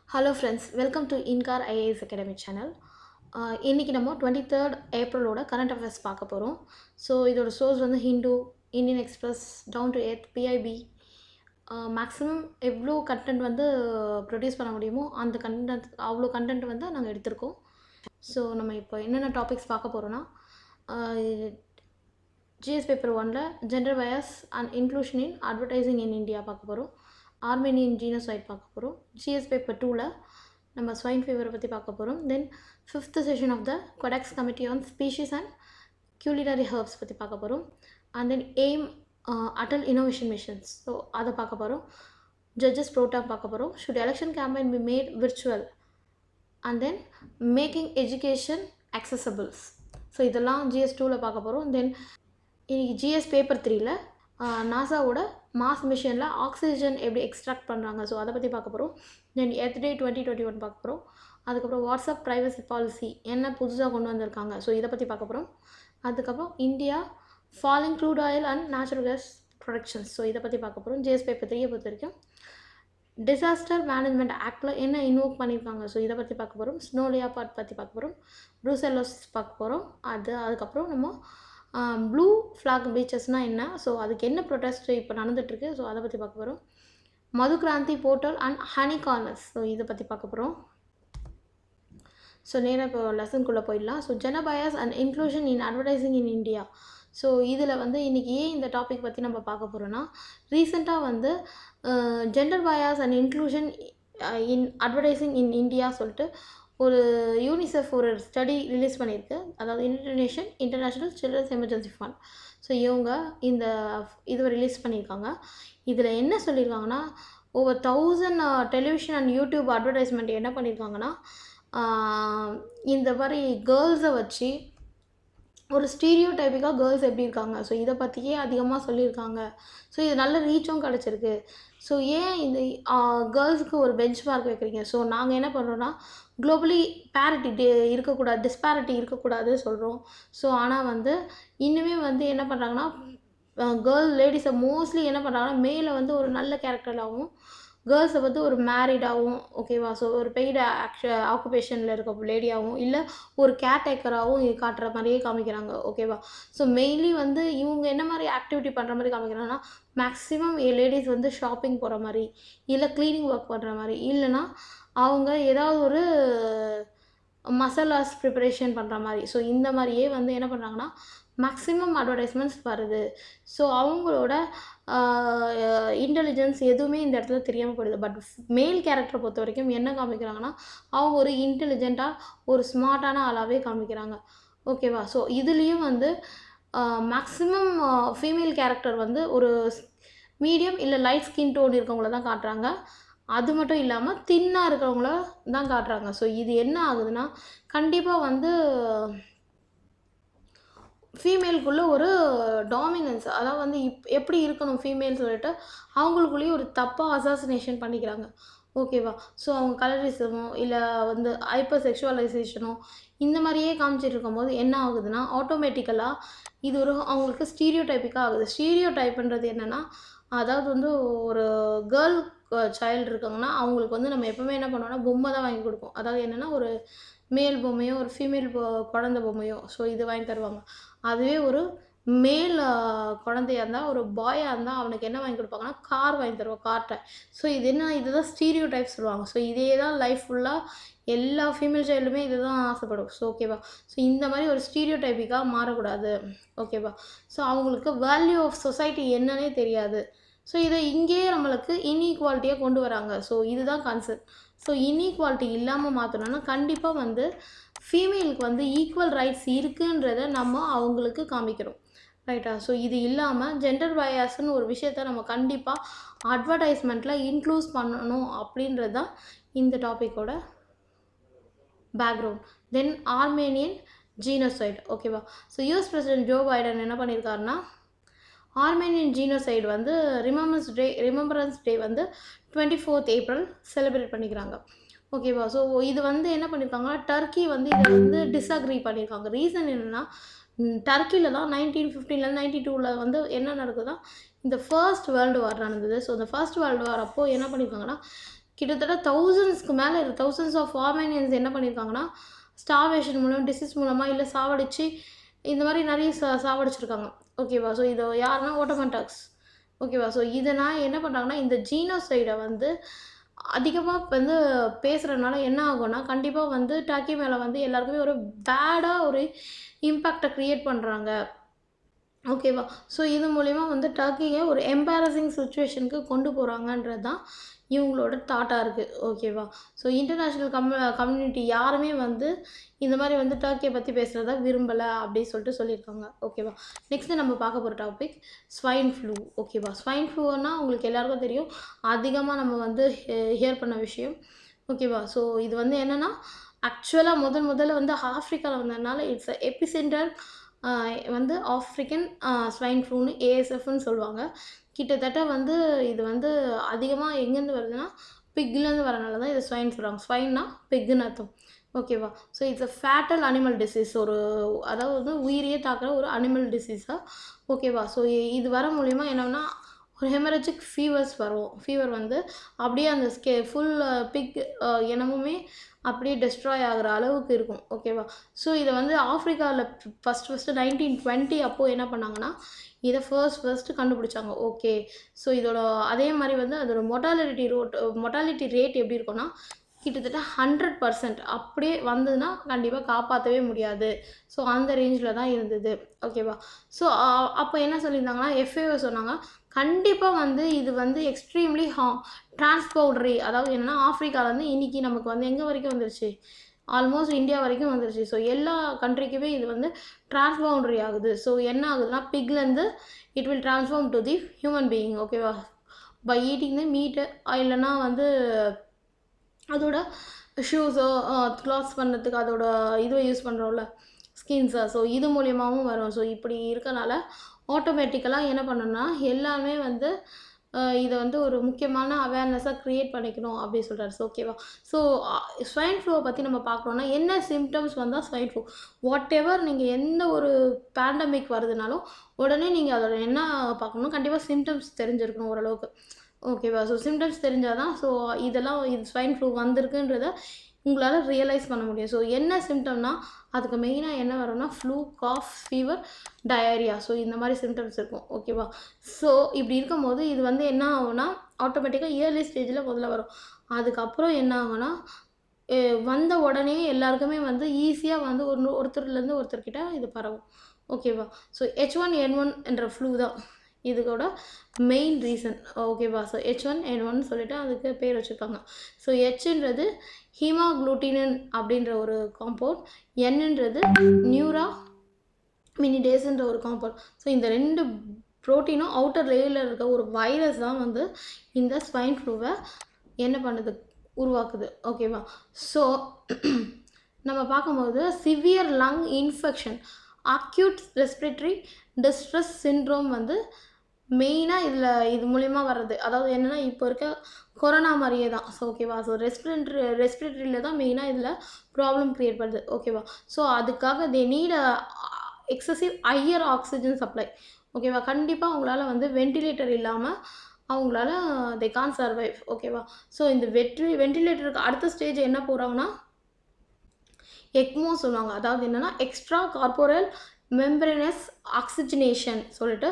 Hello friends, welcome to இன்கார் IAS academy channel. இன்றைக்கி நம்ம 23rd ஏப்ரலோட கரண்ட் அஃபேர்ஸ் பார்க்க போகிறோம். ஸோ இதோட சோர்ஸ் வந்து Hindu, Indian Express, down to earth, PIB. Maximum எவ்வளோ கண்டென்ட் வந்து ப்ரொடியூஸ் பண்ண முடியுமோ அந்த கண்டென்ட் அவ்வளோ கண்டென்ட் வந்து நாங்கள் எடுத்திருக்கோம். ஸோ நம்ம இப்போ என்னென்ன டாபிக்ஸ் பார்க்க போகிறோன்னா, ஜிஎஸ் பேப்பர் 1ல் gender bias and inclusion in advertising in India பார்க்க போகிறோம். ஆர்மேனியன் ஜீனோசைட் பார்க்க போகிறோம். ஜிஎஸ் பேப்பர் 2ல் நம்ம ஸ்வைன் ஃபீவரை பற்றி பார்க்க போகிறோம். Then 5th session of the Codex committee on species and culinary herbs பற்றி பார்க்க போகிறோம். And then AIM Atal innovation missions, so அதை பார்க்க போகிறோம். ஜட்ஜஸ் ப்ரோட்டாம் பார்க்க போகிறோம். Should election campaign be made virtual and then making education accessibles. So இதெல்லாம் ஜிஎஸ் 2ல் பார்க்க போகிறோம். தென் இன்றைக்கி ஜிஎஸ் பேப்பர் 3ல் நாசாவோட மாஸ் மிஷனில் ஆக்சிஜன் எப்படி எக்ஸ்ட்ராக்ட் பண்ணுறாங்க, ஸோ அதை பற்றி பார்க்க போகிறோம். தென் எர்த் டே 2021 பார்க்க போகிறோம். அதுக்கப்புறம் வாட்ஸ்அப் ப்ரைவசி பாலிசி என்ன புதுசாக கொண்டு வந்திருக்காங்க, ஸோ இதை பற்றி பார்க்க போகிறோம். அதுக்கப்புறம் India falling crude oil and natural gas productions, so இதை பற்றி பார்க்க போகிறோம். ஜிஎஸ் பேப்பர் 3 பொறுத்த வரைக்கும் டிசாஸ்டர் மேனேஜ்மெண்ட் ஆக்டில் என்ன இன்வோக் பண்ணியிருக்காங்க, ஸோ இதை பற்றி பார்க்க போகிறோம். ஸ்னோ லியோபார்ட் பற்றி பார்க்க போகிறோம். ப்ரூசெல்லோஸ் பார்க்க போகிறோம். அதுக்கப்புறம் நம்ம ப்ளூ ஃப்ளாக் பீச்சஸ்னால் என்ன, ஸோ அதுக்கு என்ன ப்ரொட்டஸ்ட் இப்போ நடந்துகிட்ருக்கு, ஸோ அதை பற்றி பார்க்க போகிறோம். Madhukranti portal and honey corners, so இதை பற்றி பார்க்க போகிறோம். ஸோ நேராக இப்போ லெசனுக்குள்ளே போயிடலாம். So gender bias and inclusion in advertising in India, so இதில் வந்து இன்றைக்கி ஏன் இந்த டாபிக் பற்றி நம்ம பார்க்க போகிறோன்னா, ரீசெண்டாக வந்து gender bias and inclusion in advertising in India சொல்லிட்டு ஒரு யூனிசெஃப் ஒரு ஸ்டடி ரிலீஸ் பண்ணியிருக்கு. அதாவது international children's emergency fund, so இவங்க இந்த இதை ரிலீஸ் பண்ணியிருக்காங்க. இதில் என்ன சொல்லியிருக்காங்கன்னா, over 1000 television and YouTube advertisement என்ன பண்ணியிருக்காங்கன்னா, இந்த மாதிரி கேர்ள்ஸை வச்சு ஒரு ஸ்டீரியோ டைப்பிக்காக கேர்ள்ஸ் எப்படி இருக்காங்க, ஸோ இதை பற்றியே அதிகமாக சொல்லியிருக்காங்க. ஸோ இது நல்ல ரீச்சும் கிடச்சிருக்கு. ஸோ ஏன் இந்த கேர்ள்ஸுக்கு ஒரு பெஞ்ச் மார்க் வைக்கிறீங்க, ஸோ நாங்கள் என்ன பண்ணுறோன்னா குளோபலி பேரிட்டி இருக்கக்கூடாது, டிஸ்பேரிட்டி இருக்கக்கூடாது சொல்கிறோம். ஸோ ஆனால் வந்து இன்னுமே வந்து என்ன பண்ணுறாங்கன்னா, லேடிஸை மோஸ்ட்லி என்ன பண்ணுறாங்கன்னா, மேலே வந்து ஒரு நல்ல கேரக்டராகவும் கேர்ள்ஸை வந்து ஒரு மேரிடாகவும், ஓகேவா, ஸோ ஒரு பெய்டு ஆக்குபேஷனில் இருக்க லேடியாகவும் இல்லை ஒரு கேர்டேக்கராகவும் காட்டுற மாதிரியே காமிக்கிறாங்க, ஓகேவா. ஸோ மெயின்லி வந்து இவங்க என்ன மாதிரி ஆக்டிவிட்டி பண்ணுற மாதிரி காமிக்கிறாங்கன்னா, மேக்ஸிமம் லேடிஸ் வந்து ஷாப்பிங் போகிற மாதிரி, இல்லை க்ளீனிங் ஒர்க் பண்ணுற மாதிரி, இல்லைனா அவங்க ஏதாவது ஒரு மசாலாஸ் ப்ரிப்பரேஷன் பண்ணுற மாதிரி, ஸோ இந்த மாதிரியே வந்து என்ன பண்ணுறாங்கன்னா மேக்ஸிமம் அட்வர்டைஸ்மெண்ட்ஸ் வருது. ஸோ அவங்களோட இன்டெலிஜென்ஸ் எதுவுமே இந்த இடத்துல தெரியாமல் போயிடுது. பட் மேல் கேரக்டரை பொறுத்த வரைக்கும் என்ன காமிக்கிறாங்கன்னா, அவங்க ஒரு இன்டெலிஜென்ட்டாக ஒரு ஸ்மார்ட்டான ஆளாகவே காமிக்கிறாங்க, ஓகேவா. ஸோ இதுலேயும் வந்து மேக்ஸிமம் ஃபீமேல் கேரக்டர் வந்து ஒரு மீடியம் இல்லை லைட் ஸ்கின் டோன் இருக்கவங்கள தான் காட்டுறாங்க. அது மட்டும் இல்லாமல் தின்னாக இருக்கிறவங்கள தான் காட்டுறாங்க. ஸோ இது என்ன ஆகுதுன்னா, கண்டிப்பாக வந்து ஃபீமேலுக்குள்ளே ஒரு டாமினன்ஸ், அதாவது வந்து எப்படி இருக்கணும் ஃபீமேல் சொல்லிட்டு அவங்களுக்குள்ளேயே ஒரு தப்பாக அசாசினேஷன் பண்ணிக்கிறாங்க, ஓகேவா. ஸோ அவங்க கலரிசமோ இல்லை வந்து ஹைப்பர் செக்ஷுவலைசேஷனோ இந்த மாதிரியே காமிச்சிட்டு இருக்கும்போது என்ன ஆகுதுன்னா, ஆட்டோமேட்டிக்கலாக இது ஒரு அவங்களுக்கு ஸ்டீரியோ டைப்பிக்காக ஆகுது. ஸ்டீரியோ டைப்புன்றது என்னென்னா, அதாவது வந்து ஒரு கேர்ள் சைல்டு இருக்காங்கன்னா அவங்களுக்கு வந்து நம்ம எப்போவுமே என்ன பண்ணுவோம்னா பொம்மை தான் வாங்கி கொடுப்போம். அதாவது என்னென்னா, ஒரு மேல் பொம்மையோ ஒரு ஃபீமேல் குழந்தை பொம்மையோ, ஸோ இது வாங்கி தருவாங்க. அதுவே ஒரு மேல் குழந்தையாக இருந்தால், ஒரு பாயாக இருந்தால் அவனுக்கு என்ன வாங்கி கொடுப்பாங்கன்னா கார் வாங்கி தருவோம், கார்ட்டை. ஸோ இது என்ன, இதுதான் ஸ்டீரியோ டைப் சொல்லுவாங்க. ஸோ இதே தான் லைஃப் ஃபுல்லாக எல்லா ஃபீமேல் சைல்டுமே இது தான் ஆசைப்படும், ஸோ ஓகேவா. ஸோ இந்த மாதிரி ஒரு ஸ்டீரியோ டைப்பிக்காக மாறக்கூடாது, ஓகேவா. ஸோ அவங்களுக்கு வேல்யூ ஆஃப் சொசைட்டி என்னன்னே தெரியாது. ஸோ இதை இங்கேயே நம்மளுக்கு இன்ஈக்வாலிட்டியாக கொண்டு வராங்க. ஸோ இதுதான் கான்செப்ட். ஸோ இன்ஈக்வாலிட்டி இல்லாமல் மாற்றணும்னா கண்டிப்பாக வந்து ஃபீமேலுக்கு வந்து ஈக்குவல் ரைட்ஸ் இருக்குன்றதை நம்ம அவங்களுக்கு காமிக்கிறோம், ரைட்டா. ஸோ இது இல்லாமல் ஜெண்டர் பயாஸ்ன்னு ஒரு விஷயத்த நம்ம கண்டிப்பாக அட்வர்டைஸ்மெண்ட்டில் இன்க்ளூஸ் பண்ணணும் அப்படின்றது தான் இந்த டாப்பிக்கோட பேக்ரவுண்ட். தென் ஆர்மேனியன் ஜீனோசைட், ஓகேவா. So US president Joe Biden என்ன பண்ணியிருக்காருன்னா, ஆர்மேனியன் ஜீனோசைடு வந்து ரிமெம்பரன்ஸ் டே வந்து 24th ஏப்ரல் செலிப்ரேட் பண்ணிக்கிறாங்க, ஓகேவா. ஸோ இது வந்து என்ன பண்ணியிருக்காங்கன்னா, டர்க்கி வந்து இதை வந்து டிஸ்அக்ரி பண்ணியிருக்காங்க. ரீசன் என்னென்னா, டர்க்கியில் தான் 1915 1992 வந்து என்ன நடக்குதுன்னா, இந்த ஃபர்ஸ்ட் வேர்ல்டு வார் நடந்தது. ஸோ இந்த ஃபர்ஸ்ட் வேர்ல்டு வார் அப்போது என்ன பண்ணியிருக்காங்கன்னா, கிட்டத்தட்ட தௌசண்ட்ஸ்க்கு மேலே தௌசண்ட்ஸ் ஆஃப் ஆர்மேனியன்ஸ் என்ன பண்ணியிருக்காங்கன்னா ஸ்டார்வேஷன் மூலம் டிசீஸ் மூலமாக இல்லை சாவடிச்சு இந்த மாதிரி நிறைய சாவடிச்சிருக்காங்க. ஓகேவா? ஸோ இது யாருன்னா ஓட்டோமான்டாக்ஸ். ஓகேவா? ஸோ இதை நான் என்ன பண்ணுறாங்கன்னா இந்த ஜீனோசைடை வந்து அதிகமாக வந்து பேசுகிறதுனால என்ன ஆகும்னா கண்டிப்பாக வந்து டர்க்கி மேலே வந்து எல்லாருக்குமே ஒரு பேடாக ஒரு இம்பேக்டை க்ரியேட் பண்ணுறாங்க. ஓகேவா? ஸோ இது மூலிமா வந்து டர்க்கியை ஒரு எம்பாரசிங் சுச்சுவேஷனுக்கு கொண்டு போகிறாங்கன்றது தான் இவங்களோட தாட்டாக இருக்குது. ஓகேவா? ஸோ இன்டர்நேஷ்னல் கம்யூனிட்டி யாருமே வந்து இந்த மாதிரி வந்து டர்க்கியை பற்றி பேசுகிறத விரும்பலை அப்படின்னு சொல்லிட்டு சொல்லியிருக்காங்க. ஓகேவா? நெக்ஸ்ட்டு நம்ம பார்க்க போகிற டாபிக் ஸ்வைன் ஃப்ளூ. ஓகேவா? ஸ்வைன் ஃப்ளூன்னா உங்களுக்கு எல்லாருக்கும் தெரியும், அதிகமாக நம்ம வந்து ஹியர் பண்ண விஷயம். ஓகேவா? ஸோ இது வந்து என்னென்னா ஆக்சுவலாக முதல்ல வந்து ஆஃப்ரிக்காவில் வந்ததுனால இட்ஸ் எபிசென்டர் வந்து ஆஃப்ரிக்கன் ஸ்வைன் ஃப்ளூன்னு ஏஎஸ்எஃப்னு சொல்லுவாங்க. கிட்டத்தட்ட வந்து இது வந்து அதிகமாக எங்கேருந்து வருதுன்னா பிக்லேருந்து வரனால தான் இது ஸ்வைன் சொல்கிறாங்க. ஸ்வைன்னா பிக்குன்னு அர்த்தம். ஓகேவா? So it's fatal animal disease. அதாவது வந்து உயிரியே தாக்குற ஒரு அனிமல் டிசீஸாக. ஓகேவா? ஸோ இது வர மூலிமா என்னன்னா ஒரு ஹெமரஜிக் ஃபீவர் வந்து அப்படியே அந்த ஃபுல் பிக் இனமுமே அப்படியே டெஸ்ட்ராய் ஆகிற அளவுக்கு இருக்கும். ஓகேவா? ஸோ இதை வந்து ஆஃப்ரிக்காவில் ஃபஸ்ட்டு 1920 அப்போது என்ன பண்ணாங்கன்னா இதை ஃபர்ஸ்ட்டு கண்டுபிடிச்சாங்க. ஓகே. ஸோ இதோட அதே மாதிரி வந்து அதோட மொட்டாலிட்டி ரேட் எப்படி இருக்கும்னா கிட்டத்தட்ட 100% அப்படியே வந்ததுன்னா கண்டிப்பாக காப்பாற்றவே முடியாது. ஸோ அந்த ரேஞ்சில் தான் இருந்தது. ஓகேவா? ஸோ அப்போ என்ன சொல்லியிருந்தாங்கன்னா FAO சொன்னாங்க கண்டிப்பாக வந்து இது வந்து எக்ஸ்ட்ரீம்லி டிரான்ஸ்பவுண்டரி. அதாவது என்னென்னா ஆஃப்ரிக்காவிலேருந்து இன்றைக்கி நமக்கு வந்து எங்கே வரைக்கும் வந்துருச்சு, ஆல்மோஸ்ட் இந்தியா வரைக்கும் வந்துருச்சு. ஸோ எல்லா கண்ட்ரிக்குமே இது வந்து டிரான்ஸ்பவுண்டரி ஆகுது. ஸோ என்ன ஆகுதுன்னா பிக்லேருந்து it will transform to the human being. ஓகேவா? பை ஈட்டிங் தி மீட்டு இல்லைன்னா வந்து அதோட ஷூஸோ கிளாத்ஸ் பண்ணுறதுக்கு அதோட இதுவை யூஸ் பண்ணுறோம்ல ஸ்கின்ஸை. ஸோ இது மூலியமாகவும் வரும். ஸோ இப்படி இருக்கனால ஆட்டோமேட்டிக்கலாக என்ன பண்ணணும்னா எல்லாமே வந்து இதை வந்து ஒரு முக்கியமான அவேர்னஸாக க்ரியேட் பண்ணிக்கணும் அப்படின்னு சொல்கிறாரு. ஸோ ஓகேவா? ஸோ ஸ்வைன் ஃப்ளூவை பற்றி நம்ம பார்க்குறோன்னா என்ன சிம்டம்ஸ் வந்தால் ஸ்வைன் ஃப்ளூ வாட் எவர் நீங்கள் எந்த ஒரு பேண்டமிக் வருதுனாலும் உடனே நீங்கள் அதோட என்ன பார்க்கணும், கண்டிப்பாக சிம்டம்ஸ் தெரிஞ்சிருக்கணும் ஓரளவுக்கு. ஓகேவா? ஸோ சிம்டம்ஸ் தெரிஞ்சால் தான் ஸோ இது ஸ்வைன் ஃப்ளூ வந்திருக்குன்றத உங்களால் ரியலைஸ் பண்ண முடியும். ஸோ என்ன சிம்டம்னா அதுக்கு மெயினாக என்ன வரும்னா flu, cough, fever, diarrhoea. So இந்த மாதிரி சிம்டம்ஸ் இருக்கும். ஓகேவா? ஸோ இப்படி இருக்கும்போது இது வந்து என்ன ஆகும்னா ஆட்டோமேட்டிக்காக இயர்லி ஸ்டேஜில் முதல்ல வரும். அதுக்கப்புறம் என்ன ஆகும்னா வந்த உடனே எல்லாருக்குமே வந்து ஈஸியாக வந்து ஒருத்தர்லேருந்து ஒருத்தர்கிட்ட இது பரவும். ஓகேவா? ஸோ H1N1 என்ற ஃப்ளூ தான் இதுக்கோட மெயின் ரீசன். ஓகேவா? ஸோ H1N1 சொல்லிட்டு அதுக்கு பேர் வச்சுருக்காங்க. ஸோ ஹெச்ன்றது ஹீமாக்ளூட்டினின் அப்படின்ற ஒரு காம்பவுண்ட், என்னன்றது நியூராமினிடேஸ்ன்ற ஒரு காம்பவுண்ட். ஸோ இந்த 2 ப்ரோட்டீனும் அவுட்டர் லேயரில் இருக்க ஒரு வைரஸ் தான் வந்து இந்த ஸ்வைன் ஃப்ளூவை என்ன பண்ணுது, உருவாக்குது. ஓகேவா? ஸோ நம்ம பார்க்கும்போது severe lung infection, acute respiratory distress syndrome வந்து மெயினாக இது மூலிமா வர்றது. அதாவது என்னென்னா இப்போ இருக்க கொரோனா மாதிரியே தான். ஸோ ஓகேவா? ஸோ ரெஸ்பிரேட்டரியில் தான் மெயினாக இதில் ப்ராப்ளம் க்ரியேட் பண்ணுது. ஓகேவா? ஸோ அதுக்காக they need excessive higher oxygen supply. ஓகேவா? கண்டிப்பாக அவங்களால வந்து வென்டிலேட்டர் இல்லாமல் அவங்களால தே கான் சர்வைவ். ஓகேவா? ஸோ இந்த வென்டிலேட்டருக்கு அடுத்த ஸ்டேஜ் என்ன போகிறாங்கன்னா எக்மோ சொல்லுவாங்க. அதாவது என்னென்னா எக்ஸ்ட்ரா கார்போரல் மெம்பரனஸ் ஆக்சிஜனேஷன் சொல்லிட்டு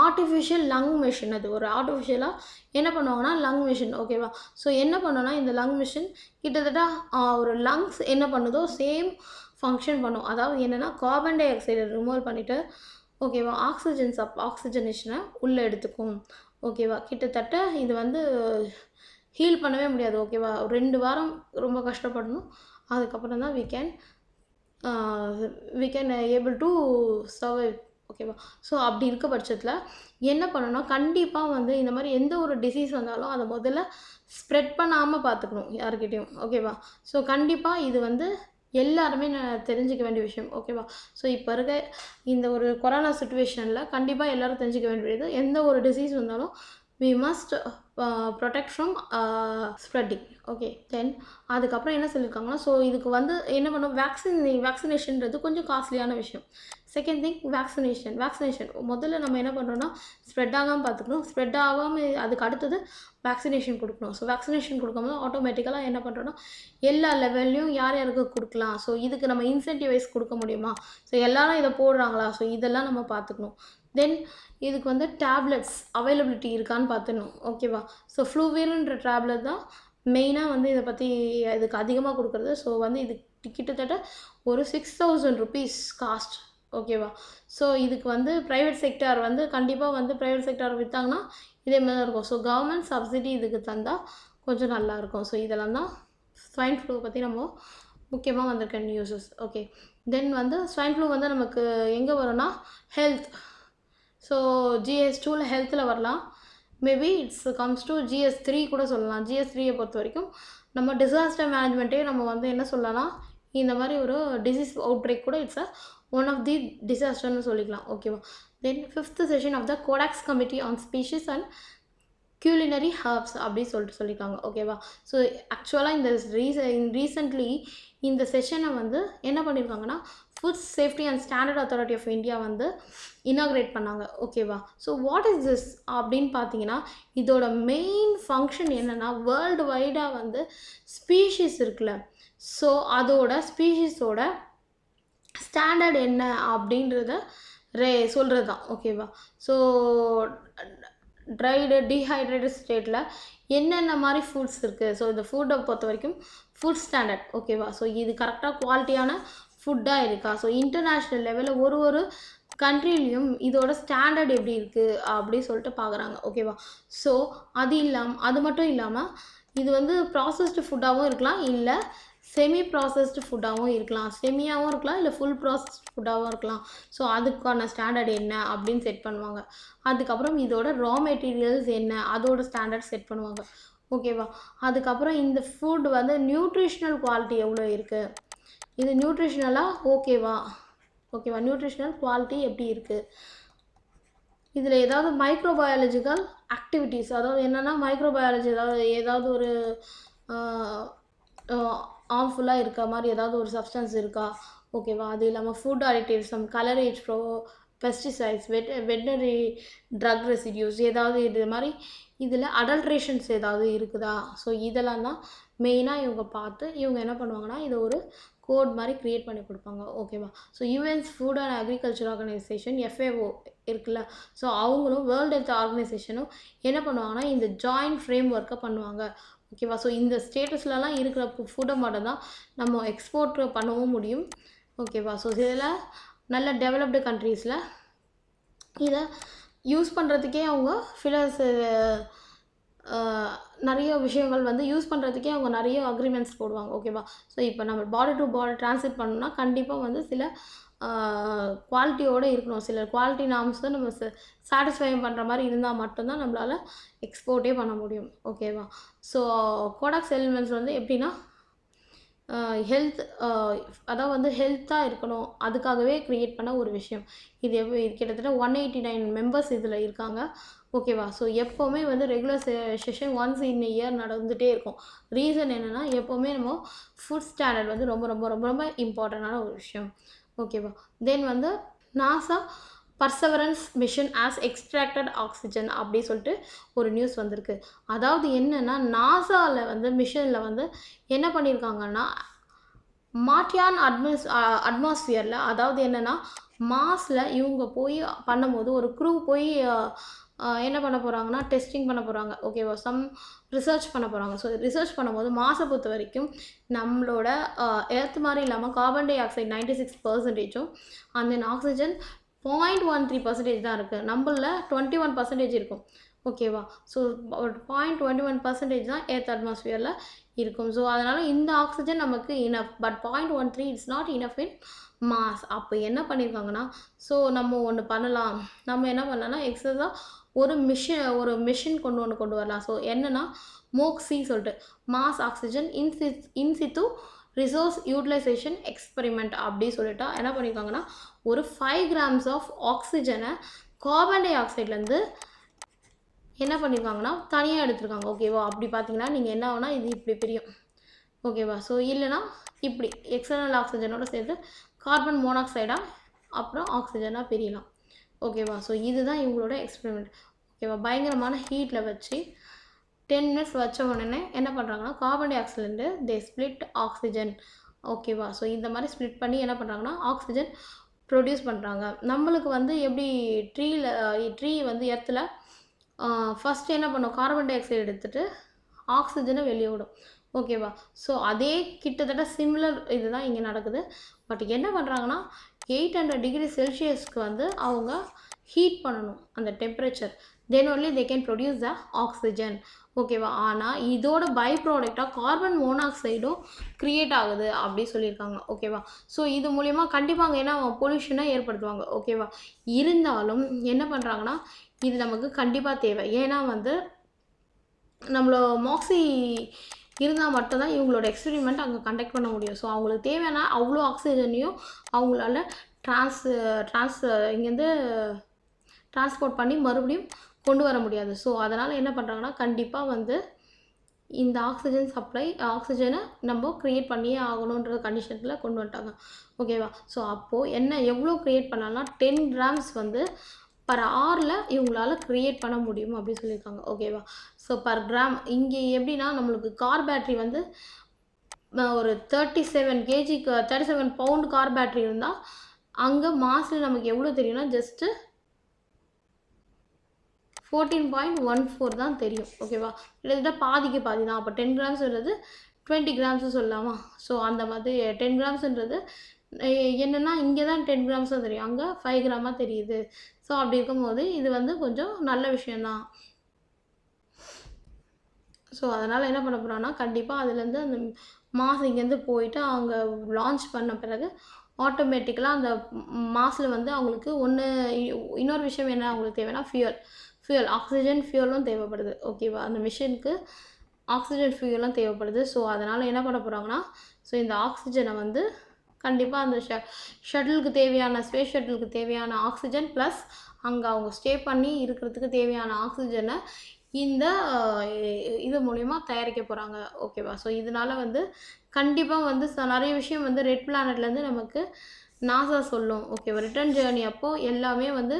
ஆர்டிஃபிஷியல் லங் மிஷின். அது ஒரு ஆர்டிஃபிஷியலாக என்ன பண்ணுவாங்கன்னா லங் மிஷின். ஓகேவா? ஸோ என்ன பண்ணோன்னா இந்த லங் மிஷின் கிட்டத்தட்ட ஒரு லங்ஸ் என்ன பண்ணுதோ சேம் ஃபங்க்ஷன் பண்ணும். அதாவது என்னென்னா கார்பன் டை ஆக்சைடை ரிமூவ் பண்ணிவிட்டு ஓகேவா ஆக்சிஜனேஷனை உள்ளே எடுத்துக்கும். ஓகேவா? கிட்டத்தட்ட இது வந்து ஹீல் பண்ணவே முடியாது. ஓகேவா? 2 வாரம் ரொம்ப கஷ்டப்படணும். அதுக்கப்புறம் தான் we can able to survive. ஓகேவா? ஸோ அப்படி இருக்க பட்சத்தில் என்ன பண்ணணும்னா கண்டிப்பாக வந்து இந்த மாதிரி எந்த ஒரு டிசீஸ் வந்தாலும் அதை முதல்ல ஸ்ப்ரெட் பண்ணாமல் பார்த்துக்கணும் யாருக்கிட்டையும். ஓகேவா? ஸோ கண்டிப்பாக இது வந்து எல்லாருமே தெரிஞ்சிக்க வேண்டிய விஷயம். ஓகேவா? ஸோ இப்போ இருக்க இந்த ஒரு கொரோனா சுச்சுவேஷனில் கண்டிப்பாக எல்லோரும் தெரிஞ்சிக்க வேண்டியது எந்த ஒரு டிசீஸ் வந்தாலும் we must protect from spreading. Okay, then அதுக்கப்புறம் என்ன சொல்லியிருக்காங்கன்னா, ஸோ இதுக்கு வந்து என்ன பண்ணும், வேக்சினேஷன்றது கொஞ்சம் காஸ்ட்லியான விஷயம். செகண்ட் திங் வேக்சினேஷன் முதல்ல நம்ம என்ன பண்ணுறோன்னா, ஸ்ப்ரெட் ஆகாமல் பார்த்துக்கணும். ஸ்ப்ரெட் ஆகாமல் அதுக்கு அடுத்தது வேக்சினேஷன் கொடுக்கணும். ஸோ வேக்சினேஷன் கொடுக்கும்போது ஆட்டோமேட்டிக்கலாக என்ன பண்ணுறோன்னா, எல்லா லெவல்லையும் யார் யாருக்கு கொடுக்கலாம், ஸோ இதுக்கு நம்ம இன்சென்டிவைஸ் கொடுக்க முடியுமா, ஸோ எல்லாரும் இதை போடுறாங்களா, ஸோ இதெல்லாம் நம்ம பார்த்துக்கணும். தென் இதுக்கு வந்து டேப்லெட்ஸ் அவைலபிலிட்டி இருக்கான்னு பார்த்துக்கணும். ஓகேவா, ஸோ ஃப்ளூவியர்ன்ற டேப்லெட் தான் மெயினாக வந்து இதை பற்றி இதுக்கு அதிகமாக கொடுக்குறது. ஸோ வந்து இது கிட்டத்தட்ட ஒரு 6,000 rupees காஸ்ட். ஓகேவா, ஸோ இதுக்கு வந்து ப்ரைவேட் செக்டார் வந்து கண்டிப்பாக வந்து ப்ரைவேட் செக்டார் விற்றாங்கன்னா இதே மாதிரி தான் இருக்கும். ஸோ கவர்மெண்ட் சப்சிடி இதுக்கு தந்தால் கொஞ்சம் நல்லாயிருக்கும். ஸோ இதெல்லாம் தான் ஸ்வைன் ஃப்ளூ பற்றி நம்ம முக்கியமாக வந்திருக்க நியூஸஸ். ஓகே, தென் வந்து ஸ்வைன் ஃப்ளூ வந்து நமக்கு எங்கே வரும்னா ஹெல்த். ஸோ GS2ல் ஹெல்த்தில் வரலாம். Maybe it's comes to GS3 கூட சொல்லலாம். GS3யை பொறுத்த வரைக்கும் நம்ம டிசாஸ்டர் மேனேஜ்மெண்ட்டே நம்ம வந்து என்ன சொல்லலாம், இந்த மாதிரி ஒரு டிசீஸ் அவுட் பிரேக் கூட இட்ஸ் ஒன் ஆஃப் தி டிசாஸ்டர்னு சொல்லிக்கலாம். ஓகேவா, then 5th session of the Codex committee on species and culinary herbs அப்படி சொல்லியிருக்காங்க. ஓகேவா, ஸோ ஆக்சுவலாக இந்த ரீசெண்ட்லி இந்த செஷனை வந்து என்ன பண்ணியிருக்காங்கன்னா, food safety and standard authority of India வந்து இனாக்ரேட் பண்ணாங்க. ஓகேவா, ஸோ வாட் இஸ் திஸ் அப்படின்னு பார்த்தீங்கன்னா, இதோட மெயின் ஃபங்க்ஷன் என்னென்னா, வேர்ல்டு வைடாக வந்து ஸ்பீஷீஸ் இருக்குல்ல, ஸோ அதோட ஸ்பீஷீஸோட ஸ்டாண்டர்ட் என்ன அப்படின்றத சொல்கிறது தான். ஓகேவா, ஸோ ட்ரைடு டீஹைட்ரேட்டட் ஸ்டேட்டில் என்னென்ன மாதிரி ஃபுட்ஸ் இருக்குது, ஸோ இந்த ஃபுட்டை பொறுத்த வரைக்கும் ஃபுட் ஸ்டாண்டர்ட். ஓகேவா, ஸோ இது கரெக்டாக குவாலிட்டியான ஃபுட்டாக இருக்கா, ஸோ இன்டர்நேஷ்னல் லெவலில் ஒரு கண்ட்ரிலையும் இதோட ஸ்டாண்டர்ட் எப்படி இருக்குது அப்படி சொல்லிட்டு பார்க்குறாங்க. ஓகேவா, ஸோ அது மட்டும் இல்லாமல் இது வந்து ப்ராசஸ்டு ஃபுட்டாகவும் இருக்கலாம், இல்லை செமி ப்ராசஸ்டு ஃபுட்டாகவும் இருக்கலாம், செமியாகவும் இருக்கலாம், இல்லை ஃபுல் ப்ராசஸ்டு ஃபுட்டாகவும் இருக்கலாம். ஸோ அதுக்கான ஸ்டாண்டர்ட் என்ன அப்படின்னு செட் பண்ணுவாங்க. அதுக்கப்புறம் இதோட ரா மெட்டீரியல்ஸ் என்ன அதோட ஸ்டாண்டர்ட் செட் பண்ணுவாங்க. ஓகேவா, அதுக்கப்புறம் இந்த ஃபுட் வந்து நியூட்ரிஷ்னல் குவாலிட்டி எவ்வளோ இருக்குது, இது நியூட்ரிஷ்னலாக ஓகேவா, நியூட்ரிஷ்னல் குவாலிட்டி எப்படி இருக்குது, இதில் ஏதாவது மைக்ரோபயாலஜிக்கல் ஆக்டிவிட்டீஸ், அதாவது என்னென்னா மைக்ரோபயாலஜி ஏதாவது ஒரு ஹார்ம்ஃபுல்லாக இருக்க மாதிரி ஏதாவது ஒரு சப்ஸ்டன்ஸ் இருக்கா. ஓகேவா, அது இல்லாமல் ஃபுட் அடிட்டிவ்ஸ், கலரேஜ் பெஸ்டிசைட்ஸ், வெட்னரி ட்ரக் ரெசிடியூஸ் ஏதாவது இது மாதிரி இதில் அடல்ட்ரேஷன்ஸ் ஏதாவது இருக்குதா. ஸோ இதெல்லாம் தான் மெயினாக இவங்க பார்த்து இவங்க என்ன பண்ணுவாங்கன்னா, இதை ஒரு கோட் மாதிரி க்ரியேட் பண்ணி கொடுப்பாங்க. ஓகேவா, so UN's food and agriculture organisation FAO இருக்குல்ல, ஸோ அவங்களும் வேர்ல்டு ஹெல்த் ஆர்கனைசேஷனும் என்ன பண்ணுவாங்கன்னா, இந்த ஜாயிண்ட் ஃப்ரேம் ஒர்க்கை பண்ணுவாங்க. ஓகேவா, ஸோ இந்த ஸ்டேட்டஸ்லலாம் இருக்கிற ஃபுட்டை மட்டும் தான் நம்ம எக்ஸ்போர்ட் பண்ணவும் முடியும். ஓகேவா, ஸோ இதில் நல்ல டெவலப்டு கண்ட்ரீஸில் இதை யூஸ் பண்ணுறதுக்கே அவங்க நிறைய விஷயங்கள் வந்து யூஸ் பண்ணுறதுக்கே அவங்க நிறைய அக்ரிமெண்ட்ஸ் போடுவாங்க. ஓகேவா, ஸோ இப்போ நம்ம பார்டர் டு பார்டர் டிரான்ஸ்லேட் பண்ணணும்னா கண்டிப்பாக வந்து சில குவாலிட்டியோடு இருக்கணும், சில குவாலிட்டி நார்ம்ஸை நம்ம சாட்டிஸ்ஃபை பண்ணுற மாதிரி இருந்தால் மட்டும்தான் நம்மளால் எக்ஸ்போர்ட்டே பண்ண முடியும். ஓகேவா, ஸோ கோடாக்ஸ் எலிமெண்ட்ஸ் வந்து எப்படின்னா ஹெல்த், அதான் வந்து ஹெல்த்தாக இருக்கணும், அதுக்காகவே க்ரியேட் பண்ண ஒரு விஷயம். இது கிட்டத்தட்ட 189 மெம்பர்ஸ் இதில் இருக்காங்க. ஓகேவா, ஸோ எப்போவுமே வந்து regular session once in year நடந்துகிட்டே இருக்கும். ரீசன் என்னென்னா, எப்போவுமே நம்ம ஃபுட் ஸ்டாண்டர்ட் வந்து ரொம்ப ரொம்ப ரொம்ப ரொம்ப இம்பார்ட்டண்டான ஒரு விஷயம். ஓகேவா, தென் வந்து NASA perseverance mission as extracted oxygen அப்படி சொல்லிட்டு ஒரு நியூஸ் வந்திருக்கு. அதாவது என்னென்னா, நாசாவில் வந்து மிஷனில் வந்து என்ன பண்ணியிருக்காங்கன்னா, மார்டியான் அட்மாஸ்பியரில், அதாவது என்னென்னா மாஸில் இவங்க போய் பண்ணும்போது ஒரு க்ரூ போய் என்ன பண்ண போகிறாங்கன்னா, டெஸ்டிங் பண்ண போகிறாங்க. ஓகேவா, ரிசர்ச் பண்ண போகிறாங்க. ஸோ ரிசர்ச் பண்ணும்போது மாஸை பொறுத்த வரைக்கும் நம்மளோட எர்த் மாதிரி இல்லாமல் carbon di oxide 96%, and then oxygen 0.13% தான் இருக்குது. நம்மளில் 21% இருக்கும். ஓகேவா, ஸோ 0.21% தான் எர்த் அட்மாஸ்பியரில் இருக்கும். ஸோ அதனால் இந்த ஆக்சிஜன் நமக்கு enough, but 0.13 it's not enough in mass. அப்போ என்ன பண்ணியிருக்காங்கன்னா, ஸோ நம்ம ஒன்று பண்ணலாம், நம்ம என்ன பண்ணலாம்னா எக்ஸஸாக ஒரு மிஷின் கொண்டு வரலாம். ஸோ என்னென்னா மோக்ஸி சொல்லிட்டு Mars oxygen in situ resource utilisation experiment அப்படி சொல்லிட்டா என்ன பண்ணியிருக்காங்கன்னா, ஒரு 5 grams ஆஃப் ஆக்சிஜனை கார்பன் டை ஆக்சைட்லேருந்து என்ன பண்ணியிருக்காங்கன்னா தனியாக எடுத்திருக்காங்க. ஓகேவா? அப்படி பார்த்தீங்கன்னா நீங்கள் என்ன ஆகுனா இது இப்படி பிரியும். ஓகேவா? ஸோ இல்லைனா இப்படி எக்ஸ்டர்னல் ஆக்சிஜனோட சேர்த்து கார்பன் மோனாக்சைடாக அப்புறம் ஆக்சிஜனாக பிரியலாம். ஓகேவா? ஸோ இதுதான் இவங்களோட எக்ஸ்பெரிமெண்ட். ஓகேவா? பயங்கரமான ஹீட்டில் வச்சு 10 மினிட்ஸ் வச்ச உடனே என்ன பண்ணுறாங்கன்னா கார்பன் டை ஆக்சைட்லேருந்து தே ஸ்ப்ளிட் ஆக்சிஜன். ஓகேவா? ஸோ இந்த மாதிரி ஸ்ப்ளிட் பண்ணி என்ன பண்ணுறாங்கன்னா ஆக்சிஜன் ப்ரொடியூஸ் பண்ணுறாங்க. நம்மளுக்கு வந்து எப்படி ட்ரீ வந்து எர்த்தில் ஃபஸ்ட்டு என்ன பண்ணும், கார்பன் டை ஆக்சைடு எடுத்துகிட்டு ஆக்சிஜனை வெளியே விடும். ஓகேவா? ஸோ அதே கிட்டத்தட்ட சிமிலர் இதுதான் இங்கே நடக்குது. பட் என்ன பண்ணுறாங்கன்னா 800 டிகிரி செல்சியஸ்க்கு வந்து அவங்க ஹீட் பண்ணணும் அந்த temperature. Then only they can produce the oxygen. ஓகேவா? ஆனால் இதோட பை ப்ராடக்டாக கார்பன் மோனாக்சைடும் க்ரியேட் ஆகுது அப்படி சொல்லியிருக்காங்க. ஓகேவா? ஸோ இது மூலயமா கண்டிப்பாக அங்கே என்ன பொல்யூஷனை ஏற்படுத்துவாங்க. ஓகேவா? இருந்தாலும் என்ன பண்ணுறாங்கன்னா இது நமக்கு கண்டிப்பாக தேவை. ஏன்னா வந்து நம்மள மாக்ஸி இருந்தால் மட்டும்தான் இவங்களோட எக்ஸ்பெரிமெண்ட் அங்கே கண்டக்ட் பண்ண முடியும். ஸோ அவங்களுக்கு தேவையான அவ்வளோ ஆக்சிஜனையும் அவங்களால இங்கேருந்து டிரான்ஸ்போர்ட் பண்ணி மறுபடியும் கொண்டு வர முடியாது. ஸோ அதனால் என்ன பண்ணுறாங்கன்னா கண்டிப்பாக வந்து இந்த ஆக்சிஜனை நம்ம க்ரியேட் பண்ணியே ஆகணுன்ற கண்டிஷனில் கொண்டு வந்துட்டாங்க. ஓகேவா? ஸோ அப்போது எவ்வளோ க்ரியேட் பண்ணலாம்னா 10 கிராம்ஸ் வந்து பர் ஹவரில் இவங்களால க்ரியேட் பண்ண முடியும் அப்படின்னு சொல்லியிருக்காங்க. ஓகேவா? ஸோ பர் கிராம் இங்கே எப்படின்னா நம்மளுக்கு கார் பேட்ரி வந்து ஒரு 37 பவுண்ட் கார் பேட்ரி இருந்தால் அங்கே மாசில் நமக்கு எவ்வளோ தெரியும்னா ஜஸ்ட்டு 14.14 தான் தெரியும். ஓகேவா? கிட்டத்தட்ட பாதிக்கு பாதி தான். அப்போ 10 கிராம்ஸ்ன்றது 20 கிராம்ஸு சொல்லலாமா? ஸோ அந்த மாதிரி 10 கிராம்ஸ்ன்றது என்னென்னா இங்கே தான் 10 கிராம்ஸ் தான் தெரியும், அங்கே 5 கிராமாக தெரியுது. ஸோ அப்படி இருக்கும்போது இது வந்து கொஞ்சம் நல்ல விஷயந்தான். ஸோ அதனால் என்ன பண்ண போகிறோன்னா கண்டிப்பாக அதுலேருந்து அந்த மாஸ் இங்கேருந்து போயிட்டு அவங்க லான்ச் பண்ண பிறகு ஆட்டோமேட்டிக்கலாக அந்த மாஸில் வந்து அவங்களுக்கு இன்னொரு விஷயம் என்ன அவங்களுக்கு தேவைன்னா ஃபியூயல் ஆக்சிஜன் ஃபியூயலும் தேவைப்படுது. ஓகேவா? அந்த மிஷினுக்கு ஆக்சிஜன் ஃபியூயலும் தேவைப்படுது. ஸோ அதனால் என்ன பண்ண போகிறாங்கன்னா ஸோ இந்த ஆக்சிஜனை வந்து கண்டிப்பாக அந்த ஷட்டிலுக்கு தேவையான ஸ்பேஸ் ஷட்டிலுக்கு தேவையான ஆக்சிஜன் ப்ளஸ் அங்கே அவங்க ஸ்டே பண்ணி இருக்கிறதுக்கு தேவையான ஆக்சிஜனை இந்த இது மூலிமா தயாரிக்க போகிறாங்க. ஓகேவா? ஸோ இதனால் வந்து கண்டிப்பாக வந்து நிறைய விஷயம் வந்து ரெட் பிளானட்லேருந்து நமக்கு நாசா சொல்லும். ஓகேவா? ரிட்டர்ன் ஜேர்னி அப்போது எல்லாமே வந்து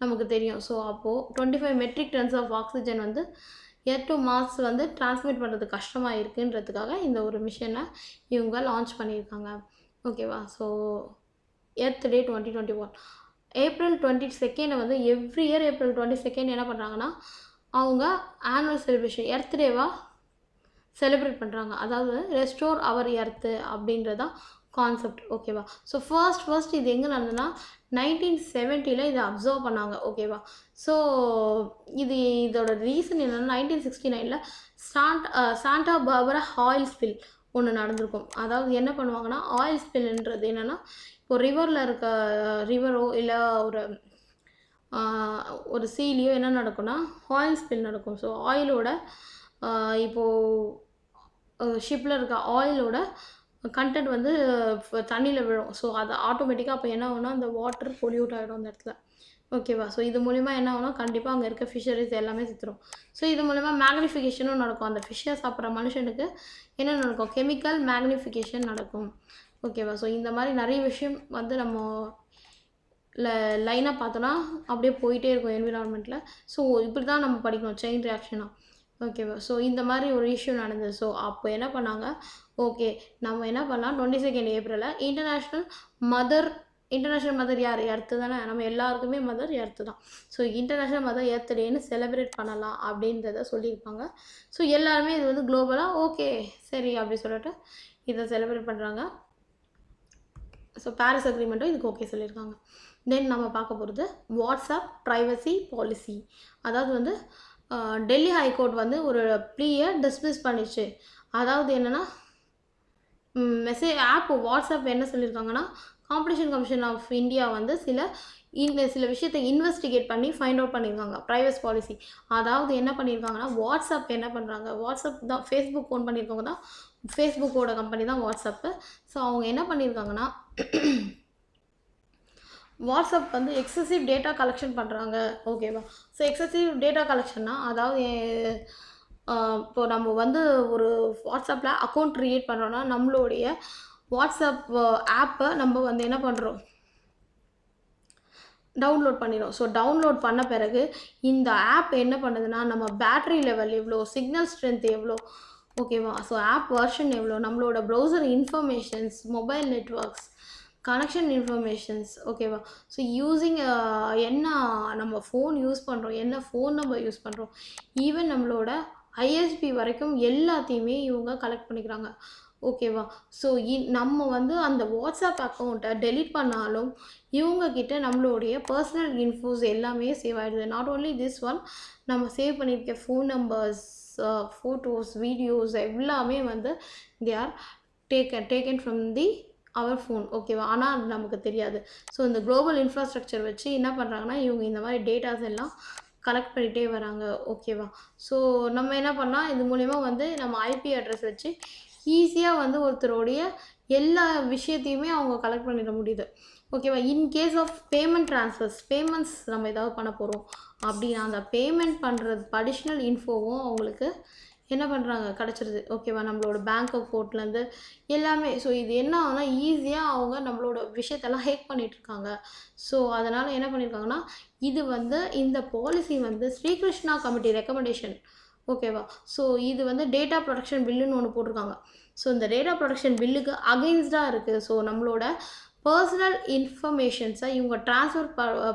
நமக்கு தெரியும். ஸோ அப்போது 25 மெட்ரிக் டன்ஸ் ஆஃப் ஆக்சிஜன் வந்து எர்த் டு மார்ஸ் வந்து டிரான்ஸ்மிட் பண்ணுறது கஷ்டமாக இருக்குன்றதுக்காக இந்த ஒரு மிஷனை இவங்க லான்ச் பண்ணியிருக்காங்க. ஓகேவா? ஸோ எர்த் டே 2021 ஏப்ரல் 22 வந்து எவ்ரி இயர் ஏப்ரல் 22 என்ன பண்ணுறாங்கன்னா அவங்க ஆனுவல் செலிப்ரேஷன் எர்த் டேவாக செலிப்ரேட் பண்ணுறாங்க. அதாவது ரெஸ்டோர் அவர் எர்த்து அப்படின்றதான் கான்செப்ட். ஓகேவா? ஸோ ஃபர்ஸ்ட் இது எங்கே நடந்ததுன்னா 1970 இதை அப்சர்வ் பண்ணாங்க. ஓகேவா? ஸோ இதோட ரீசன் என்னென்னா 1969 சாண்டா பார்பரா ஆயில் ஸ்பில் ஒன்று நடந்திருக்கும். அதாவது என்ன பண்ணுவாங்கன்னா ஆயில் ஸ்பில்ன்றது என்னென்னா இப்போ ரிவரோ இல்லை ஒரு சீலியோ என்ன நடக்கும்னா ஆயில் ஸ்பில் நடக்கும். ஸோ ஆயிலோட இப்போது ஷிப்பில் இருக்க ஆயிலோட கண்டென்ட் வந்து தண்ணியில் விழும். ஸோ அது ஆட்டோமேட்டிக்காக அப்போ என்ன ஆகும்னா அந்த வாட்டர் பொல்யூட் ஆகிடும் அந்த இடத்துல. ஓகேவா? ஸோ இது மூலிமா என்ன ஆகும்னா கண்டிப்பாக அங்கே இருக்க ஃபிஷரிஸ் எல்லாமே செத்துரும். ஸோ இது மூலிமா மேக்னிஃபிகேஷனும் நடக்கும். அந்த ஃபிஷ்ஷை சாப்பிட்ற மனுஷனுக்கு என்ன நடக்கும், கெமிக்கல் மேக்னிஃபிகேஷன் நடக்கும். ஓகேவா? ஸோ இந்த மாதிரி நிறைய விஷயம் வந்து நம்ம லைனாக பார்த்தோன்னா அப்படியே போயிட்டே இருக்கும் என்விரான்மெண்ட்டில். ஸோ இப்படி தான் நம்ம படிக்கணும் செயின் ரியாக்ஷனாக. ஓகேவா? ஸோ இந்த மாதிரி ஒரு இஷ்யூ நடந்தது. ஸோ அப்போ என்ன பண்ணாங்க, ஓகே நம்ம என்ன பண்ணலாம் 22 ஏப்ரலில் இன்டர்நேஷ்னல் மதர் யார், எர்த்து தானே, நம்ம எல்லாருக்குமே மதர் எர்த்து தான். ஸோ இன்டர்நேஷ்னல் மதர் எர்த் டேன்னு செலிப்ரேட் பண்ணலாம் அப்படின்றத சொல்லியிருப்பாங்க. ஸோ எல்லாருமே இது வந்து குளோபலாக ஓகே சரி அப்படி சொல்லிட்டு இதை செலிப்ரேட் பண்ணுறாங்க. ஸோ பாரிஸ் அக்ரிமெண்ட்டும் இதுக்கு ஓகே சொல்லியிருக்காங்க. தென் நம்ம பார்க்க போகிறது வாட்ஸ்அப் ப்ரைவசி பாலிசி. அதாவது வந்து டெல்லி ஹைகோர்ட் வந்து ஒரு ப்ளீயை டிஸ்மிஸ் பண்ணிச்சு. அதாவது என்னென்னா வாட்ஸ்அப் என்ன சொல்லியிருக்காங்கன்னா காம்படிஷன் கமிஷன் ஆஃப் இந்தியா வந்து சில விஷயத்தை இன்வெஸ்டிகேட் பண்ணி ஃபைண்ட் அவுட் பண்ணியிருக்காங்க ப்ரைவசி பாலிசி. அதாவது என்ன பண்ணியிருக்காங்கன்னா வாட்ஸ்அப் என்ன பண்ணுறாங்க, வாட்ஸ்அப் தான் ஃபேஸ்புக் ஓன் பண்ணியிருக்கவங்க தான், ஃபேஸ்புக்கோட கம்பெனி தான் வாட்ஸ்அப்பு. ஸோ அவங்க என்ன பண்ணியிருக்காங்கன்னா வாட்ஸ்அப் வந்து எக்ஸசிவ் டேட்டா கலெக்ஷன் பண்ணுறாங்க. ஓகேவா? ஸோ எக்ஸசிவ் டேட்டா கலெக்ஷன்னா அதாவது இப்போ நம்ம வந்து ஒரு வாட்ஸ்அப்பில் அக்கௌண்ட் க்ரியேட் பண்ணுறோன்னா நம்மளுடைய வாட்ஸ்அப் ஆப்பை நம்ம வந்து என்ன பண்ணுறோம், டவுன்லோட் பண்ணிடும். ஸோ டவுன்லோட் பண்ண பிறகு இந்த ஆப் என்ன பண்ணுதுன்னா நம்ம பேட்டரி லெவல் எவ்வளோ, சிக்னல் ஸ்ட்ரென்த் எவ்வளோ, ஓகேவா? ஸோ ஆப் வெர்ஷன் எவ்வளோ, நம்மளோட browser informations, mobile networks, connection informations, ஓகேவா? ஸோ யூஸிங் என்ன நம்ம ஃபோன் யூஸ் பண்ணுறோம், என்ன ஃபோன் நம்பர் யூஸ் பண்ணுறோம், ஈவன் நம்மளோட ஐஎஸ்பி வரைக்கும் எல்லாத்தையுமே இவங்க கலெக்ட் பண்ணிக்கிறாங்க. ஓகேவா? ஸோ நம்ம வந்து அந்த வாட்ஸ்அப் அக்கௌண்ட்டை டெலீட் பண்ணாலும் இவங்கக்கிட்ட நம்மளுடைய பர்சனல் இன்ஃபோஸ் எல்லாமே சேவ் ஆகிடுது. நாட் ஓன்லி திஸ் ஒன், நம்ம சேவ் பண்ணியிருக்க ஃபோன் நம்பர்ஸ், ஃபோட்டோஸ், வீடியோஸ் எல்லாமே வந்து they are taken from the our phone. ஓகேவா? ஆனால் அது நமக்கு தெரியாது. ஸோ இந்த குளோபல் இன்ஃப்ராஸ்ட்ரக்சர் வச்சு என்ன பண்ணுறாங்கன்னா இவங்க இந்த மாதிரி டேட்டாஸ் எல்லாம் கலெக்ட் பண்ணிகிட்டே வராங்க. ஓகேவா? ஸோ நம்ம என்ன பண்ணால் இது மூலிமா வந்து நம்ம ஐபி அட்ரஸ் வச்சு ஈஸியாக வந்து ஒருத்தருடைய எல்லா விஷயத்தையுமே அவங்க கலெக்ட் பண்ணிட முடியுது. ஓகேவா? In case of payment transfers, payments நம்ம ஏதாவது பண்ண போகிறோம் அப்படின்னா அந்த பேமெண்ட் பண்ணுறது அடிஷ்னல் இன்ஃபோவும் அவங்களுக்கு என்ன பண்ணுறாங்க, கிடச்சிருது. ஓகேவா? நம்மளோட பேங்க் அக்கௌண்ட்லேருந்து எல்லாமே. ஸோ இது என்ன ஆகுனா ஈஸியாக அவங்க நம்மளோட விஷயத்தெல்லாம் ஹேக் பண்ணிகிட்ருக்காங்க. ஸோ அதனால் என்ன பண்ணியிருக்காங்கன்னா இது வந்து இந்த பாலிசி வந்து ஸ்ரீகிருஷ்ணா கமிட்டி ரெக்கமெண்டேஷன். ஓகேவா? ஸோ இது வந்து டேட்டா ப்ரொடெக்ஷன் பில்லுன்னு ஒன்று போட்டிருக்காங்க. ஸோ இந்த டேட்டா ப்ரொடெக்ஷன் பில்லுக்கு அகெயின்ஸ்டாக இருக்குது. ஸோ நம்மளோட பர்சனல் இன்ஃபர்மேஷன்ஸை இவங்க ட்ரான்ஸ்ஃபர்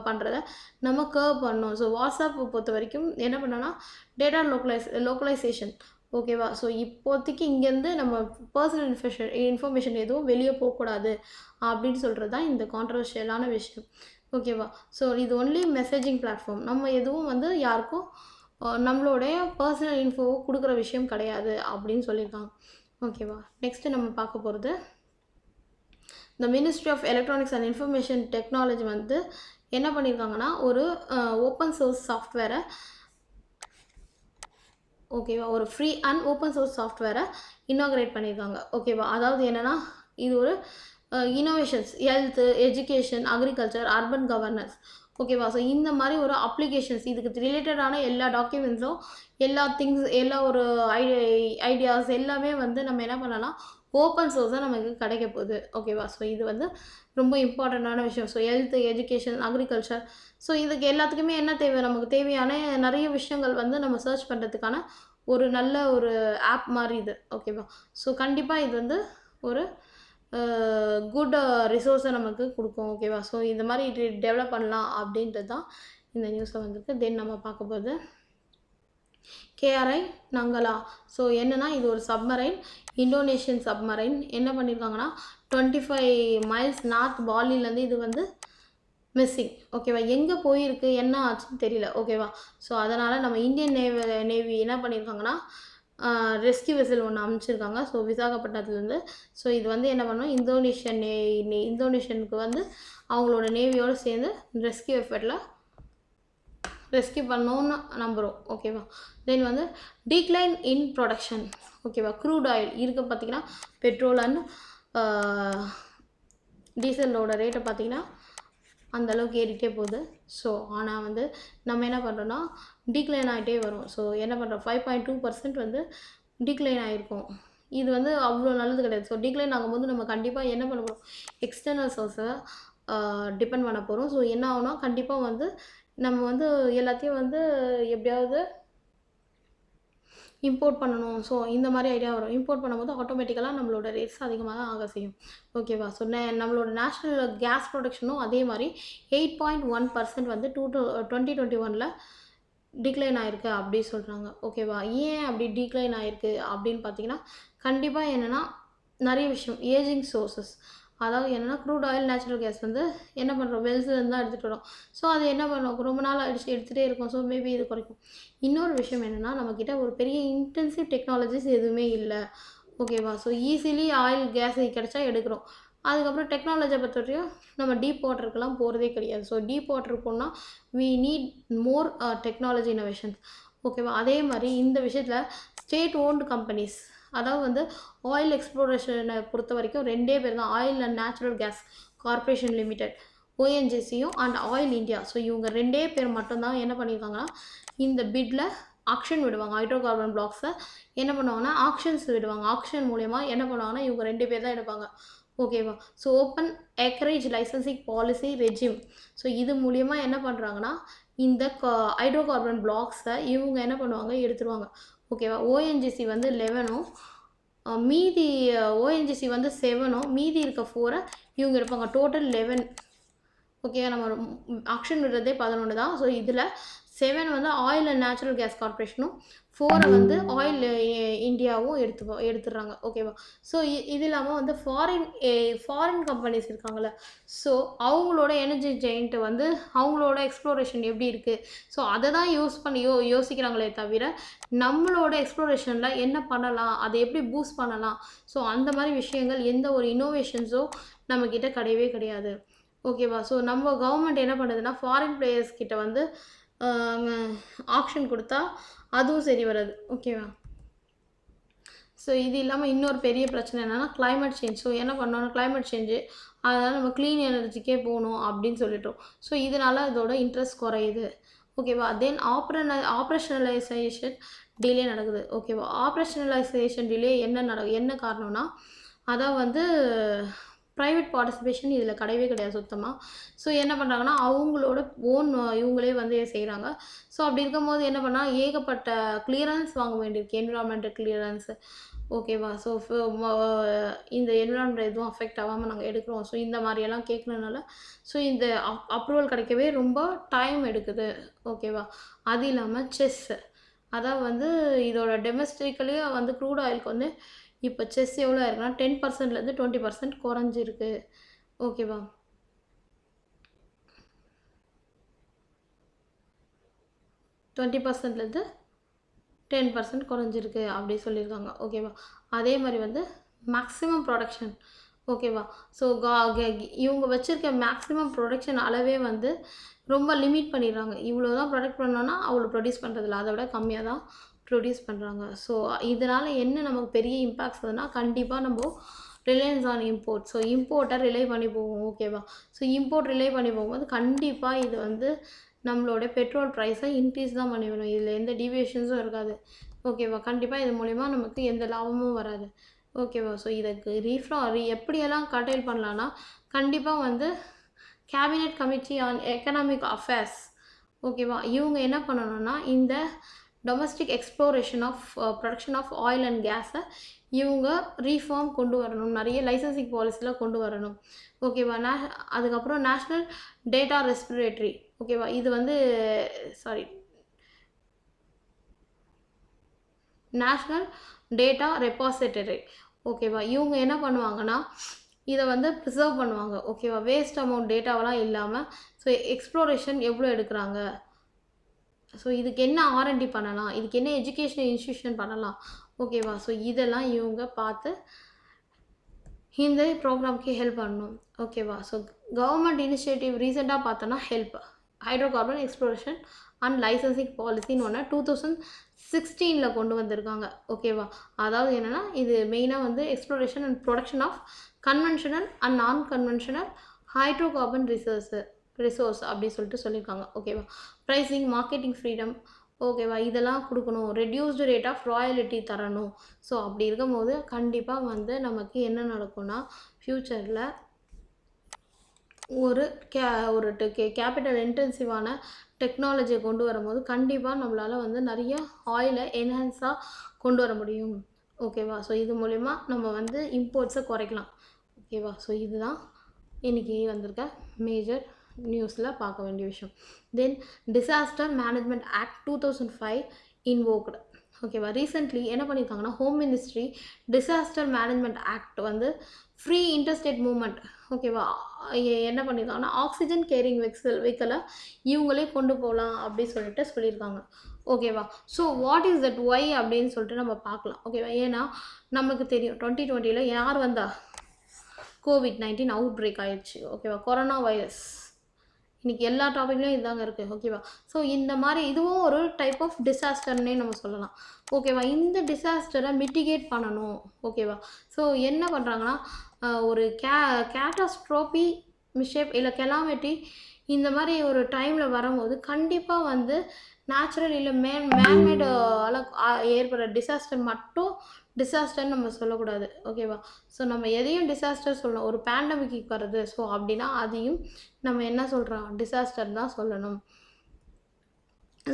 பண்ணுறத நம்ம கர்வ் பண்ணணும். ஸோ வாட்ஸ்அப்பை பொறுத்த வரைக்கும் என்ன பண்ணோன்னா டேட்டா லோக்கலைசேஷன். ஓகேவா? ஸோ இப்போதைக்கு இங்கேருந்து நம்ம பர்சனல் இன்ஃபர்மேஷன் எதுவும் வெளியே போகக்கூடாது அப்படின்னு சொல்கிறது தான் இந்த கான்ட்ரவர்ஷியலான விஷயம். ஓகேவா? ஸோ இது ஒன்லி மெசேஜிங் பிளாட்ஃபார்ம். நம்ம எதுவும் வந்து யாருக்கும் நம்மளுடைய பர்சனல் இன்ஃபோவை கொடுக்குற விஷயம் கிடையாது அப்படின்னு சொல்லியிருக்காங்க. ஓகேவா? நெக்ஸ்ட்டு நம்ம பார்க்க போகிறது இந்த ministry of electronics and information technology வந்து என்ன பண்ணியிருக்காங்கன்னா ஒரு ஓப்பன் சோர்ஸ் சாஃப்ட்வேரை, ஓகேவா, ஒரு ஃப்ரீ அண்ட் ஓப்பன் சோர்ஸ் சாஃப்ட்வேரை இனாக்ரேட் பண்ணியிருக்காங்க. ஓகேவா? அதாவது என்னென்னா இது ஒரு innovations, health, education, agriculture, urban governance. ஓகேவா? ஸோ இந்த மாதிரி ஒரு அப்ளிகேஷன்ஸ் இதுக்கு ரிலேட்டடான எல்லா டாக்குமெண்ட்ஸும், எல்லா எல்லா ஒரு ஐடியாஸ் எல்லாமே வந்து நம்ம என்ன பண்ணலாம், ஓப்பன் சோர்ஸாக நமக்கு கிடைக்க போகுது. ஓகேவா? ஸோ இது வந்து ரொம்ப இம்பார்ட்டண்ட்டான விஷயம். So health, education, agriculture, so இதுக்கு எல்லாத்துக்குமே என்ன தேவை, நமக்கு தேவையான நிறைய விஷயங்கள் வந்து நம்ம சர்ச் பண்ணுறதுக்கான ஒரு நல்ல ஒரு ஆப் மாதிரி இது. ஓகேவா? ஸோ கண்டிப்பாக இது வந்து ஒரு குட் ரிசோர்ஸை நமக்கு கொடுக்கும். ஓகேவா? ஸோ இந்த மாதிரி டெவலப் பண்ணலாம் அப்படின்றது தான் இந்த நியூஸில் வந்திருக்கு. தென் நம்ம பார்க்க போகிறது கேஆர்ஐ நங்கலா. ஸோ என்னென்னா இது ஒரு சப்மரைன், இந்தோனேஷியன் சப்மரைன். என்ன பண்ணியிருக்காங்கன்னா 25 மைல்ஸ் நார்த் பாலிலேருந்து இது வந்து மிஸ்ஸிங். ஓகேவா? எங்கே போயிருக்கு, என்ன ஆச்சுன்னு தெரியல. ஓகேவா? ஸோ அதனால் நம்ம இந்தியன் நேவி என்ன பண்ணியிருக்காங்கன்னா ரெஸ்கியூ வெசல் ஒன்று அமைச்சிருக்காங்க. ஸோ விசாகப்பட்டினத்துலேருந்து. ஸோ இது வந்து என்ன பண்ணோம், இந்தோனேஷியனுக்கு வந்து அவங்களோட நேவியோடு சேர்ந்து ரெஸ்கியூ எஃபர்ட்டில் ரெஸ்கியூ பண்ணோன்னு நம்புகிறோம். ஓகேவா? தென் வந்து டிக்ளைன் இன் ப்ரொடக்ஷன். ஓகேவா? க்ரூட் ஆயில் இருக்க பார்த்திங்கன்னா பெட்ரோல் அண்ட் டீசலோட ரேட்டை பார்த்திங்கன்னா அந்தளவுக்கு ஏறிட்டே போகுது. ஸோ ஆனால் வந்து நம்ம என்ன பண்ணுறோன்னா டிக்ளைன் ஆகிட்டே வரும். ஸோ என்ன பண்ணுறோம், 5.2% வந்து டிக்ளைன் ஆகிருக்கும். இது வந்து அவ்வளோ நல்லது கிடையாது. ஸோ டிக்ளைன் ஆகும்போது நம்ம கண்டிப்பாக என்ன பண்ண போகிறோம், எக்ஸ்டர்னல் சோர்ஸை டிபெண்ட் பண்ண போகிறோம். ஸோ என்ன ஆகுனா கண்டிப்பாக வந்து நம்ம வந்து எல்லாத்தையும் வந்து எப்படியாவது இம்போர்ட் பண்ணணும். ஸோ இந்த மாதிரி ஐடியா வரும். இம்போர்ட் பண்ணும்போது ஆட்டோமேட்டிக்கலாக நம்மளோட ரேட்ஸ் அதிகமாக தான் ஆக செய்யும். ஓகேவா? ஸோ நம்மளோட நேஷ்னல் கேஸ் ப்ரொடக்ஷனும் அதே மாதிரி 8.1% வந்து 2021 டிக்ளைன் ஆகிருக்கு அப்படி சொல்கிறாங்க. ஓகேவா? ஏன் அப்படி டிக்ளைன் ஆகிருக்கு அப்படின்னு பார்த்தீங்கன்னா கண்டிப்பாக என்னென்னா நிறைய விஷயம், ஏஜிங் சோர்ஸஸ். அதாவது என்னென்னா க்ரூட் ஆயில், நேச்சுரல் கேஸ் வந்து என்ன பண்ணுறோம், வெல்ஸ்லேருந்து தான் எடுத்துகிட்டு வரோம். ஸோ அது என்ன பண்ணும், ரொம்ப நாள் எடுத்துகிட்டே இருக்கும். ஸோ மேபி இது குறைக்கும். இன்னொரு விஷயம் என்னென்னா நம்மக்கிட்ட ஒரு பெரிய இன்டென்சிவ் டெக்னாலஜிஸ் எதுவுமே இல்லை. ஓகேவா? ஸோ ஈஸிலி ஆயில், கேஸ் கிடச்சா எடுக்கிறோம். அதுக்கப்புறம் டெக்னாலஜியை பொறுத்தவரையும் நம்ம டீப் வாட்டருக்கெல்லாம் போகிறதே கிடையாது. ஸோ டீப் வாட்டர் போனால் we need more technology innovations. ஓகேவா? அதே மாதிரி இந்த விஷயத்தில் ஸ்டேட் ஓன்டு கம்பெனிஸ், அதாவது வந்து ஆயில் எக்ஸ்ப்ளோரேஷனை பொறுத்த வரைக்கும் 2 பேர் தான், oil and natural gas corporation limited. ஓஎன்ஜிசியும் அண்ட் ஆயில் இந்தியா. ஸோ இவங்க 2 பேர் மட்டும்தான் என்ன பண்ணியிருக்காங்கன்னா இந்த பிட்டில் ஆக்ஷன் விடுவாங்க. ஹைட்ரோ கார்பன் பிளாக்ஸை என்ன பண்ணுவாங்கன்னா ஆக்ஷன்ஸ் விடுவாங்க. ஆக்ஷன் மூலயமா என்ன பண்ணுவாங்கன்னா இவங்க 2 பேர் தான் எடுப்பாங்க. ஓகேவா? So open acreage licensing policy regime. So இது மூலியமாக என்ன பண்ணுறாங்கன்னா இந்த ஹைட்ரோ கார்பன் பிளாக்ஸை இவங்க என்ன பண்ணுவாங்க எடுத்துருவாங்க. ஓகேவா? ஓஎன்ஜிசி வந்து 11ம் மீதி ஓஎன்ஜிசி வந்து 7ம் மீதி இருக்க 4 இவங்க எடுப்பாங்க. டோட்டல் 11. ஓகே, நம்ம ஆக்ஷன் விடுறதே 11 தான். ஸோ இதில் 7 வந்து ஆயில் அண்ட் நேச்சுரல் கேஸ் கார்பரேஷனும் 4 வந்து ஆயில் இந்தியாவும் எடுத்துடுறாங்க. ஓகேவா? ஸோ இது இல்லாமல் வந்து ஃபாரின் கம்பெனிஸ் இருக்காங்கள்ல, ஸோ அவங்களோட எனர்ஜி ஜெயிண்ட்டு வந்து அவங்களோட எக்ஸ்ப்ளோரேஷன் எப்படி இருக்குது, ஸோ அதை தான் யூஸ் பண்ணி யோசிக்கிறாங்களே தவிர நம்மளோட எக்ஸ்ப்ளோரேஷனில் என்ன பண்ணலாம், அதை எப்படி பூஸ்ட் பண்ணலாம், ஸோ அந்த மாதிரி விஷயங்கள் எந்த ஒரு இன்னோவேஷன்ஸோ நம்மக்கிட்ட கிடையவே கிடையாது. ஓகேவா? ஸோ நம்ம கவர்மெண்ட் என்ன பண்ணுதுன்னா ஃபாரின் பிளேயர்ஸ் கிட்ட வந்து ஆப்ஷன் கொடுத்தா அதுவும் சரி வராது. ஓகேவா? ஸோ இது இல்லாமல் இன்னொரு பெரிய பிரச்சனை என்னென்னா கிளைமேட் சேஞ்ச். ஸோ என்ன பண்ணோன்னா கிளைமேட் சேஞ்சு, அதனால் நம்ம க்ளீன் எனர்ஜிக்கே போகணும் அப்படின்னு சொல்லிட்டோம். ஸோ இதனால் இதோட இன்ட்ரெஸ்ட் குறையுது. ஓகேவா? தென் ஆப்ரேஷனலைசேஷன் டிலே நடக்குது. ஓகேவா? ஆப்ரேஷனலைசேஷன் டிலே என்ன காரணம்னா அதான் வந்து ப்ரைவேட் பார்ட்டிசிபேஷன் இதில் கிடையவே கிடையாது சுத்தமாக. ஸோ என்ன பண்ணுறாங்கன்னா அவங்களோட ஓன் இவங்களே வந்து செய்கிறாங்க. ஸோ அப்படி இருக்கும்போது என்ன பண்ணால் ஏகப்பட்ட கிளியரன்ஸ் வாங்க வேண்டியிருக்கு, என்விரான்மெண்டல் கிளியரன்ஸு. ஓகேவா? ஸோ இந்த என்விரான்மெண்ட் எதுவும் அஃபெக்ட் ஆகாமல் நாங்கள் எடுக்கிறோம். ஸோ இந்த மாதிரியெல்லாம் கேட்குறதுனால ஸோ இந்த அப்ரூவல் கிடைக்கவே ரொம்ப டைம் எடுக்குது. ஓகேவா? அது இல்லாமல் செஸ்ஸு, அதான் வந்து இதோட டொமெஸ்டிக்கலி வந்து க்ரூட் ஆயிலுக்கு வந்து இப்போ செஸ் எவ்வளோ இருக்குன்னா 10%லேருந்து 20% குறைஞ்சிருக்கு. ஓகேவா? $20லேருந்து 10% குறைஞ்சிருக்கு அப்படி சொல்லியிருக்காங்க. ஓகேவா? அதே மாதிரி வந்து மேக்ஸிமம் ப்ரொடக்ஷன். ஓகேவா? ஸோ இவங்க வச்சுருக்க மேக்ஸிமம் ப்ரொடக்ஷன் அளவே வந்து ரொம்ப லிமிட் பண்ணிடுறாங்க. இவ்வளோ தான் ப்ரொடக்ட் பண்ணோன்னா அவ்வளோ ப்ரொடியூஸ் பண்ணுறதில்ல, அதை விட கம்மியாக தான் ப்ரொடியூஸ் பண்ணுறாங்க. ஸோ இதனால் என்ன நமக்கு பெரிய இம்பேக்ட்ஸ் ஆகுதுன்னா கண்டிப்பாக நம்ம ரிலையன்ஸ் ஆன் இம்போர்ட். ஸோ இம்போர்ட்டை ரிலே பண்ணி போவோம். ஓகேவா? ஸோ இம்போர்ட் ரிலே பண்ணி போகும்போது கண்டிப்பாக இது வந்து நம்மளோட பெட்ரோல் ப்ரைஸை இன்க்ரீஸ் தான் பண்ணி வரும். இதில் எந்த டீவியேஷன்ஸும் இருக்காது. ஓகேவா? கண்டிப்பாக இது மூலிமா நமக்கு எந்த லாபமும் வராது. ஓகேவா? ஸோ இதுக்கு எப்படியெல்லாம் கர்டைல் பண்ணலான்னா கண்டிப்பாக வந்து cabinet committee on economic affairs. ஓகேவா? இவங்க என்ன பண்ணணும்னா இந்த domestic exploration of production of oil and கேஸை இவங்க ரீஃபார்ம் கொண்டு வரணும், நிறைய லைசன்சிங் பாலிசியில் கொண்டு வரணும். ஓகேவா? அதுக்கப்புறம் நேஷ்னல் டேட்டா ரெஸ்பிரேட்டரி. ஓகேவா? இது வந்து நேஷ்னல் டேட்டா ரெபாசிட்டரி. ஓகேவா? இவங்க என்ன பண்ணுவாங்கன்னா இதை வந்து ப்ரிசர்வ் பண்ணுவாங்க. ஓகேவா? வேஸ்ட் அமௌண்ட் டேட்டாவெலாம் இல்லாமல் ஸோ எக்ஸ்ப்ளோரேஷன் எவ்வளோ எடுக்கிறாங்க, ஸோ இதுக்கு என்ன ஆர்என்டி பண்ணலாம், இதுக்கு என்ன எஜுகேஷனல் இன்ஸ்டியூஷன் பண்ணலாம். ஓகேவா? ஸோ இதெல்லாம் இவங்க பார்த்து இந்த ப்ரோக்ராம்க்கு ஹெல்ப் பண்ணணும். ஓகேவா? ஸோ கவர்மெண்ட் இனிஷியேட்டிவ் ரீசெண்டாக பார்த்தோன்னா HELP hydro carbon exploration and licensing பாலிசின்னு ஒன்று 2016 கொண்டு வந்திருக்காங்க. ஓகேவா? அதாவது என்னென்னா இது மெயினாக வந்து exploration and production of conventional and non conventional hydrocarbon resource அப்படி சொல்லியிருக்காங்க. ஓகேவா? Pricing, marketing freedom. ஓகேவா? இதெல்லாம் கொடுக்கணும், ரெடியூஸ்டு ரேட் ஆஃப் ராயல்ட்டி தரணும். ஸோ அப்படி இருக்கும்போது கண்டிப்பாக வந்து நமக்கு என்ன நடக்கும்னா ஃப்யூச்சரில் ஒரு கேபிட்டல் இன்டென்சிவான டெக்னாலஜியை கொண்டு வரும்போது கண்டிப்பாக நம்மளால் வந்து நிறைய ஆயிலை என்ஹான்ஸாக கொண்டு வர முடியும். ஓகேவா? ஸோ இது மூலிமா நம்ம வந்து இம்போர்ட்ஸை குறைக்கலாம். ஓகேவா? ஸோ இதுதான் இன்றைக்கி வந்திருக்க மேஜர் நியூஸில் பார்க்க வேண்டிய விஷயம். தென் டிசாஸ்டர் மேனேஜ்மெண்ட் ஆக்ட் 2005 இன்வோக்டு. ஓகேவா? ரீசெண்ட்லி என்ன பண்ணியிருக்காங்கன்னா home ministry disaster management act வந்து ஃப்ரீ இன்டர்ஸ்டேட் மூவ்மெண்ட். ஓகேவா? என்ன பண்ணியிருக்காங்கன்னா ஆக்சிஜன் கேரிங் வெஹிக்கிளை இவங்களே கொண்டு போகலாம் அப்படின்னு சொல்லியிருக்காங்க. ஓகேவா? So what is that why அப்படின்னு சொல்லிட்டு நம்ம பார்க்கலாம். ஓகேவா? ஏன்னா நமக்கு தெரியும் 2020 யார் வந்தா COVID-19 அவுட் பிரேக் ஆயிடுச்சு. ஓகேவா? கொரோனா வைரஸ் இன்றைக்கி எல்லா டாப்பிக்லையும் இதுதாங்க இருக்குது. ஓகேவா? ஸோ இந்த மாதிரி இதுவும் ஒரு டைப் ஆஃப் டிசாஸ்டர்னே நம்ம சொல்லலாம். ஓகேவா? இந்த டிசாஸ்டரை மிட்டிகேட் பண்ணணும். ஓகேவா? ஸோ என்ன பண்ணுறாங்கன்னா ஒரு கேட்டாஸ்ட்ரோபி மிஸ்ஷேப் இல்லை கெலாமிட்டி இந்த மாதிரி ஒரு டைமில் வரும்போது கண்டிப்பாக வந்து நேச்சுரல் இல்லை மேன்மேட் ஏற்படுற டிசாஸ்டர் மட்டும் டிசாஸ்டர்னு நம்ம சொல்லக்கூடாது. ஓகேவா? ஸோ நம்ம எதையும் டிசாஸ்டர் சொல்லணும். ஒரு பேண்டமிக் வருது ஸோ அப்படின்னா அதையும் நம்ம என்ன சொல்கிறோம், டிசாஸ்டர் தான் சொல்லணும்.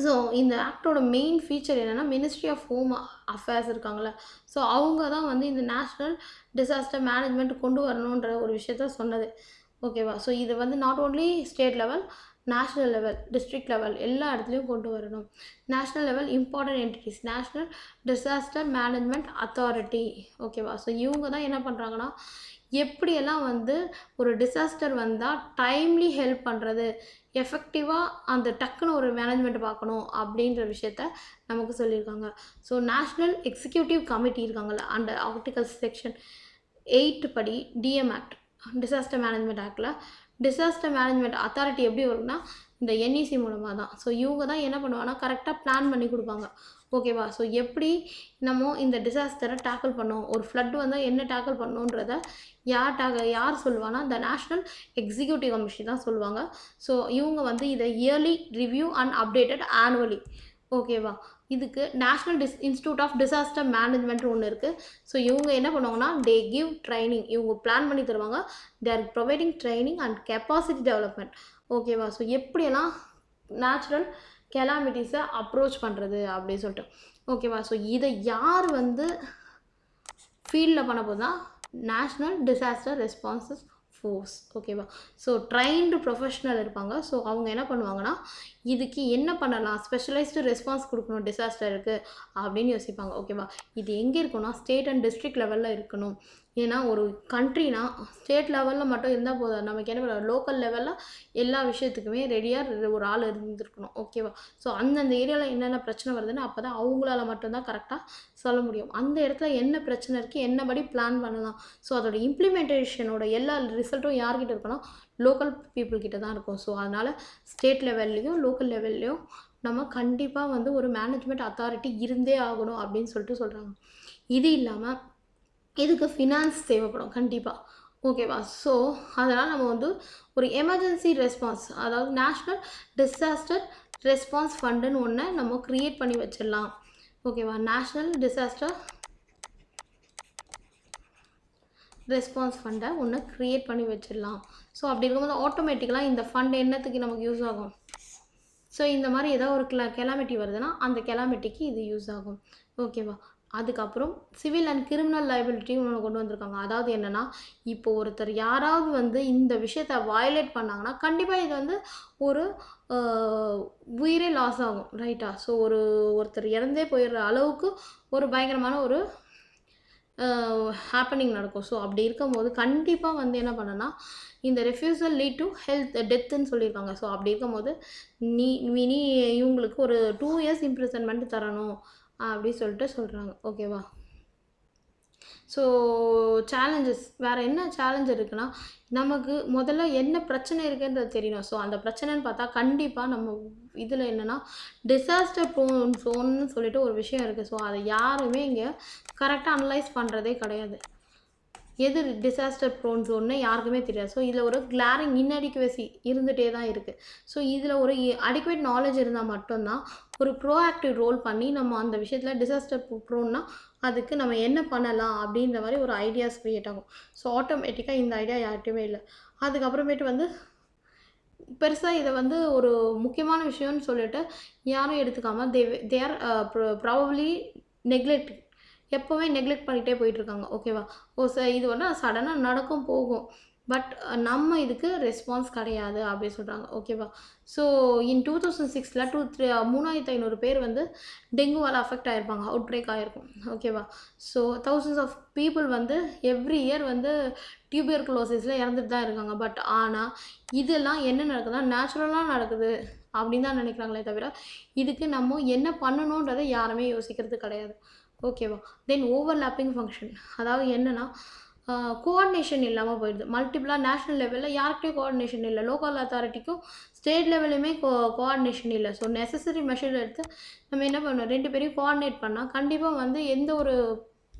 ஸோ இந்த ஆக்டோட மெயின் ஃபீச்சர் என்னென்னா மினிஸ்ட்ரி ஆஃப் ஹோம் அஃபேர்ஸ் இருக்காங்களே, ஸோ அவங்க தான் வந்து இந்த நேஷ்னல் டிசாஸ்டர் மேனேஜ்மெண்ட் கொண்டு வரணுன்ற ஒரு விஷயத்த சொன்னது. ஓகேவா? ஸோ இது வந்து not only state level, national level, district level எல்லா இடத்துலையும் கொண்டு வரணும். National level important entities, national disaster management authority. ஓகேவா? ஸோ இவங்க தான் என்ன பண்ணுறாங்கன்னா, எப்படியெல்லாம் வந்து ஒரு டிசாஸ்டர் வந்தால் டைம்லி ஹெல்ப் பண்ணுறது, எஃபெக்டிவாக அந்த டக்குன்னு ஒரு மேனேஜ்மெண்ட் பார்க்கணும் அப்படின்ற விஷயத்த நமக்கு சொல்லியிருக்காங்க. ஸோ நேஷ்னல் எக்ஸிக்யூட்டிவ் கமிட்டி இருக்காங்கள்ல, அண்டர் ஆர்டிகல் செக்ஷன் 8 படி டிஎம் ஆக்ட், டிசாஸ்டர் மேனேஜ்மெண்ட் ஆக்டில் டிசாஸ்டர் மேனேஜ்மெண்ட் அத்தாரிட்டி எப்படி வரும்னா இந்த என்இசி மூலமாக தான். ஸோ இவங்க தான் என்ன பண்ணுவாங்கன்னா கரெக்டாக பிளான் பண்ணி கொடுப்பாங்க. ஓகேவா? ஸோ எப்படி நம்ம இந்த டிசாஸ்டரை டேக்கிள் பண்ணோம், ஒரு ஃப்ளட் வந்தால் என்ன டேக்கிள் பண்ணணுன்றத யார் சொல்லுவாங்கன்னா இந்த நேஷ்னல் எக்ஸிக்யூட்டிவ் கமிஷன் தான் சொல்லுவாங்க. ஸோ இவங்க வந்து இதை early review and updated annually. ஓகேவா? இதுக்கு national institute of disaster management ஒன்று இருக்குது. ஸோ இவங்க என்ன பண்ணுவாங்கன்னா தே கிவ் ட்ரைனிங், இவங்க பிளான் பண்ணி தருவாங்க. They are providing training and capacity development. ஓகேவா? ஸோ எப்படியெல்லாம் நேச்சுரல் கெலாமிட்டிஸை அப்ரோச் பண்ணுறது அப்படின்னு சொல்லிட்டு. ஓகேவா? ஸோ இதை யார் வந்து ஃபீல்டில் பண்ண போதுனா நேஷ்னல் டிசாஸ்டர் ரெஸ்பான்சஸ் ஃபோர்ஸ். ஓகேவா? ஸோ ட்ரைன்டு ப்ரொஃபஷ்னல் இருப்பாங்க. ஸோ அவங்க என்ன பண்ணுவாங்கன்னா இதுக்கு என்ன பண்ணலாம், ஸ்பெஷலைஸ்டு ரெஸ்பான்ஸ் கொடுக்கணும் டிசாஸ்டருக்கு அப்படின்னு யோசிப்பாங்க. ஓகேவா? இது எங்கே இருக்குன்னா ஸ்டேட் அண்ட் டிஸ்ட்ரிக்ட் லெவலில் இருக்கணும். ஏன்னா ஒரு கண்ட்ரினா ஸ்டேட் லெவலில் மட்டும் இருந்தால் போதும், நமக்கு என்ன பண்ண லோக்கல் லெவலில் எல்லா விஷயத்துக்குமே ரெடியாக ஒரு ஆள் இருந்துருக்கணும். ஓகேவா? ஸோ அந்தந்த ஏரியாவில் என்னென்ன பிரச்சனை வருதுன்னு அப்போ தான் அவங்களால மட்டும்தான் கரெக்டாக சொல்ல முடியும். அந்த இடத்துல என்ன பிரச்சனை இருக்குது, என்னபடி பிளான் பண்ணலாம். ஸோ அதோட இம்ப்ளிமெண்டேஷனோட எல்லா ரிசல்ட்டும் யார்கிட்ட இருக்குன்னா லோக்கல் பீப்புள் கிட்ட தான் இருக்கும். ஸோ அதனால் ஸ்டேட் லெவல்லையும் லோக்கல் லெவல்லையும் நம்ம கண்டிப்பாக வந்து ஒரு மேனேஜ்மெண்ட் அத்தாரிட்டி இருந்தே ஆகணும் அப்படின்னு சொல்கிறாங்க. இது இல்லாமல் இதுக்கு ஃபினான்ஸ் தேவைப்படும் கண்டிப்பாக. ஓகேவா? ஸோ அதனால் நம்ம வந்து ஒரு எமர்ஜென்சி ரெஸ்பான்ஸ், அதாவது நேஷ்னல் டிசாஸ்டர் ரெஸ்பான்ஸ் ஃபண்டுன்னு ஒன்று நம்ம க்ரியேட் பண்ணி வச்சிடலாம். ஓகேவா? நேஷ்னல் டிசாஸ்டர் ரெஸ்பான்ஸ் ஃபண்டை ஒன்று க்ரியேட் பண்ணி வச்சிடலாம். ஸோ அப்படி இருக்கும்போது ஆட்டோமேட்டிக்கலாக இந்த ஃபண்ட் என்னத்துக்கு நமக்கு யூஸ் ஆகும். ஸோ இந்த மாதிரி ஏதாவது ஒரு கெலாமிட்டி வருதுன்னா அந்த கெலாமிட்டிக்கு இது யூஸ் ஆகும். ஓகேவா? அதுக்கப்புறம் சிவில் அண்ட் கிரிமினல் லைபிலிட்டி ஒன்று கொண்டு வந்திருக்காங்க. அதாவது என்னென்னா இப்போ ஒருத்தர் யாராவது வந்து இந்த விஷயத்தை வயலேட் பண்ணாங்கன்னா கண்டிப்பாக இது வந்து ஒரு உயிரே லாஸ் ஆகும். ரைட்டா? ஸோ ஒருத்தர் இறந்தே போயிடுற அளவுக்கு ஒரு பயங்கரமான ஒரு ஹேப்பனிங் நடக்கும். ஸோ அப்படி இருக்கும்போது கண்டிப்பாக வந்து என்ன பண்ணனா இந்த ரெஃப்யூசல் லீட் டு டெத்துன்னு சொல்லியிருக்காங்க. ஸோ அப்படி இருக்கும்போது நீ இவங்களுக்கு ஒரு 2 இயர்ஸ் இம்ப்ரிசன்மெண்ட் தரணும் அப்படி சொல்லிட்டு சொல்கிறாங்க. ஓகேவா? ஸோ சேலஞ்சஸ் வேறு என்ன சேலஞ்ச் இருக்குன்னா நமக்கு முதல்ல என்ன பிரச்சனை இருக்குன்றது தெரியணும். ஸோ அந்த பிரச்சனைன்னு பார்த்தா கண்டிப்பாக நம்ம இதில் என்னென்னா டிசாஸ்டர் ப்ரோன் ஸோன்னு சொல்லிட்டு ஒரு விஷயம் இருக்குது. ஸோ அதை யாருமே இங்கே கரெக்டாக அனலைஸ் பண்ணுறதே கிடையாது. எது டிசாஸ்டர் ப்ரோன் ஸோன்னு யாருக்குமே தெரியாது. ஸோ இதில் ஒரு கிளாரிங் இன்அடிக்குவசி இருந்துகிட்டே தான் இருக்குது. ஸோ இதில் ஒரு அடிக்குவேட் நாலேஜ் இருந்தால் மட்டும்தான் ஒரு ப்ரோஆக்டிவ் ரோல் பண்ணி நம்ம அந்த விஷயத்தில் டிசாஸ்டர் ப்ரோன்னா அதுக்கு நம்ம என்ன பண்ணலாம் அப்படின்ற மாதிரி ஒரு ஐடியாஸ் க்ரியேட் ஆகும். ஸோ ஆட்டோமேட்டிக்காக இந்த ஐடியா யார்கிட்டையுமே இல்லை. அதுக்கப்புறமேட்டு வந்து பெருசாக இதை வந்து ஒரு முக்கியமான விஷயம்னு சொல்லிட்டு யாரும் எடுத்துக்காமல் தே ஆர் ப்ராபப்ளி நெக்லெக்ட், எப்போவுமே நெக்லெக்ட் பண்ணிகிட்டே போயிட்டுருக்காங்க. ஓகேவா? இது வந்து சடனாக நடக்கும் போகும், பட் நம்ம இதுக்கு ரெஸ்பான்ஸ் கிடையாது அப்படின்னு சொல்கிறாங்க. ஓகேவா? ஸோ இன் 2006 3500 பேர் வந்து டெங்குவால் அஃபெக்ட் ஆகிருப்பாங்க, அவுட் பிரேக் ஆகிருக்கும். ஓகேவா? ஸோ thousands ஆஃப் பீப்புள் வந்து எவ்ரி இயர் வந்து டியூபர்குலோசிஸில் இறந்துட்டு தான் இருக்காங்க. பட் ஆனால் இதெல்லாம் என்ன நடக்குதுன்னா நேச்சுரலாக நடக்குது அப்படின்னு தான் நினைக்கிறாங்களே தவிர இதுக்கு நம்ம என்ன பண்ணணுன்றதை யாருமே யோசிக்கிறது கிடையாது. ஓகேவா? தென் ஓவர்லாப்பிங் ஃபங்க்ஷன், அதாவது என்னென்னா கோஆர்டினேஷன் இல்லாமல் போயிடுது. மல்டிபிளாக நேஷ்னல் லெவலில் யார்கிட்டையும் கோஆர்டினேஷன் இல்லை, லோக்கல் அத்தாரிட்டிக்கும் ஸ்டேட் லெவலையுமே கோஆர்டினேஷன் இல்லை. ஸோ நெசசரி மெஷர் எடுத்து நம்ம என்ன பண்ணணும், 2 பேரையும் கோஆர்டினேட் பண்ணால் கண்டிப்பாக வந்து எந்த ஒரு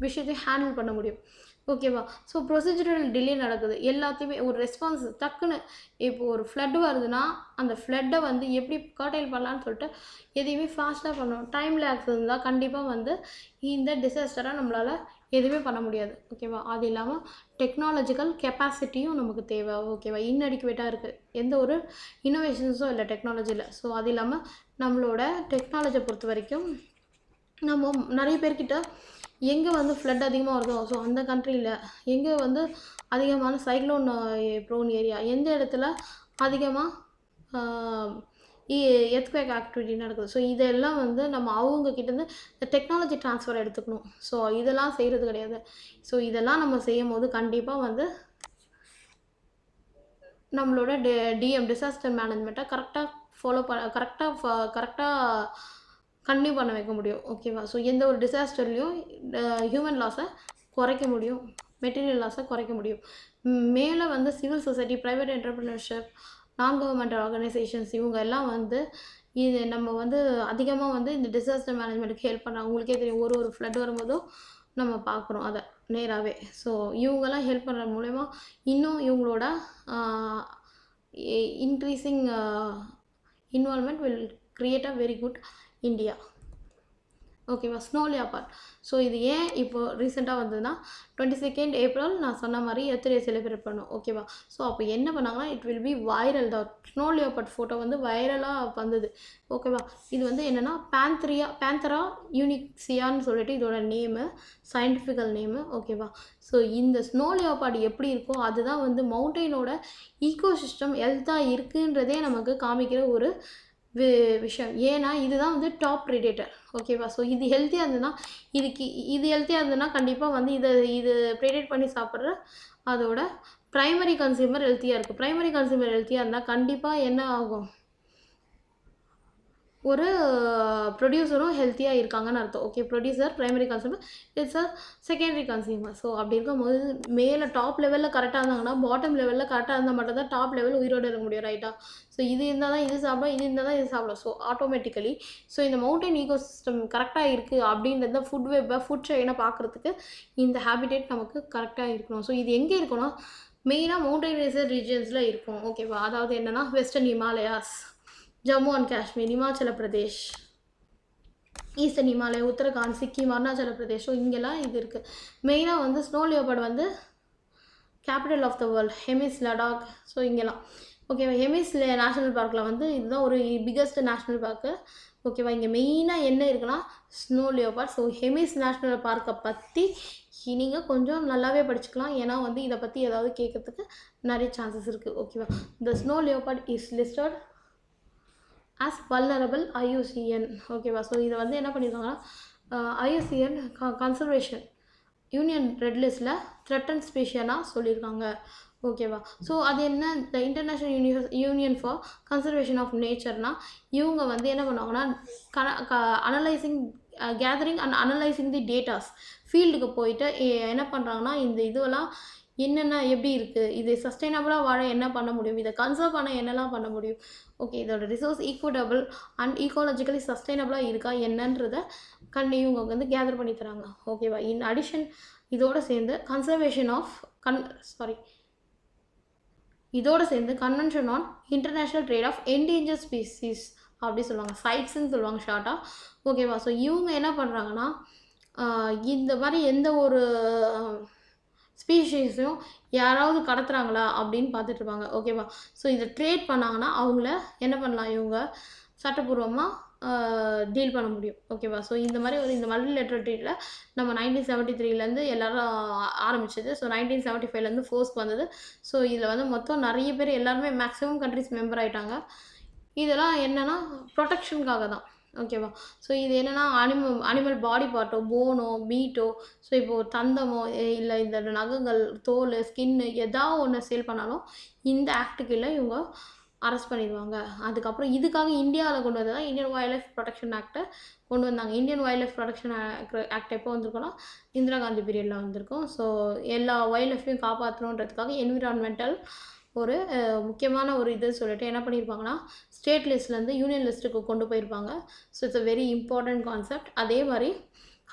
விஷயத்தையும் ஹேண்டில் பண்ண முடியும். ஓகேவா? ஸோ ப்ரொசீஜரல் டிலே நடக்குது. எல்லாத்தையுமே ஒரு ரெஸ்பான்ஸ் டக்குன்னு இப்போ ஒரு ஃப்ளட் வருதுன்னா, அந்த ஃப்ளட்ட வந்து எப்படி கர்டைல் பண்ணலான்னு சொல்லிட்டு எதையுமே ஃபாஸ்ட்டா பண்ணணும். டைம் லேக்ஸ் இருந்தா கண்டிப்பா வந்து இந்த டிசாஸ்டர நம்மளால எதுவுமே பண்ண முடியாது. ஓகேவா? அது இல்லாம டெக்னாலஜிக்கல் கெப்பாசிட்டியும் நமக்கு தேவை. ஓகேவா? இன்அடிக்குவேட்டா இருக்கு. எந்த ஒரு இன்னோவேஷன்ஸும் இல்ல டெக்னாலஜில. ஸோ அது இல்லாம நம்மளோட டெக்னாலஜிய பொறுத்தவரைக்கும் நம்ம நிறைய பேர்கிட்ட எங்கே வந்து ஃப்ளட் அதிகமாக வருதோ ஸோ அந்த கண்ட்ரியில் எங்கே வந்து அதிகமான சைக்ளோன் ப்ரோன் ஏரியா எந்த இடத்துல அதிகமாக எர்த்குவேக் ஆக்டிவிட்டி நடக்குது. ஸோ இதெல்லாம் வந்து நம்ம அவங்கக்கிட்டேருந்து டெக்னாலஜி ட்ரான்ஸ்ஃபர் எடுத்துக்கணும். ஸோ இதெல்லாம் செய்கிறது கிடையாது. ஸோ இதெல்லாம் நம்ம செய்யும் போது கண்டிப்பாக வந்து நம்மளோட டிஎம் டிசாஸ்டர் மேனேஜ்மெண்ட்டை கரெக்டாக ஃபாலோ கரெக்டாக கன்டினியூ பண்ண வைக்க முடியும். ஓகேவா? ஸோ எந்த ஒரு டிசாஸ்டர்லேயும் ஹியூமன் லாஸை குறைக்க முடியும், மெட்டீரியல் லாஸை குறைக்க முடியும். மேலே வந்து சிவில் சொசைட்டி, ப்ரைவேட் என்டர்பிரினர்ஷிப், நான் கவர்மெண்ட் ஆர்கனைசேஷன்ஸ் இவங்க எல்லாம் வந்து இது நம்ம வந்து அதிகமாக வந்து இந்த டிசாஸ்டர் மேனேஜ்மெண்ட்டுக்கு ஹெல்ப் பண்ணுறாங்க. உங்களுக்கே தெரியும், ஒரு ஃப்ளட் வரும்போதும் நம்ம பார்க்குறோம் அதை நேராகவே. ஸோ இவங்கெல்லாம் ஹெல்ப் பண்ணுறது மூலயமா இன்னும் இவங்களோட increasing involvement will create a very good India. ஓகேவா? Snow leopard. ஸோ இது ஏன் இப்போ ரீசெண்டாக வந்ததுன்னா 22 ஏப்ரல் நான் சொன்ன மாதிரி எர்த் டே செலிப்ரேட் பண்ணோம். ஓகேவா? ஸோ அப்போ என்ன பண்ணாங்கன்னா it will be viral. The snow leopard photo வந்து வைரலாக வந்தது. ஓகேவா? இது வந்து என்னென்னா பேந்தரா யூனிக்சியான்னு சொல்லிட்டு இதோட நேமு, சயின்டிஃபிக்கல் நேமு. ஓகேவா? ஸோ இந்த ஸ்னோ லியோபார்ட் எப்படி இருக்கோ அதுதான் வந்து மவுண்டெயினோட ஈகோசிஸ்டம் ஹெல்த்தாக இருக்குன்றதே நமக்கு காமிக்கிற ஒரு விஷயம். ஏன்னா இதுதான் வந்து டாப் ப்ரிடேட்டர். ஓகேவா? ஸோ இது ஹெல்த்தியாக இருந்ததுன்னா இது ஹெல்த்தியாக இருந்ததுன்னா கண்டிப்பாக வந்து இது ப்ரிடேட் பண்ணி சாப்பிட்ற அதோட ப்ரைமரி கன்சியூமர் ஹெல்த்தியாக இருக்குது. ப்ரைமரி கன்சியூமர் ஹெல்த்தியாக இருந்தால் கண்டிப்பாக என்ன ஆகும்? ஒரு ப்ரொடியூசரும் ஹெல்த்தியாக இருக்காங்கன்னு அர்த்தம். Okay, producer primary consumer, it's a secondary consumer. So அப்படி இருக்கும்போது மேலே டாப் லெவலில் கரெக்டாக இருந்தாங்கன்னா பாட்டம் லெவலில் கரெக்டாக இருந்தால் மட்டும் தான் டாப் லெவல் உயிரோடு இருக்க முடியும். ரைட்டா? ஸோ இது இருந்தால் தான் இது சாப்பிடும், இது இருந்தால் தான் இது சாப்பிடும். ஸோ ஆட்டோமேட்டிக்கலி ஸோ இந்த மவுண்டன் ஈகோ சிஸ்டம் கரெக்டாக இருக்குது அப்படின்றத ஃபுட் செயினை பார்க்குறதுக்கு இந்த ஹேபிடேட் நமக்கு கரெக்டாக இருக்கணும். ஸோ இது எங்கே இருக்கணும்? மெயினாக மவுண்டனைசர் ரீஜன்ஸில் இருக்கும். ஓகேவா? அதாவது என்னென்னா western Himalayas, Jammu and Kashmir, Himachal Pradesh, eastern Himalaya, Uttarakhand, Sikkim, Arunachal Pradesh. So இங்கெல்லாம் இது இருக்குது. மெயினாக வந்து ஸ்னோ லியோபார்ட் வந்து capital of the world Hemis, Ladakh. So இங்கெல்லாம் ஓகேவா? ஹெமிஸ் நேஷ்னல் பார்க்கில் வந்து இதுதான் ஒரு பிக்கஸ்ட் நேஷ்னல் பார்க்கு. ஓகேவா? இங்கே மெயினாக என்ன இருக்குன்னா snow leopard. So Hemis national பார்க்கை பற்றி நீங்கள் கொஞ்சம் நல்லாவே படிச்சுக்கலாம். ஏன்னா வந்து இதை பற்றி ஏதாவது கேட்கறதுக்கு நிறைய சான்சஸ் இருக்குது. ஓகேவா? The snow leopard is listed as vulnerable IUCN. ஓகேவா? ஸோ இதை வந்து என்ன பண்ணியிருக்காங்கன்னா IUCN கன்சர்வேஷன் யூனியன் ரெட் லிஸ்ட்டில் த்ரெட்டன் ஸ்பீஷியனாக சொல்லியிருக்காங்க. ஓகேவா? ஸோ அது என்ன, the international union for conservation of நேச்சர்னால் இவங்க வந்து என்ன பண்ணுவாங்கன்னா analysing gathering and analysing the datas ஃபீல்டுக்கு போயிட்டு என்ன பண்ணுறாங்கன்னா இந்த இதுவெல்லாம் என்னென்ன எப்படி இருக்குது, இது சஸ்டைனபிளாக வாழ என்ன பண்ண முடியும், இதை கன்சர்வ் பண்ண என்னெல்லாம் பண்ண முடியும், ஓகே இதோட ரிசோர்ஸ் ஈக்குவட்டபிள் அண்ட் ஈக்காலஜிக்கலி சஸ்டைனபிளாக இருக்கா என்னன்றதை இவங்க வந்து கேதர் பண்ணி தராங்க. ஓகேவா? இன் அடிஷன் இதோடு சேர்ந்து convention on international trade of endanger species அப்படி சொல்லுவாங்க, சைட்ஸ்ன்னு சொல்லுவாங்க ஷார்ட்டாக. ஓகேவா? ஸோ இவங்க என்ன பண்ணுறாங்கன்னா இந்த மாதிரி எந்த ஒரு ஸ்பீஷீஸையும் யாராவது கடத்துறாங்களா அப்படின்னு பார்த்துட்ருப்பாங்க. ஓகேவா? ஸோ இதை ட்ரேட் பண்ணாங்கன்னா அவங்கள என்ன பண்ணலாம், இவங்க சட்டப்பூர்வமாக டீல் பண்ண முடியும். ஓகேவா? ஸோ இந்த மாதிரி இந்த மல்டிலேட்டரல் ட்ரீட்டில் நம்ம 1973 எல்லோரும் ஆரம்பிச்சது. ஸோ 1975 ஃபோர்ஸ்க்கு வந்தது. ஸோ இதில் வந்து மொத்தம் நிறைய பேர் எல்லாருமே மேக்ஸிமம் கண்ட்ரிஸ் மெம்பர் ஆகிட்டாங்க. இதெல்லாம் என்னென்னா ப்ரொடெக்ஷனுக்காக தான். ஓகேவா? ஸோ இது என்னென்னா அனிமல் பாடி பார்ட்டோ, போனோ, மீட்டோ, ஸோ இப்போது தந்தமோ இல்லை இந்த நகங்கள், தோல், ஸ்கின்னு எதாவது ஒன்று சேல் பண்ணாலும் இந்த ஆக்டுக்கு இல்லை இவங்க அரெஸ்ட் பண்ணிடுவாங்க. அதுக்கப்புறம் இதுக்காக இந்தியாவில் கொண்டு வந்தது தான் இந்தியன் வைல்ட் லைஃப் ப்ரொடெக்ஷன் ஆக்டை கொண்டு வந்தாங்க. Indian wild life protection act எப்போ வந்திருக்கோன்னா இந்திரா காந்தி பீரியடில் வந்திருக்கும். ஸோ எல்லா வைல்ட் லைஃப்பையும் காப்பாற்றணுன்றதுக்காக என்விரான்மெண்டல் ஒரு முக்கியமான ஒரு இது சொல்லிட்டு என்ன பண்ணியிருப்பாங்கன்னா ஸ்டேட் லிஸ்ட்லேருந்து யூனியன் லிஸ்ட்டுக்கு கொண்டு போயிருப்பாங்க. So it's a very important concept. அதே மாதிரி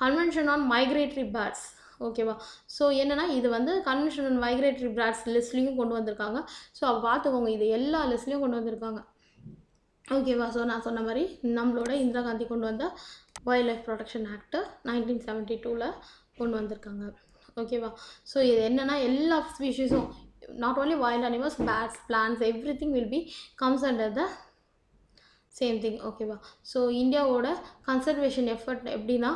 கன்வென்ஷன் ஆன் மைக்ரேட்டரி பேர்ட்ஸ். ஓகேவா. ஸோ என்னன்னா இது வந்து கன்வென்ஷனல் மைக்ரேட்டரி பேர்ட்ஸ் லிஸ்ட்லேயும் கொண்டு வந்திருக்காங்க. ஸோ பார்த்துக்கோங்க, இது எல்லா லிஸ்ட்லேயும் கொண்டு வந்திருக்காங்க. ஓகேவா. ஸோ நான் சொன்ன மாதிரி நம்மளோட இந்திரா காந்தி கொண்டு வந்த வைல்ட் லைஃப் ப்ரொடெக்ஷன் ஆக்ட் 1972ல் கொண்டு வந்திருக்காங்க. ஓகேவா. ஸோ இது என்னென்னா எல்லா ஸ்பீஷீஸும், not only wild animals, bats, plants, every thing will be comes under the same thing. ஓகேவா. ஸோ இந்தியாவோட கன்சர்வேஷன் எஃபர்ட் எப்படின்னா,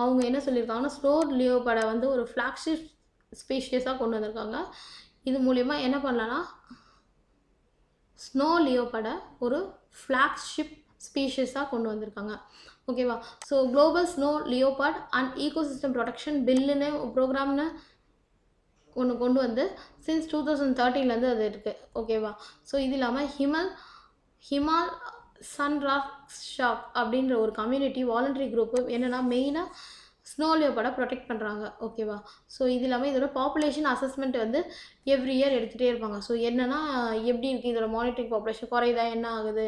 அவங்க என்ன சொல்லியிருக்காங்கன்னா ஸ்னோ லியோபர்டை வந்து ஒரு ஃப்ளாக்ஷிப் ஸ்பீஷியஸாக கொண்டு வந்திருக்காங்க. இது மூலயமா என்ன பண்ணலான்னா ஸ்னோ லியோபர்டை ஒரு ஃப்ளாக்ஷிப் ஸ்பீஷியஸாக கொண்டு வந்திருக்காங்க. ஓகேவா. So global snow leopard and ecosystem protection பில்லுன்னு ப்ரோக்ராம்னு ஒன்று கொண்டு வந்து சின்ஸ் 2013 அது இருக்குது. ஓகேவா. ஸோ இது இல்லாமல் ஹிமால் சன்ராக்ஷாக் அப்படின்ற ஒரு கம்யூனிட்டி வாலண்டரி குரூப்பு என்னென்னா மெயினாக ஸ்னோ லியோபர்டை ப்ரொடெக்ட் பண்ணுறாங்க. ஓகேவா. ஸோ இது இல்லாமல் இதோட பாப்புலேஷன் அசஸ்மெண்ட் வந்து எவ்ரி இயர் எடுத்துகிட்டே இருப்பாங்க. ஸோ என்னென்னா எப்படி இருக்குது இதோட மானிட்டரிங் பாப்புலேஷன் குறையுதா என்ன ஆகுது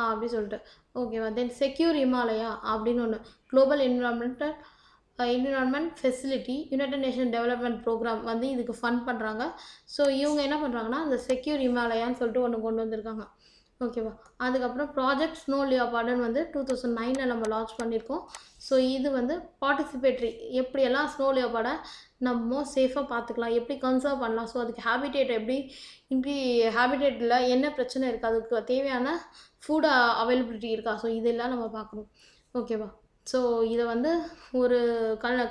அப்படி சொல்லிட்டு. ஓகேவா. தென் செக்யூர் ஹிமாலயா அப்படின்னு ஒன்று global environment facility united nation development programme வந்து இதுக்கு ஃபண்ட் பண்ணுறாங்க. ஸோ இவங்க என்ன பண்ணுறாங்கன்னா இந்த செக்யூர் ஹிமாலயான்னு சொல்லிட்டு ஒன்று கொண்டு வந்திருக்காங்க. ஓகேவா. அதுக்கப்புறம் ப்ராஜெக்ட் ஸ்னோ லியோபார்டுன்னு வந்து 2009 நம்ம லான்ச் பண்ணியிருக்கோம். ஸோ இது வந்து பார்ட்டிசிபேட்ரி, எப்படியெல்லாம் ஸ்னோ லியோபார்டை நம்ம சேஃபாக பார்த்துக்கலாம், எப்படி கன்சர்வ் பண்ணலாம், ஸோ அதுக்கு ஹேபிடேட் எப்படி ஹேபிடேட்டில் என்ன பிரச்சனை இருக்குது, அதுக்கு தேவையான ஃபுட் அவைலபிலிட்டி இருக்கா, ஸோ இதெல்லாம் நம்ம பார்க்கணும். ஓகேவா. ஸோ இதை வந்து ஒரு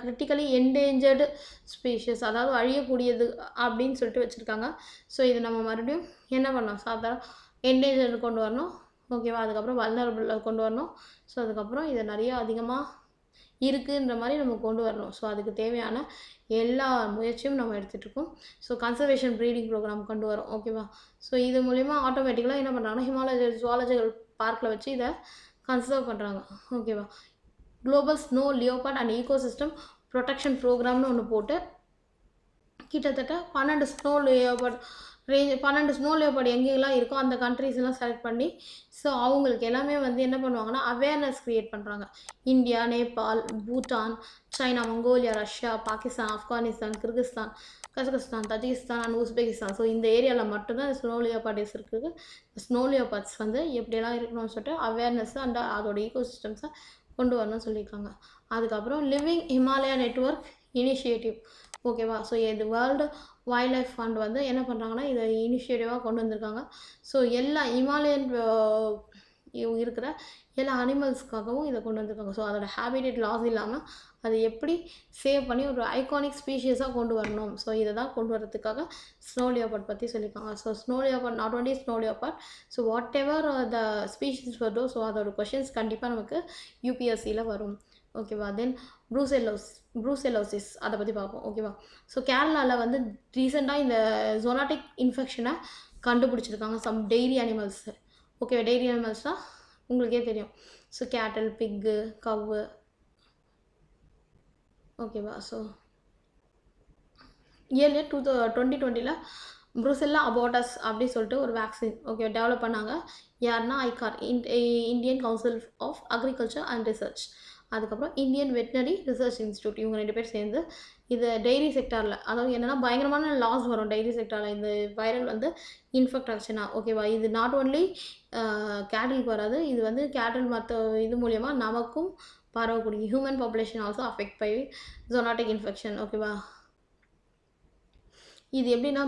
கிரிட்டிக்கலி என்டேஞ்சர்டு ஸ்பீஷஸ், அதாவது அழியக்கூடியது அப்படின்னு சொல்லிட்டு வச்சுருக்காங்க. ஸோ இது நம்ம மறுபடியும் என்ன பண்ணலாம், சாதாரண என்டேஞ்சர்டு கொண்டு வரணும். ஓகேவா. அதுக்கப்புறம் வல்னரபிள் கொண்டு வரணும். ஸோ அதுக்கப்புறம் இதை நிறைய அதிகமாக இருக்குன்ற மாதிரி நம்ம கொண்டு வரணும். ஸோ அதுக்கு தேவையான எல்லா முயற்சியும் நம்ம எடுத்துகிட்ருக்கோம். ஸோ கன்சர்வேஷன் ப்ரீடிங் ப்ரோக்ராம் கொண்டு வரோம். ஓகேவா. ஸோ இது மூலிமா ஆட்டோமேட்டிக்கலாக என்ன பண்ணுறாங்கன்னா ஹிமாலய ஜுவாலஜிக்கல் பார்க்கில் வச்சு இதை கன்சர்வ் பண்ணுறாங்க. ஓகேவா. Global snow leopard and ecosystem protection ப்ரோக்ராம்னு ஒன்று போட்டு கிட்டத்தட்ட 12 ஸ்னோ லியோபார்ட் எங்கெல்லாம் இருக்கோ அந்த கண்ட்ரீஸ்லாம் செலக்ட் பண்ணி ஸோ அவங்களுக்கு எல்லாமே வந்து என்ன பண்ணுவாங்கன்னா அவேர்னஸ் க்ரியேட் பண்ணுறாங்க. India, Nepal, Bhutan, China, Mongolia, Russia, Pakistan, Afghanistan, Kyrgyzstan, Kazakhstan, Tajikistan and Uzbekistan. So இந்த ஏரியாவில் மட்டும்தான் ஸ்னோ லியோபார்ட்ஸ் இருக்குது. ஸ்னோ லியோபார்ட்ஸ் வந்து எப்படியெல்லாம் இருக்கணும்னு சொல்லிட்டு அவேர்னஸ் அண்ட் அதோட ஈகோசிஸ்டம்ஸை கொண்டு வரணும்னு சொல்லியிருக்காங்க. அதுக்கப்புறம் லிவிங் ஹிமாலயா நெட்வொர்க் இனிஷியேட்டிவ். ஓகேவா. ஸோ இது வேர்ல்டு வைல்ட் லைஃப் ஃபண்ட் வந்து என்ன பண்ணுறாங்கன்னா இதை இனிஷியேட்டிவாக கொண்டு வந்திருக்காங்க. ஸோ எல்லா ஹிமாலயன் இருக்கிற எல்லா அனிமல்ஸ்க்காகவும் இதை கொண்டு வந்திருக்காங்க. ஸோ அதோட ஹேபிடேட் லாஸ் இல்லாமல் அதை எப்படி சேவ் பண்ணி ஒரு ஐகானிக் ஸ்பீஷியஸாக கொண்டு வரணும். ஸோ இதை தான் கொண்டு வரதுக்காக ஸ்னோ லியோபார்ட் பற்றி சொல்லியிருக்காங்க. So snow leopard not only snow leopard, so what ever the species வருதோ ஸோ அதோட கொஷின்ஸ் கண்டிப்பாக நமக்கு யூபிஎஸ்சியில் வரும். ஓகேவா. தென் ப்ரூசெலோசிஸ் அதை பற்றி பார்ப்போம். ஓகேவா. ஸோ கேரளாவில் வந்து ரீசெண்டாக இந்த ஜோனாட்டிக் இன்ஃபெக்ஷனை கண்டுபிடிச்சிருக்காங்க சம் டெய்ரி அனிமல்ஸு. ஓகேவா. டெய்ரி அனிமல்ஸ்னால் உங்களுக்கே தெரியும். ஸோ கேட்டல், பிக்கு, கவ்வு. ஓகேவா. ஸோ இயர்லி 2020 ப்ரூசெல்லா அபார்டஸ் அப்படி சொல்லிட்டு ஒரு வேக்சின் ஓகே டெவலப் பண்ணாங்க. யாருன்னா ICAR, Indian council of agriculture and research, அதுக்கப்புறம் இந்தியன் வெட்டினரி ரிசர்ச் இன்ஸ்டியூட், இவங்க 2 பேர் சேர்ந்து இது டெய்ரி செக்டாரில், அதாவது என்னென்னா பயங்கரமான லாஸ் வரும் டெய்ரி செக்டாரில் இந்த வைரல் வந்து இன்ஃபெக்ட் ஆச்சுன்னா. ஓகேவா. இது நாட் ஓன்லி கேட்டிலுக்கு வராது, இது வந்து கேட்டில் மற்ற இது மூலயமா நமக்கும் பரவக்கூடிய human population also affect by zoonotic infection. ஓகேவா. இது எப்படின்னா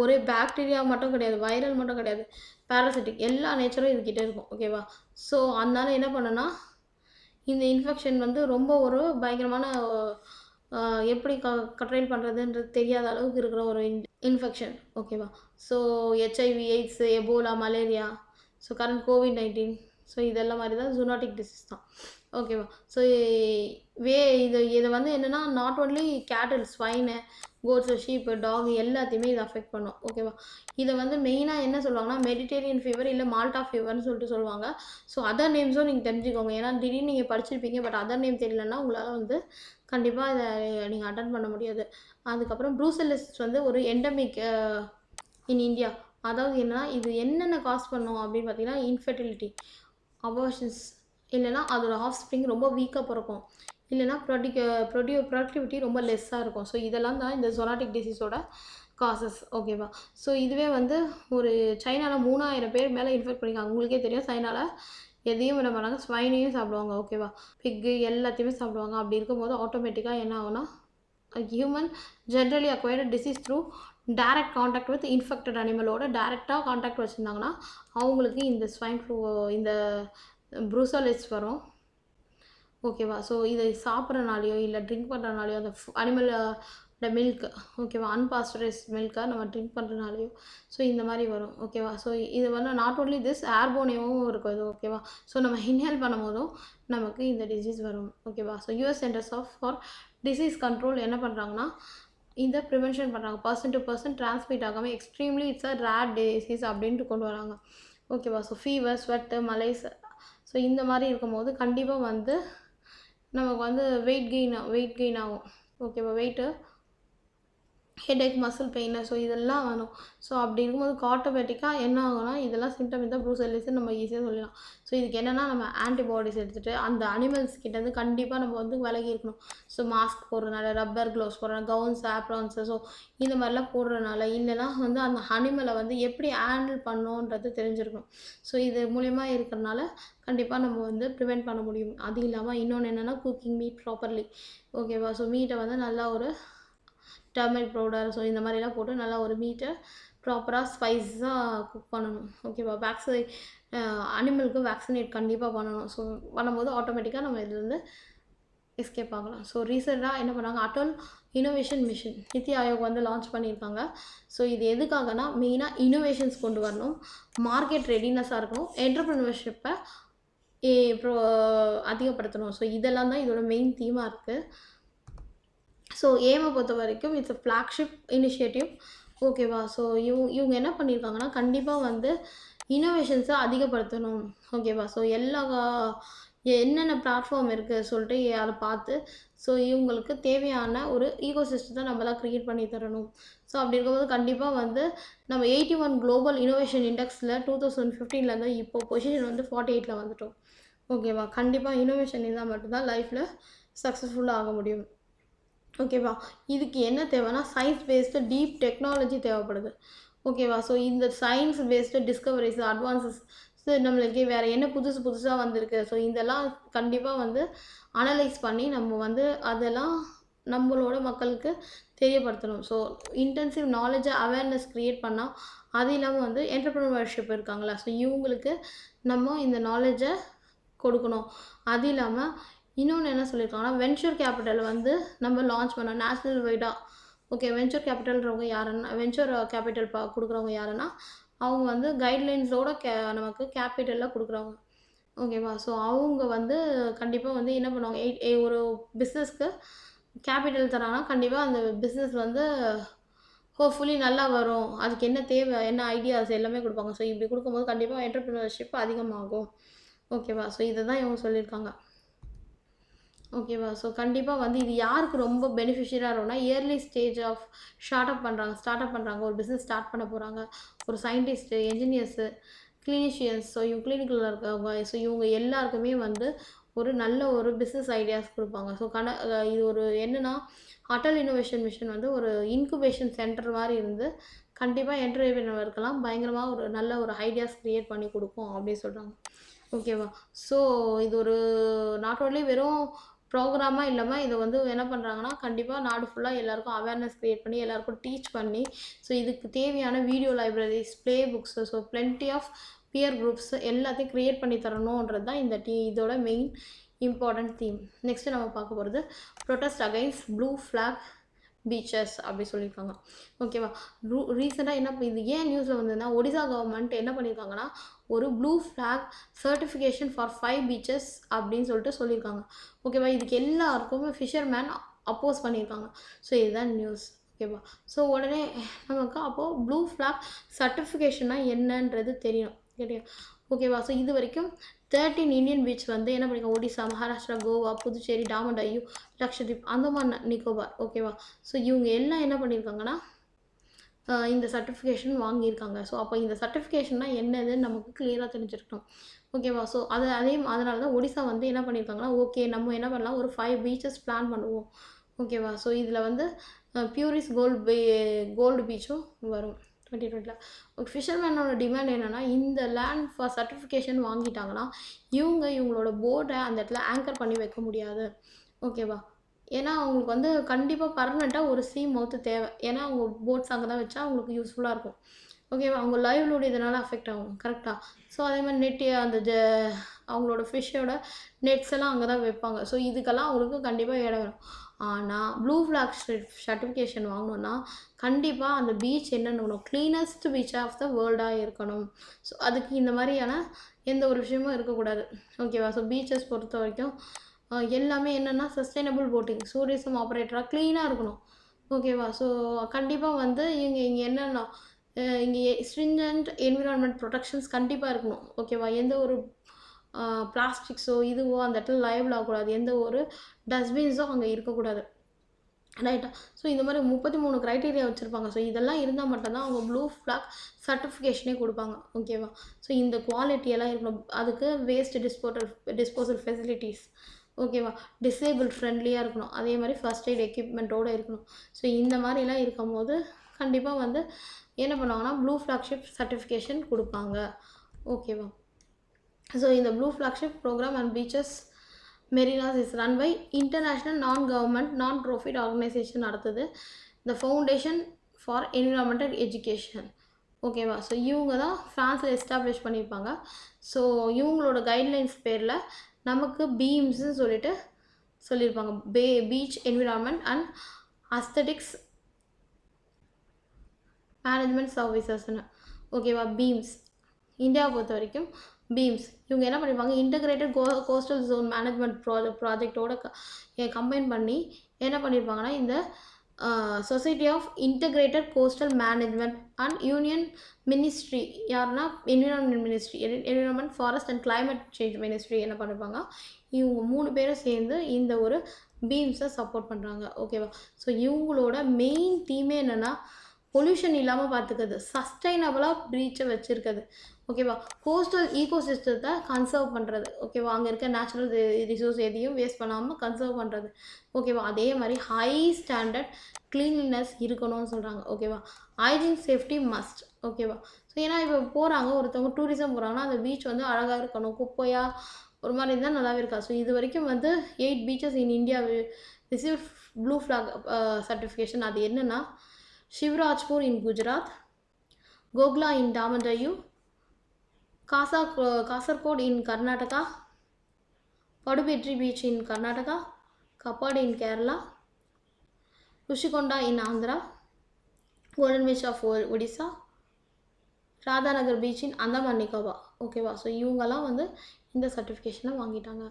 ஒரே பாக்டீரியா மட்டும் கிடையாது, வைரல் மட்டும் கிடையாது, பேராசிட்டிக் எல்லா நேச்சரும் இதுக்கிட்ட இருக்கும். ஓகேவா. ஸோ அதனால என்ன பண்ணுன்னா இந்த இன்ஃபெக்ஷன் வந்து ரொம்ப ஒரு பயங்கரமான எப்படி கண்ட்ரோல் பண்ணுறதுன்றது தெரியாத அளவுக்கு இருக்கிற ஒரு இன்ஃபெக்ஷன். ஓகேவா. So HIV, AIDS, Ebola, malaria, so current COVID-19, so இதெல்லாம் மாதிரி தான் ஜூனாட்டிக் டிசீஸ் தான். ஓகேவா. ஸோ இதை வந்து என்னென்னா நாட் ஓன்லி கேட்டில், ஸ்வைனு, கோட்ஸு, ஷீப்பு, டாக் எல்லாத்தையுமே இதை அஃபெக்ட் பண்ணும். ஓகேவா. இதை வந்து மெயினாக என்ன சொல்லுவாங்கன்னா மெடிட்டேரியன் ஃபீவர் இல்லை மால்டா ஃபீவர்னு சொல்லிட்டு சொல்லுவாங்க. ஸோ அதர் நேம்ஸும் நீங்கள் தெரிஞ்சுக்கோங்க, ஏன்னா திடீர்னு நீங்கள் படிச்சிருப்பீங்க பட் அதர் நேம் தெரியலன்னா உங்களால் வந்து கண்டிப்பாக இதை நீங்கள் அட்டன் பண்ண முடியாது. அதுக்கப்புறம் ப்ரூசெல்லிஸ் வந்து ஒரு எண்டமிக் இன் இந்தியா, அதாவது என்னன்னா இது என்னென்ன காஸ் பண்ணும் அப்படின்னு பார்த்தீங்கன்னா இன்ஃபெர்டிலிட்டி, அபார்ஷன்ஸ், இல்லைன்னா அதோட ஆஃப் ஸ்ப்ரிங் ரொம்ப வீக்காக பிறக்கும், இல்லைன்னா ப்ரொடக்டிவிட்டி ரொம்ப லெஸ்ஸாக இருக்கும். ஸோ இதெல்லாம் தான் இந்த ஜொனாட்டிக் டிசீஸோட காசஸ். ஓகேவா? ஸோ இதுவே வந்து ஒரு சைனாவில் 3000 பேர் மேலே இன்ஃபெக்ட் பண்ணியிருக்காங்க. உங்களுக்கே தெரியும் சைனாவில் எதையும் விட மாட்டாங்க, ஸ்வைனையும் சாப்பிடுவாங்க. ஓகேவா? பிக்கு எல்லாத்தையுமே சாப்பிடுவாங்க. அப்படி இருக்கும்போது ஆட்டோமேட்டிக்காக என்ன ஆகும்னா human generally acquired disease through direct contact with infected அனிமலோட டைரெக்டாக காண்டாக்ட் வச்சுருந்தாங்கன்னா அவங்களுக்கு இந்த ஸ்வைன் ஃப்ளூ, இந்த ப்ரூசலிஸ் வரும். ஓகேவா? ஸோ இதை சாப்பிட்றனாலையோ இல்லை ட்ரிங்க் பண்ணுறனாலையோ அந்த அனிமலோட மில்க், ஓகேவா, அன்பாஸ்டரைஸ்ட் மில்க்கை நம்ம ட்ரிங்க் பண்ணுறனாலையோ ஸோ இந்த மாதிரி வரும். ஓகேவா? ஸோ இது வந்து நாட் ஓன்லி திஸ் ஏர்போனியாவும் இருக்கும் இது. ஓகேவா? ஸோ நம்ம இன்ஹேல் பண்ணும்போதும் நமக்கு இந்த டிசீஸ் வரும். ஓகேவா? So US centres for disease control என்ன பண்ணுறாங்கன்னா இந்த ப்ரிவென்ஷன் பண்ணுறாங்க. பர்சன் டு பர்சன் டிரான்ஸ்மிட் ஆகாமல் extremely it's a rare disease அப்படின்ட்டு கொண்டு வராங்க. ஓகேவா? ஸோ ஃபீவர், ஸ்வெட்டு, மலைஸ், ஸோ இந்த மாதிரி இருக்கும்போது கண்டிப்பாக வந்து நமக்கு வந்து வெயிட் கெயின் ஆகும். ஓகேவா? Weight, headache, muscle pain, so இதெல்லாம் வரும். ஸோ அப்படி இருக்கும்போது ஆட்டோமேட்டிக்காக என்ன ஆகும்னா இதெல்லாம் சிம்டம் தான் ப்ரூசலிஸ்ன்னு நம்ம ஈஸியாக சொல்லலாம். ஸோ இதுக்கு என்னென்னா நம்ம ஆன்டிபாடிஸ் எடுத்துகிட்டு அந்த அனிமல்ஸ் கிட்டேருந்து கண்டிப்பாக நம்ம வந்து விலகி இருக்கணும். ஸோ மாஸ்க் போடுறதுனால, ரப்பர் க்ளவுஸ் போடுறதுனால, கவுன்ஸ், ஆப்ரான்ஸு, ஸோ இந்த மாதிரிலாம் போடுறதுனால இல்லைன்னா வந்து அந்த அனிமலை வந்து எப்படி ஹேண்டில் பண்ணணுன்றது தெரிஞ்சிருக்கணும். ஸோ இது மூலயமா இருக்கிறனால கண்டிப்பாக நம்ம வந்து ப்ரிவெண்ட் பண்ண முடியும். அது இல்லாமல் இன்னொன்று என்னென்னா குக்கிங் மீட் ப்ராப்பர்லி. ஓகேவா? ஸோ மீட்டை வந்து நல்லா ஒரு டர்மரிக் பவுடர், ஸோ இந்த மாதிரிலாம் போட்டு நல்லா ஒரு மீட்டை ப்ராப்பராக ஸ்பைஸாக குக் பண்ணணும். ஓகேவா? அனிமலுக்கு வேக்சினேட் கண்டிப்பாக பண்ணணும். ஸோ பண்ணும்போது ஆட்டோமேட்டிக்காக நம்ம இதுலேருந்து எஸ்கேப் ஆகலாம். ஸோ ரீசெண்டாக என்ன பண்ணாங்க, அட்டல் இன்னோவேஷன் மிஷன் நித்தி ஆயோக் வந்து லான்ச் பண்ணியிருக்காங்க. ஸோ இது எதுக்காகனா மெயினாக இன்னோவேஷன்ஸ் கொண்டு வரணும், மார்க்கெட் ரெடினஸாக இருக்கணும், என்டர்ப்ரனர்ஷிப்பை அதிகப்படுத்தணும். ஸோ இதெல்லாம் தான் இதோட மெயின் தீமாக இருக்குது. ஸோ ஏமை பொறுத்த வரைக்கும் இட்ஸ் அ ஃப்ளாக்ஷிப் இனிஷியேட்டிவ். ஓகேவா? ஸோ இவங்க என்ன பண்ணியிருக்காங்கன்னா கண்டிப்பாக வந்து இன்னோவேஷன்ஸை அதிகப்படுத்தணும். ஓகேவா? ஸோ என்னென்ன பிளாட்ஃபார்ம் இருக்குது சொல்லிட்டு அதை பார்த்து ஸோ இவங்களுக்கு தேவையான ஒரு ஈகோசிஸ்டத்தை நம்ம தான் க்ரியேட் பண்ணி தரணும். ஸோ அப்படி இருக்கும்போது கண்டிப்பாக வந்து நம்ம 81 குளோபல் இன்னோவேஷன் இண்டெக்ஸில் 2015 இப்போ பொசிஷன் வந்து 48 வந்துட்டோம். ஓகேவா? கண்டிப்பாக இன்னோவேஷன் இருந்தால் மட்டும்தான் லைஃப்பில் சக்ஸஸ்ஃபுல்லாக ஆக முடியும். ஓகேவா? இதுக்கு என்ன தேவைன்னா சயின்ஸ் பேஸ்டு டீப் டெக்னாலஜி தேவைப்படுது. ஓகேவா? ஸோ இந்த science based discoveries, advances, so நம்மளுக்கு வேறு என்ன புதுசாக வந்திருக்கு, ஸோ இதெல்லாம் கண்டிப்பாக வந்து அனலைஸ் பண்ணி நம்ம வந்து அதெல்லாம் நம்மளோட மக்களுக்கு தெரியப்படுத்தணும். ஸோ இன்டென்சிவ் நாலேஜை அவேர்னஸ் க்ரியேட் பண்ணால், அது இல்லாமல் வந்து என்டர்ப்ரனர்ஷிப் இருக்காங்களா, ஸோ இவங்களுக்கு நம்ம இந்த நாலேஜை கொடுக்கணும். அது இல்லாமல் இன்னொன்று என்ன சொல்லியிருக்காங்கன்னா வென்ச்சர் கேபிட்டல் வந்து நம்ம லான்ச் பண்ணோம் நேஷ்னல் வைடாக. ஓகே, வென்ச்சர் கேபிட்டல்ன்றவங்க யாருன்னா, வென்ச்சர் கேபிட்டல் கொடுக்குறவங்க யாருன்னா அவங்க வந்து கைட்லைன்ஸோட நமக்கு கேபிட்டலில் கொடுக்குறவங்க. ஓகேவா? ஸோ அவங்க வந்து கண்டிப்பாக வந்து என்ன பண்ணுவாங்க, ஒரு பிஸ்னஸ்க்கு கேபிட்டல் தராங்கன்னா கண்டிப்பாக அந்த பிஸ்னஸ் வந்து ஹோப்ஃபுல்லி நல்லா வரும், அதுக்கு என்ன தேவை, என்ன ஐடியாஸ் எல்லாமே கொடுப்பாங்க. ஸோ இப்படி கொடுக்கும்போது கண்டிப்பாக என்டர்ப்ரனர்ஷிப் அதிகமாகும். ஓகேவா? ஸோ இதை தான் இவங்க சொல்லியிருக்காங்க. ஓகேவா? ஸோ கண்டிப்பாக வந்து இது யாருக்கு ரொம்ப பெனிஃபிஷியலாக இருக்கும்னா early stage of start up பண்ணுறாங்க, ஒரு பிஸ்னஸ் ஸ்டார்ட் பண்ண போகிறாங்க, ஒரு சயின்டிஸ்ட்டு, என்ஜினியர்ஸு, கிளினிஷியன்ஸ், ஸோ இவங்க கிளினிக்கில் இருக்கவங்க, ஸோ இவங்க எல்லாருக்குமே வந்து ஒரு நல்ல ஒரு பிஸ்னஸ் ஐடியாஸ் கொடுப்பாங்க. ஸோ இது ஒரு என்னென்னா அட்டல் இன்னோவேஷன் மிஷன் வந்து ஒரு இன்குபேஷன் சென்டர் மாதிரி இருந்து கண்டிப்பாக என்டர்பிரினருக்கெல்லாம் பயங்கரமாக ஒரு நல்ல ஒரு ஐடியாஸ் க்ரியேட் பண்ணி கொடுக்கும் அப்படின்னு சொல்கிறாங்க. ஓகேவா? ஸோ இது ஒரு நாட் ஓன்லி வெறும் ப்ரோக்ராமாக இல்லாமல் இதை வந்து என்ன பண்ணுறாங்கன்னா கண்டிப்பாக நாடு ஃபுல்லாக எல்லாருக்கும் அவேர்னஸ் க்ரியேட் பண்ணி எல்லாருக்கும் டீச் பண்ணி ஸோ இதுக்கு தேவையான video libraries, play books, so plenty of peer groups எல்லாத்தையும் க்ரியேட் பண்ணி தரணுன்றது தான் இதோட மெயின் இம்பார்ட்டன்ட் தீம். நெக்ஸ்ட்டு நம்ம பார்க்க போகிறது protest against blue flag beaches அப்படி சொல்லியிருக்காங்க. ஓகேவா? ரீசெண்டாக என்ன இது ஏன் நியூஸில் வந்ததுன்னா ஒடிசா கவர்மெண்ட் என்ன பண்ணியிருக்காங்கன்னா ஒரு blue flag certification for 5 beaches அப்படின்னு சொல்லியிருக்காங்க. ஓகேவா? இதுக்கு எல்லாருக்குமே ஃபிஷர்மேன் அப்போஸ் பண்ணியிருக்காங்க. ஸோ இதுதான் நியூஸ். ஓகேவா? ஸோ உடனே நமக்கு அப்போது ப்ளூ ஃப்ளாக் சர்டிஃபிகேஷன்னா என்னன்றது தெரியும். ஓகேவா? ஸோ இது வரைக்கும் 13 இந்தியன் பீச் வந்து என்ன பண்ணியிருக்காங்க, ஒடிசா, மகாராஷ்டிரா, கோவா, புதுச்சேரி, டாமன் டையூ, லக்ஷதீப், அந்தமான் நிக்கோபார். ஓகேவா? ஸோ இவங்க எல்லாம் என்ன பண்ணியிருக்காங்கன்னா இந்த சர்டிஃபிகேஷன் வாங்கியிருக்காங்க. ஸோ அப்போ இந்த சர்டிஃபிகேஷன்னா என்னதுன்னு நமக்கு கிளியராக தெரிஞ்சிருக்கணும். ஓகேவா? ஸோ அதனால தான் ஒடிசா வந்து என்ன பண்ணியிருக்காங்கன்னா, ஓகே நம்ம என்ன பண்ணலாம், ஒரு 5 பீச்சஸ் பிளான் பண்ணுவோம். ஓகேவா? ஸோ இதில் வந்து பியூரிஸ் கோல்டு பீச்சும் வரும் 2020. ஃபிஷர்மேனோட டிமாண்ட் என்னென்னா, இந்த லேண்ட் ஃபார் சர்டிஃபிகேஷன் வாங்கிட்டாங்கன்னா இவங்களோட போர்டை அந்த இடத்துல ஆங்கர் பண்ணி வைக்க முடியாது. ஓகேவா? ஏன்னா அவங்களுக்கு வந்து கண்டிப்பாக பர்மனெண்ட்டாக ஒரு சீ மவுத்து தேவை. ஏன்னா அவங்க போட்ஸ் அங்கே தான் வச்சா அவங்களுக்கு யூஸ்ஃபுல்லாக இருக்கும். ஓகேவா? அவங்க லைவ்லிஹுட் இதனால் அஃபெக்ட் ஆகும். கரெக்டாக? ஸோ அதே மாதிரி அந்த அவங்களோட ஃபிஷ்ஷோட நெட்ஸ் எல்லாம் அங்கே தான் வைப்பாங்க. ஸோ இதுக்கெல்லாம் அவங்களுக்கு கண்டிப்பாக இடம் வேணும். ஆனால் ப்ளூ ஃப்ளாக் சர்டிஃபிகேஷன் வாங்கணுன்னா கண்டிப்பாக அந்த பீச் என்னென்னு க்ளீனஸ்ட் பீச் ஆஃப் த வேர்ல்டாக இருக்கணும். ஸோ அதுக்கு இந்த மாதிரியான எந்த ஒரு விஷயமும் இருக்கக்கூடாது. ஓகேவா? ஸோ பீச்சஸ் பொறுத்த வரைக்கும் எல்லாமே என்னென்னா சஸ்டைனபிள் போட்டிங், டூரிசம் ஆப்ரேட்டராக க்ளீனாக இருக்கணும். ஓகேவா? ஸோ கண்டிப்பாக வந்து இங்கே என்னென்னா இங்கே ஸ்ட்ரிஞ்சன்ட் என்விரான்மெண்ட் ப்ரொடெக்ஷன்ஸ் கண்டிப்பாக இருக்கணும். ஓகேவா? எந்த ஒரு பிளாஸ்டிக்ஸோ இதுவோ அந்த இடத்துல லைபிள் ஆகக்கூடாது. எந்த ஒரு டஸ்ட்பின்ஸோ அங்கே இருக்கக்கூடாது. ரைட்டா? ஸோ இந்த மாதிரி 33 க்ரைட்டீரியா வச்சுருப்பாங்க. ஸோ இதெல்லாம் இருந்தால் மட்டும்தான் அவங்க ப்ளூ ஃப்ளாக் சர்டிஃபிகேஷனே கொடுப்பாங்க. ஓகேவா? ஸோ இந்த குவாலிட்டியெல்லாம் இருக்கணும். அதுக்கு வேஸ்ட் டிஸ்போசல் ஃபெசிலிட்டிஸ், ஓகேவா, டிசேபிள் ஃப்ரெண்ட்லியாக இருக்கணும். அதே மாதிரி ஃபர்ஸ்ட் எய்ட் எக்யூப்மெண்ட்டோடு இருக்கணும். ஸோ இந்த மாதிரிலாம் இருக்கும்போது கண்டிப்பாக வந்து என்ன பண்ணுவாங்கன்னா ப்ளூ ஃப்ளாக்ஷிப் சர்டிஃபிகேஷன் கொடுப்பாங்க. ஓகேவா? ஸோ இந்த blue flagship programme and beaches marinas is run by international non profit organisation நடத்துது the foundation for environmental education. ஓகேவா? ஸோ இவங்க தான் ஃப்ரான்ஸில் எஸ்டாப்ளிஷ் பண்ணியிருப்பாங்க. ஸோ இவங்களோட கைட்லைன்ஸ் பேரில் நமக்கு பீம்ஸ்ன்னு சொல்லியிருப்பாங்க. Beach environment and aesthetics management சர்வீசஸ்ன்னு. ஓகேவா? பீம்ஸ் இந்தியாவை பொறுத்த வரைக்கும் பீம்ஸ் இவங்க என்ன பண்ணியிருப்பாங்க, இன்டகிரேட்டட் கோஸ்டல் ஜோன் மேனேஜ்மெண்ட் ப்ராஜெக்டோட கம்பைன் பண்ணி என்ன பண்ணியிருப்பாங்கன்னா இந்த society of integrated coastal management and union ministry, யாருன்னா environment forest and climate change ministry என்ன பண்ணியிருப்பாங்க, இவங்க 3 பேரும் சேர்ந்து இந்த ஒரு பீம்ஸை சப்போர்ட் பண்ணுறாங்க. ஓகேவா? ஸோ இவங்களோட மெயின் தீமே என்னென்னா பொல்யூஷன் இல்லாமல் பார்த்துக்கிறது, சஸ்டைனபிளாக பீச்சை வச்சுருக்குது. ஓகேவா? கோஸ்டல் ஈகோசிஸ்டத்தை கன்சர்வ் பண்ணுறது. ஓகேவா? அங்கே இருக்க நேச்சுரல் ரிசோர்ஸ் எதையும் வேஸ்ட் பண்ணாமல் கன்சர்வ் பண்ணுறது. ஓகேவா? அதே மாதிரி ஹை ஸ்டாண்டர்ட் க்ளீன்லினஸ் இருக்கணும்னு சொல்கிறாங்க. ஓகேவா? Hygiene safety must. ஓகேவா? ஸோ ஏன்னா இப்போ போகிறாங்க ஒருத்தவங்க டூரிசம் போகிறாங்கன்னா அந்த பீச் வந்து அழகாக இருக்கணும், குப்பையாக ஒரு மாதிரி இருந்தால் நல்லாவே இருக்காது. ஸோ இது வரைக்கும் வந்து 8 beaches in India receive blue flag certification. அது என்னென்னா சிவராஜ்பூர் இன் குஜராத், கோக்லா இன் டாமன்டையூ, காசர்கோட் இன் Karnataka, படுபெட்ரி beach in Karnataka, கப்பாடு in Kerala, Rushikonda in Andhra, golden beach of Odisha, Radhanagar beach இன் அந்தமான் நிக்கோபார். ஓகேவா? ஸோ இவங்கெல்லாம் வந்து இந்த சர்டிஃபிகேஷனை வாங்கிட்டாங்க.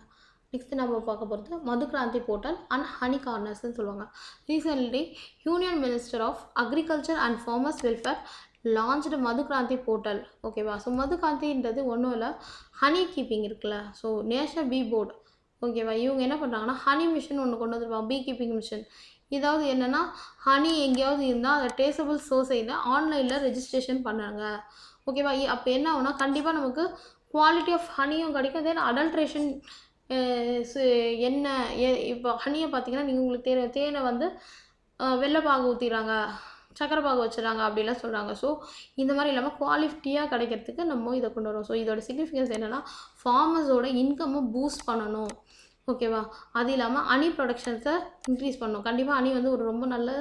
நெக்ஸ்ட் நம்ம பார்க்க போகிறது மதுக்ராந்தி போர்ட்டல் அண்ட் ஹனி கார்னர்ஸ்ன்னு சொல்லுவாங்க. Recently union minister of agriculture and farmers welfare launched Madhukranti portal. ஓகேவா? ஸோ மதுக்ராந்தின்றது ஒன்றும் இல்லை, ஹனி கீப்பிங் இருக்குல்ல, ஸோ நேஷனல் பீ போர்டு. ஓகேவா? இவங்க என்ன பண்ணுறாங்கன்னா ஹனி மிஷின் ஒன்று கொண்டு வந்துருவாங்க, பீ கீப்பிங் மிஷின். இதாவது என்னென்னா ஹனி எங்கேயாவது இருந்தால் அதை டேஸ்டபிள் சோசைட்டியில் ஆன்லைனில் ரெஜிஸ்ட்ரேஷன் பண்ணாங்க. ஓகேவா? அப்போ என்ன ஆகுனா கண்டிப்பாக நமக்கு குவாலிட்டி ஆஃப் ஹனியும் கிடைக்கும். தென் அடல்ட்ரேஷன் என்ன இப்போ ஹனியை பார்த்தீங்கன்னா நீங்கள் உங்களுக்கு தேனை வந்து வெள்ளைப்பாகு ஊற்றிடுறாங்க, சக்கரை பாகு வச்சுறாங்க அப்படிலாம் சொல்கிறாங்க. ஸோ இந்த மாதிரி இல்லாமல் குவாலிட்டியாக கிடைக்கிறதுக்கு நம்ம இதை கொண்டு வரோம். ஸோ இதோட சிக்னிஃபிகன்ஸ் என்னென்னா ஃபார்மர்ஸோட இன்கம்மை பூஸ்ட் பண்ணணும். ஓகேவா? அது இல்லாமல் ஹனி ப்ரொடக்ஷன்ஸை இன்க்ரீஸ் பண்ணணும். கண்டிப்பாக ஹனி வந்து ஒரு ரொம்ப நல்ல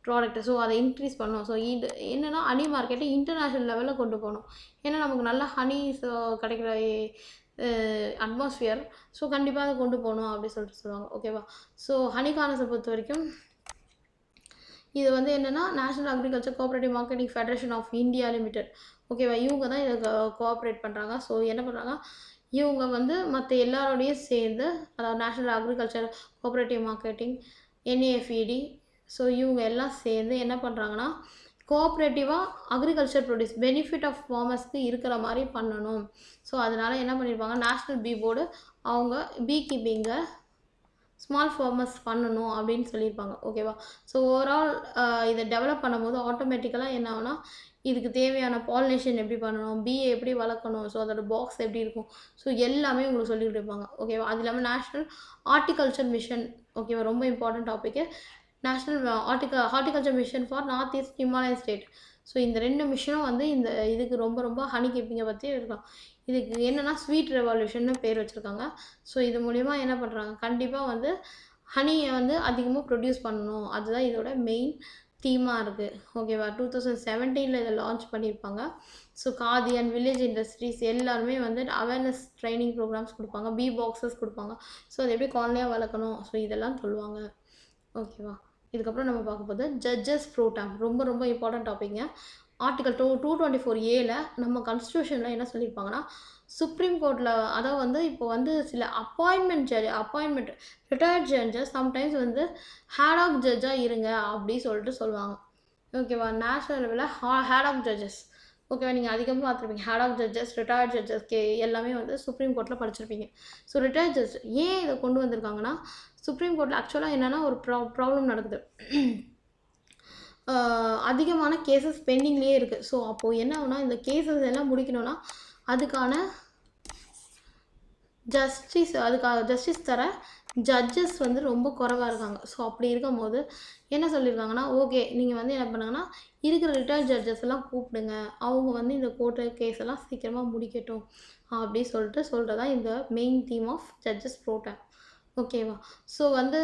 ப்ராடக்ட்டு. ஸோ அதை இன்க்ரீஸ் பண்ணணும். ஸோ இது என்னென்னா ஹனி மார்க்கெட்டை இன்டர்நேஷ்னல் லெவலில் கொண்டு போகணும். ஏன்னா நமக்கு நல்ல ஹனி கிடைக்கிற அட்மாஸ்ஃபியர். ஸோ கண்டிப்பாக அதை கொண்டு போகணும் அப்படி சொல்லுவாங்க. ஓகேவா? ஸோ ஹனி கார்னர்ஸை பொறுத்த வரைக்கும் இது வந்து என்னென்னா national agriculture cooperative marketing federation of India limited. ஓகேவா? இவங்க தான் இதை கோஆப்ரேட் பண்ணுறாங்க. ஸோ என்ன பண்ணுறாங்க, இவங்க வந்து மற்ற எல்லாரோடையும் சேர்ந்து, அதாவது national agriculture cooperative marketing, NAFED, so இவங்க எல்லாம் சேர்ந்து என்ன பண்ணுறாங்கன்னா கோஆப்ரேட்டிவாக அக்ரிகல்ச்சர் ப்ரொடியூஸ் பெனிஃபிட் ஆஃப் ஃபார்மர்ஸ்க்கு இருக்கிற மாதிரி பண்ணணும். ஸோ அதனால் என்ன பண்ணியிருப்பாங்க, நேஷ்னல் பீ போர்டு அவங்க பீ கீப்பிங்கை ஸ்மால் ஃபார்மர்ஸ் பண்ணணும் அப்படின்னு சொல்லியிருப்பாங்க. ஓகேவா? ஸோ ஓவரால் இதை டெவலப் பண்ணும்போது ஆட்டோமேட்டிக்கலாக என்ன ஆகும்னா, இதுக்கு தேவையான பாலினேஷன் எப்படி பண்ணணும், பீயை எப்படி வளர்க்கணும், ஸோ அதோட பாக்ஸ் எப்படி இருக்கும், ஸோ எல்லாமே உங்களுக்கு சொல்லிக் கொடுப்பாங்க. ஓகேவா? அது இல்லாமல் நேஷ்னல் ஹார்ட்டிகல்ச்சர் மிஷன். ஓகேவா? ரொம்ப important topic. National horticulture mission for north east Himalayan state. So இந்த 2 மிஷனும் வந்து இந்த இதுக்கு ரொம்ப ரொம்ப ஹனி கீப்பிங்கை பற்றி இருக்கலாம். இதுக்கு என்னென்னா ஸ்வீட் ரெவல்யூஷன்னு பேர் வச்சுருக்காங்க. ஸோ இது மூலிமா என்ன பண்ணுறாங்க, கண்டிப்பாக வந்து ஹனியை வந்து அதிகமாக ப்ரொடியூஸ் பண்ணணும். அதுதான் இதோட மெயின் தீமாக இருக்குது. ஓகேவா? 2017 இதை லான்ச் பண்ணியிருப்பாங்க. So khadi and village industries எல்லாருமே வந்து அவேர்னஸ் ட்ரைனிங் ப்ரோக்ராம்ஸ் கொடுப்பாங்க, பீ பாக்ஸஸ் கொடுப்பாங்க. ஸோ அது எப்படி காலனியாக வளர்க்கணும், ஸோ இதெல்லாம் சொல்லுவாங்க. ஓகேவா? இதுக்கப்புறம் நம்ம பார்க்க போது ஜட்ஜஸ் ப்ரோட்டாம். ரொம்ப ரொம்ப இம்பார்ட்டன்ட் டாப்பிங்க. ஆர்டிகல் 224A நம்ம கான்ஸ்டியூஷனில் என்ன சொல்லியிருப்பாங்கன்னா, சுப்ரீம் கோர்ட்டில் அதாவது வந்து இப்போ வந்து சில அப்பாயின்மெண்ட் ரிட்டையர்ட் ஜட்ஜஸ் சம்டைம்ஸ் வந்து ஹேட் ஆஃப் ஜட்ஜாக இருங்க அப்படி சொல்லிட்டு சொல்லுவாங்க. ஓகேவா? நேஷ்னல் லெவலில் ஹேட் ஆஃப் ஜட்ஜஸ். ஓகேவா? நீங்கள் அதிகமாக பார்த்துருப்பீங்க. Head of judges, retired judges எல்லாமே வந்து சுப்ரீம் கோர்ட்டில் படிச்சிருப்பீங்க. ஸோ ரிட்டையர்ட் ஜட்ஜ் ஏன் இதை கொண்டு வந்திருக்காங்கன்னா, சுப்ரீம் கோர்ட்டில் ஆக்சுவலாக என்னென்னா ஒரு ப்ராப்ளம் நடக்குது. அதிகமான கேசஸ் பெண்டிங்லேயே இருக்குது. ஸோ அப்போது என்ன ஆகுனா, இந்த கேசஸ் எல்லாம் முடிக்கணும்னா அதுக்கான ஜஸ்டிஸ் தர ஜட்ஜஸ் வந்து ரொம்ப குறைவாக இருக்காங்க. ஸோ அப்படி இருக்கும்போது என்ன சொல்லியிருக்காங்கன்னா, ஓகே நீங்கள் வந்து என்ன பண்ணுங்கன்னா, இருக்கிற ரிட்டையர்ட் ஜட்ஜஸ் எல்லாம் கூப்பிடுங்க, அவங்க வந்து இந்த கோர்ட்டு கேஸ் எல்லாம் சீக்கிரமாக முடிக்கட்டும் அப்படி சொல்கிறதான் இந்த மெயின் தீம் ஆஃப் ஜட்ஜஸ் ப்ரோட்டாம். ஓகேவா? ஸோ வந்து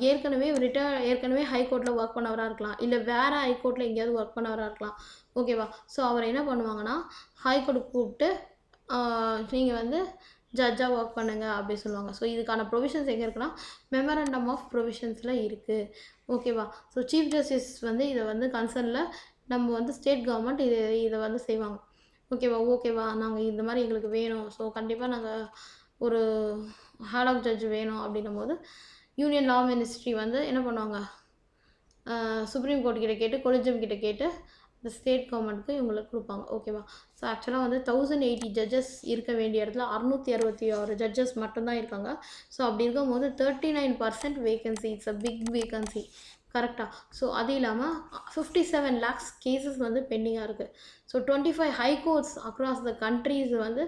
ஏற்கனவே ஹைகோர்ட்டில் ஒர்க் பண்ணவராக இருக்கலாம், இல்லை வேறு ஹைகோர்ட்டில் எங்கேயாவது ஒர்க் பண்ணவராக இருக்கலாம். ஓகேவா? ஸோ அவர் என்ன பண்ணுவாங்கன்னா, ஹைகோர்ட்டுக்கு கூப்பிட்டு நீங்கள் வந்து ஜட்ஜாக ஒர்க் பண்ணுங்க அப்படி சொல்லுவாங்க. ஸோ இதுக்கான ப்ரொவிஷன்ஸ் எங்கே இருக்குன்னா, மெமரண்டம் ஆஃப் ப்ரொவிஷன்ஸில் இருக்குது. ஓகேவா? ஸோ சீஃப் ஜஸ்டிஸ் வந்து இதை வந்து கன்சர்னில் நம்ம வந்து ஸ்டேட் கவர்மெண்ட் இதை வந்து செய்வாங்க. ஓகேவா நாங்கள் இந்த மாதிரி எங்களுக்கு வேணும், ஸோ கண்டிப்பாக நாங்கள் ஒரு ஹேட் ஆஃப் ஜட்ஜ் வேணும் அப்படின்னும் போது யூனியன் லா மினிஸ்ட்ரி வந்து என்ன பண்ணுவாங்க, சுப்ரீம் கோர்ட் கிட்ட கேட்டு, கொலிஜியம் கிட்ட கேட்டு இந்த ஸ்டேட் கவர்மெண்ட்டுக்கு இவங்களுக்கு கொடுப்பாங்க. ஓகேவா? ஸோ ஆக்சுவலாக வந்து 1080 ஜட்ஜஸ் இருக்க வேண்டிய இடத்துல 666 ஜட்ஜஸ் மட்டும்தான் இருக்காங்க. ஸோ அப்படி இருக்கும்போது 39% vacancy. It's a big vacancy. கரெக்டாக? ஸோ அது இல்லாமல் 57 lakhs கேசஸ் வந்து பெண்டிங்காக இருக்குது. So 25 high courts across the countries வந்து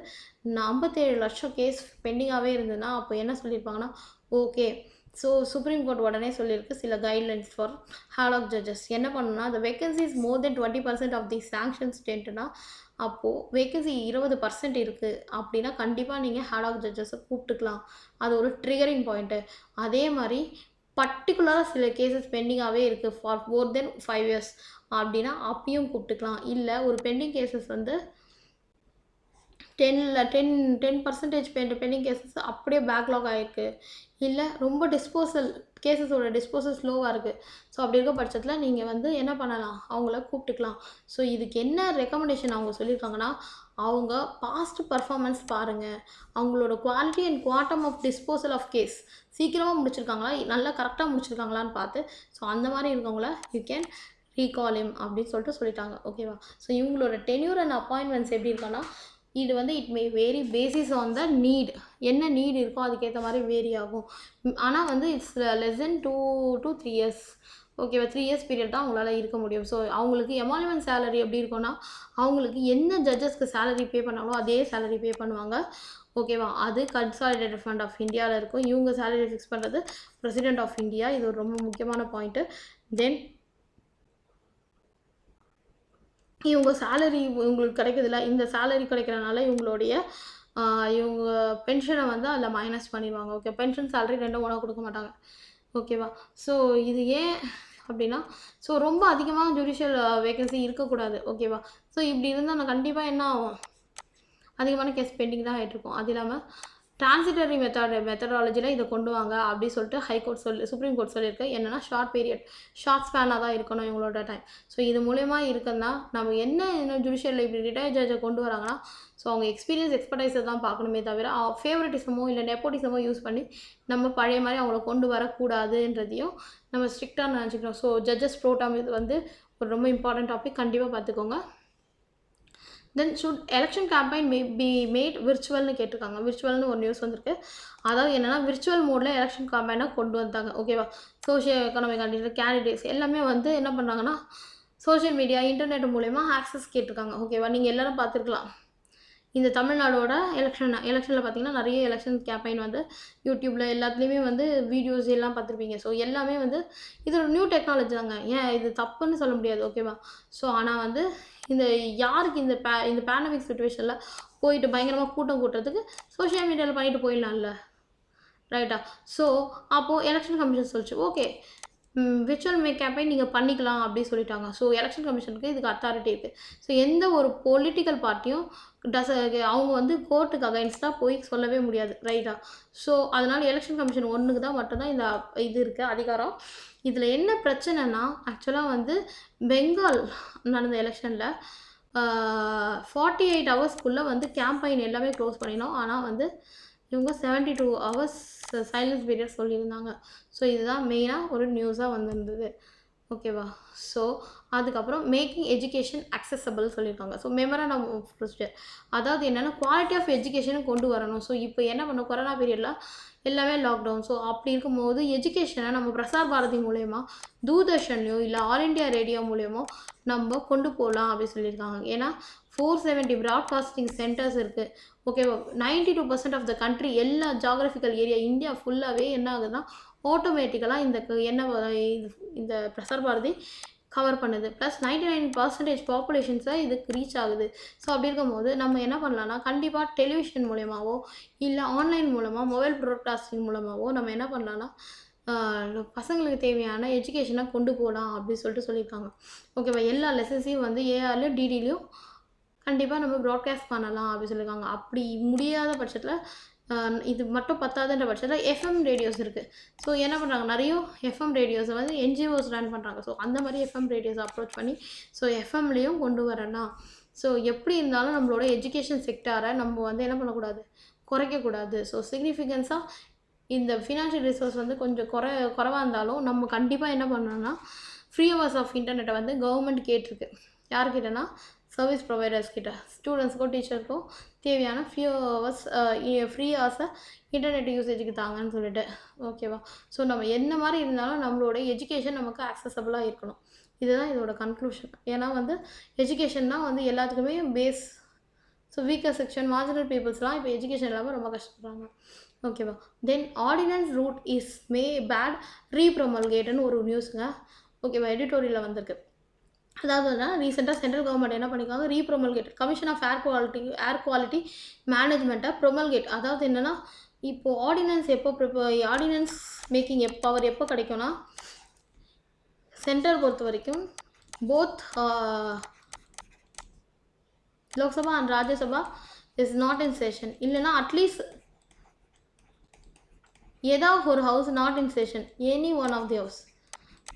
57 லட்சம் கேஸ் பெண்டிங்காகவே இருந்ததுன்னா அப்போ என்ன சொல்லியிருப்பாங்கன்னா, ஓகே ஸோ சுப்ரீம் கோர்ட் உடனே சொல்லியிருக்கு சில guidelines for head of judges. என்ன பண்ணணும்னா, the vacancy is more than 20% of the sanctioned stateனா அப்போது வேகன்சி 20% இருக்குது அப்படின்னா கண்டிப்பாக நீங்கள் ஹேட் ஆஃப் ஜட்ஜஸை கூப்பிட்டுக்கலாம். அது ஒரு ட்ரிகரிங் பாயிண்ட்டு. அதே மாதிரி பர்டிகுலராக சில கேசஸ் பெண்டிங்காகவே இருக்குது ஃபார் மோர் தென் 5 years அப்படின்னா அப்பயும் கூப்பிட்டுக்கலாம். இல்லை ஒரு பெண்டிங் கேசஸ் வந்து 10% பெண்டிங் கேசஸ் அப்படியே பேக்லாக் ஆகிருக்கு, இல்லை ரொம்ப கேசஸோட டிஸ்போசல் ஸ்லோவாக இருக்குது. ஸோ அப்படி இருக்க பட்சத்தில் நீங்கள் வந்து என்ன பண்ணலாம், அவங்கள கூப்பிட்டுக்கலாம். ஸோ இதுக்கு என்ன ரெக்கமெண்டேஷன் அவங்க சொல்லியிருக்காங்கன்னா, அவங்க பாஸ்ட் பர்ஃபார்மன்ஸ் பாருங்கள், அவங்களோட quality and quantum of disposal of case சீக்கிரமாக முடிச்சிருக்காங்களா, நல்லா கரெக்டாக முடிச்சிருக்காங்களான்னு பார்த்து, ஸோ அந்த மாதிரி இருக்கவங்கள யூ கேன் ரீகால் ஹிம் அப்படின்னு சொல்லிட்டாங்க. ஓகேவா? ஸோ இவங்களோட டென்யூர் அண்ட் அப்பாயின்மெண்ட்ஸ் எப்படி இருக்கான்னா, இது வந்து it may vary basis on the need. என்ன நீட் இருக்கோ அதுக்கேற்ற மாதிரி வேரி ஆகும். ஆனால் வந்து it's less than 2 to 3 years. ஓகேவா? 3 years பீரியட் தான் அவங்களால இருக்க முடியும். ஸோ அவங்களுக்கு எமாலுமெண்ட் சேலரி எப்படி இருக்கும்னா, அவங்களுக்கு என்ன ஜட்ஜஸ்க்கு சேலரி பே பண்ணாங்களோ அதே சேலரி பே பண்ணுவாங்க. ஓகேவா? அது கன்சாலிடேட்டட் ஃபண்ட் ஆஃப் இந்தியாவில் இருக்கும். இவங்க சேலரி ஃபிக்ஸ் பண்ணுறது பிரசிடென்ட் ஆஃப் இந்தியா. இது ஒரு ரொம்ப முக்கியமான பாயிண்ட்டு. தென் இவங்க சேலரி இவங்களுக்கு கிடைக்குதுல்ல, இந்த சேலரி கிடைக்கிறனால இவங்க பென்ஷனை வந்து அதில் மைனஸ் பண்ணிடுவாங்க. ஓகே, பென்ஷன் சேலரி ரெண்டும் ஒன்றா கொடுக்க மாட்டாங்க. ஓகேவா? ஸோ இது ஏன் அப்படின்னா, ஸோ ரொம்ப அதிகமாக ஜுடிஷியல் வேகன்சி இருக்கக்கூடாது. ஓகேவா? ஸோ இப்படி இருந்தால் நான் கண்டிப்பாக என்ன ஆகும், அதிகமான கேஸ் பெண்டிங் தான் ஆகிட்ருக்கும். அது இல்லாமல் டிரான்சிட்டரி மெத்தடாலஜியில் இதை கொண்டு வாங்க அப்படி சொல்லிட்டு சுப்ரீம் கோர்ட் சொல்லியிருக்கு. என்னென்னா ஷார்ட் ஸ்பேனாக தான் இருக்கணும் இவங்களோட டைம். ஸோ இது மூலயமா இருக்குன்னா நம்ம இன்னும் ஜுடிஷியலில் இப்படி ரிட்டையர்ட் ஜட்ஜை கொண்டு வராங்கன்னா, ஸோ அவங்க எக்ஸ்பீரியன்ஸை தான் பார்க்கணுமே தவிர ஃபேவரட்டிசமோ இல்லை நெப்போட்டிசமோ யூஸ் பண்ணி நம்ம பழைய மாதிரி அவங்கள கொண்டு வரக்கூடாதுன்றதையும் நம்ம ஸ்ட்ரிக்டாக நினச்சிக்கணும். ஸோ ஜட்ஜஸ் ப்ரோட்டாம் இது வந்து ஒரு ரொம்ப இம்பார்ட்டன்ட் டாபிக், கண்டிப்பாக பார்த்துக்கோங்க. Then should election campaign may be made விர்ச்சுவல்னு கேட்டிருக்காங்க. விர்ச்சுவல்னு ஒரு நியூஸ் வந்திருக்கு. அதாவது என்னன்னா, விர்ச்சுவல் மோட்ல எலெக்ஷன் கேம்பெயின கொண்டு வந்தாங்க. ஓகேவா? சோசியோ எக்கனாமிக் கண்டிஷன் கேண்டிடேட்ஸ் எல்லாமே வந்து என்ன பண்ணாங்கன்னா, சோசியல் மீடியா, இன்டர்நெட் மூலியமா ஆக்சஸ் கேட்டிருக்காங்க. ஓகேவா? நீங்க எல்லாரும் பார்த்துருக்கலாம். இந்த தமிழ்நாடோட எலெக்ஷனில் பார்த்தீங்கன்னா, நிறைய எலெக்ஷன் கேம்பெயின் வந்து யூடியூப்ல எல்லாத்துலேயுமே வந்து வீடியோஸ் எல்லாம் பார்த்துருப்பீங்க. ஸோ எல்லாமே வந்து இது ஒரு நியூ டெக்னாலஜி தாங்க. ஏன் இது தப்புன்னு சொல்ல முடியாது. ஓகேவா? ஸோ ஆனால் வந்து இந்த யாருக்கு இந்த பேண்டமிக் சிச்சுவேஷனில் போயிட்டு பயங்கரமாக கூட்டம் கூட்டுறதுக்கு சோஷியல் மீடியாவில் பண்ணிட்டு போயிடலாம்ல. ரைட்டா? ஸோ அப்போது எலெக்ஷன் கமிஷன் சொல்லிச்சு, ஓகே விர்ச்சுவல் கேம்பெயின் நீங்கள் பண்ணிக்கலாம் அப்படின்னு சொல்லிட்டாங்க. ஸோ எலெக்ஷன் கமிஷனுக்கு இதுக்கு அத்தாரிட்டி இருக்குது. ஸோ எந்த ஒரு பொலிட்டிக்கல் பார்ட்டியும் அவங்க வந்து கோர்ட்டுக்கு அகைன்ஸ்டாக போய் சொல்லவே முடியாது. ரைட்டா? ஸோ அதனால் எலெக்ஷன் கமிஷன் ஒன்றுக்கு தான் மட்டும்தான் இந்த இது இருக்குது அதிகாரம். இதில் என்ன பிரச்சனைனா, ஆக்சுவலாக வந்து பெங்கால் நடந்த எலெக்ஷனில் 48 ஹவர்ஸ்க்குள்ளே வந்து கேம்பெயின் எல்லாமே க்ளோஸ் பண்ணினோம். ஆனால் வந்து இவங்க 72 ஹவர்ஸ் சைலன்ஸ் பீரியட் சொல்லியிருந்தாங்க. ஸோ இதுதான் மெயினாக ஒரு நியூஸாக வந்திருந்தது. ஓகேவா? ஸோ அதுக்கப்புறம் மேக்கிங் எஜுகேஷன் அக்சசபிள் சொல்லியிருக்காங்க. ஸோ மெமரண்டம் ஆஃப் ப்ரொசீஜர், அதாவது என்னென்னா குவாலிட்டி ஆஃப் எஜுகேஷனை கொண்டு வரணும். ஸோ இப்போ என்ன பண்ணோம், கொரோனா பீரியடில் எல்லாமே லாக்டவுன். ஸோ அப்படி இருக்கும்போது எஜுகேஷனை நம்ம பிரசார் பாரதி மூலயமா, தூர்தர்ஷன்லையோ இல்லை ஆல் இண்டியா ரேடியோ மூலயமோ நம்ம கொண்டு போகலாம் அப்படின்னு சொல்லியிருக்காங்க. ஏன்னா 470 ப்ராட்காஸ்டிங் சென்டர்ஸ் இருக்குது. ஓகேவா? 92% ஆஃப் த கண்ட்ரி, எல்லா ஜாகிரபிக்கல் ஏரியா இந்தியா ஃபுல்லாகவே என்ன ஆகுதுன்னா ஆட்டோமேட்டிக்கலாக இந்த பிரசார் பாரதி கவர் பண்ணுது. ப்ளஸ் 99% பாப்புலேஷன்ஸை இதுக்கு ரீச் ஆகுது. ஸோ அப்படி இருக்கும்போது நம்ம என்ன பண்ணலான்னா, கண்டிப்பாக டெலிவிஷன் மூலயமாவோ இல்லை ஆன்லைன் மூலமாக மொபைல் ப்ராட்காஸ்டிங் மூலமாகவோ நம்ம என்ன பண்ணலான்னா பசங்களுக்கு தேவையான எஜுகேஷனை கொண்டு போகலாம் அப்படின்னு சொல்லியிருக்காங்க. ஓகேவா? எல்லா லெசன்ஸையும் வந்து ஏஆர்லையும் டிடிலையும் கண்டிப்பாக நம்ம ப்ராட்காஸ்ட் பண்ணலாம் அப்படின்னு சொல்லியிருக்காங்க. அப்படி முடியாத பட்சத்தில் இது மட்டும் பத்தாதுன்ற பட்சத்தில் எஃப்எம் ரேடியோஸ் இருக்குது. ஸோ என்ன பண்ணுறாங்க, நிறைய எஃப்எம் ரேடியோஸை வந்து என்ஜிஓஸ் ரன் பண்ணுறாங்க. ஸோ அந்த மாதிரி எஃப்எம் ரேடியோஸை அப்ரோச் பண்ணி ஸோ எஃப்எம்லேயும் கொண்டு வரலாம். ஸோ எப்படி இருந்தாலும் நம்மளோட எஜுகேஷன் செக்டாரை நம்ம வந்து என்ன பண்ணக்கூடாது, குறைக்கக்கூடாது. ஸோ சிக்னிஃபிகன்ஸாக இந்த ஃபினான்ஷியல் ரிசோர்ஸ் வந்து கொஞ்சம் குறைவாக இருந்தாலும் நம்ம கண்டிப்பாக என்ன பண்ணணும்னா, ஃப்ரீ ஹவர்ஸ் ஆஃப் இன்டர்நெட்டை வந்து கவர்மெண்ட் கேட்டிருக்கு. யார்கிட்டனா, சர்வீஸ் ப்ரொவைடர்ஸ் கிட்ட, ஸ்டூடெண்ட்ஸ்க்கும் டீச்சருக்கும் தேவையான ஃப்ரீ ஹவர்ஸை இன்டர்நெட் யூசேஜுக்கு தாங்கன்னு சொல்லிட்டு. ஓகேவா? ஸோ நம்ம என்ன மாதிரி இருந்தாலும் நம்மளோட எஜுகேஷன் நமக்கு அக்சசபிளாக இருக்கணும். இதுதான் இதோட கன்க்ளூஷன். ஏன்னா வந்து எஜுகேஷன் தான் வந்து எல்லாத்துக்குமே base. So weaker section, marginal பீப்புள்ஸ்லாம் இப்போ எஜுகேஷன் இல்லாமல் ரொம்ப கஷ்டப்படுறாங்க. ஓகேவா? Then ordinance route is may bad ரீப்ரொமல்கேட்னு ஒரு நியூஸுங்க. ஓகேவா? எடிட்டோரியலில் வந்திருக்கு. அதாவது ரீசெண்டாக சென்ட்ரல் கவர்மெண்ட் என்ன பண்ணியிருக்காங்க, ரீப்ரொமல்கேட் கமிஷன் ஆஃப் ஏர் குவாலிட்டி மேனேஜ்மெண்ட்டை ப்ரொமல்கேட். அதாவது என்னென்னா, இப்போது ஆர்டினன்ஸ் மேக்கிங் பவர் எப்போ கிடைக்கும்னா, சென்டர் பொறுத்த வரைக்கும் both Lok Sabha and Rajya Sabha is not in session. இல்லைனா அட்லீஸ்ட் ஏதாவது ஒரு house not in session, any one of the house.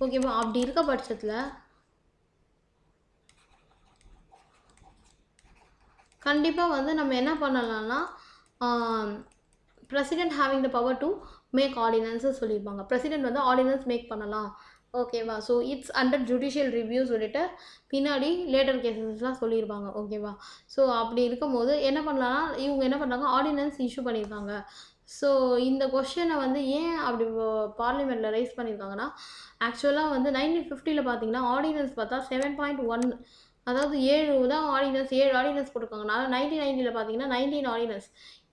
ஓகேவா? அப்படி இருக்க பட்சத்தில் கண்டிப்பாக வந்து நம்ம என்ன பண்ணலாம்னா, president having the power to make ஆர்டினன்ஸு சொல்லியிருப்பாங்க. பிரசிடென்ட் வந்து ஆர்டினன்ஸ் மேக் பண்ணலாம். ஓகேவா? So it's under judicial review சொல்லிட்டு பின்னாடி லேட்டர் கேசஸ்லாம் சொல்லியிருப்பாங்க. ஓகேவா? ஸோ அப்படி இருக்கும்போது என்ன பண்ணலாம்னா, இவங்க என்ன பண்ணுறாங்க, ஆர்டினன்ஸ் இஷ்யூ பண்ணியிருக்காங்க. ஸோ இந்த கொஷனை வந்து ஏன் அப்படி பார்லிமெண்ட்டில் ரைஸ் பண்ணியிருக்காங்கன்னா, ஆக்சுவலாக வந்து 1950 பார்த்தீங்கன்னா ஆர்டினன்ஸ் பார்த்தா 7.1, அதாவது 7 தான் ஆர்டினன்ஸ், 7 ஆர்டினன்ஸ் போட்டிருக்காங்க. 1990 பார்த்தீங்கன்னா 19 ஆர்டினன்ஸ்.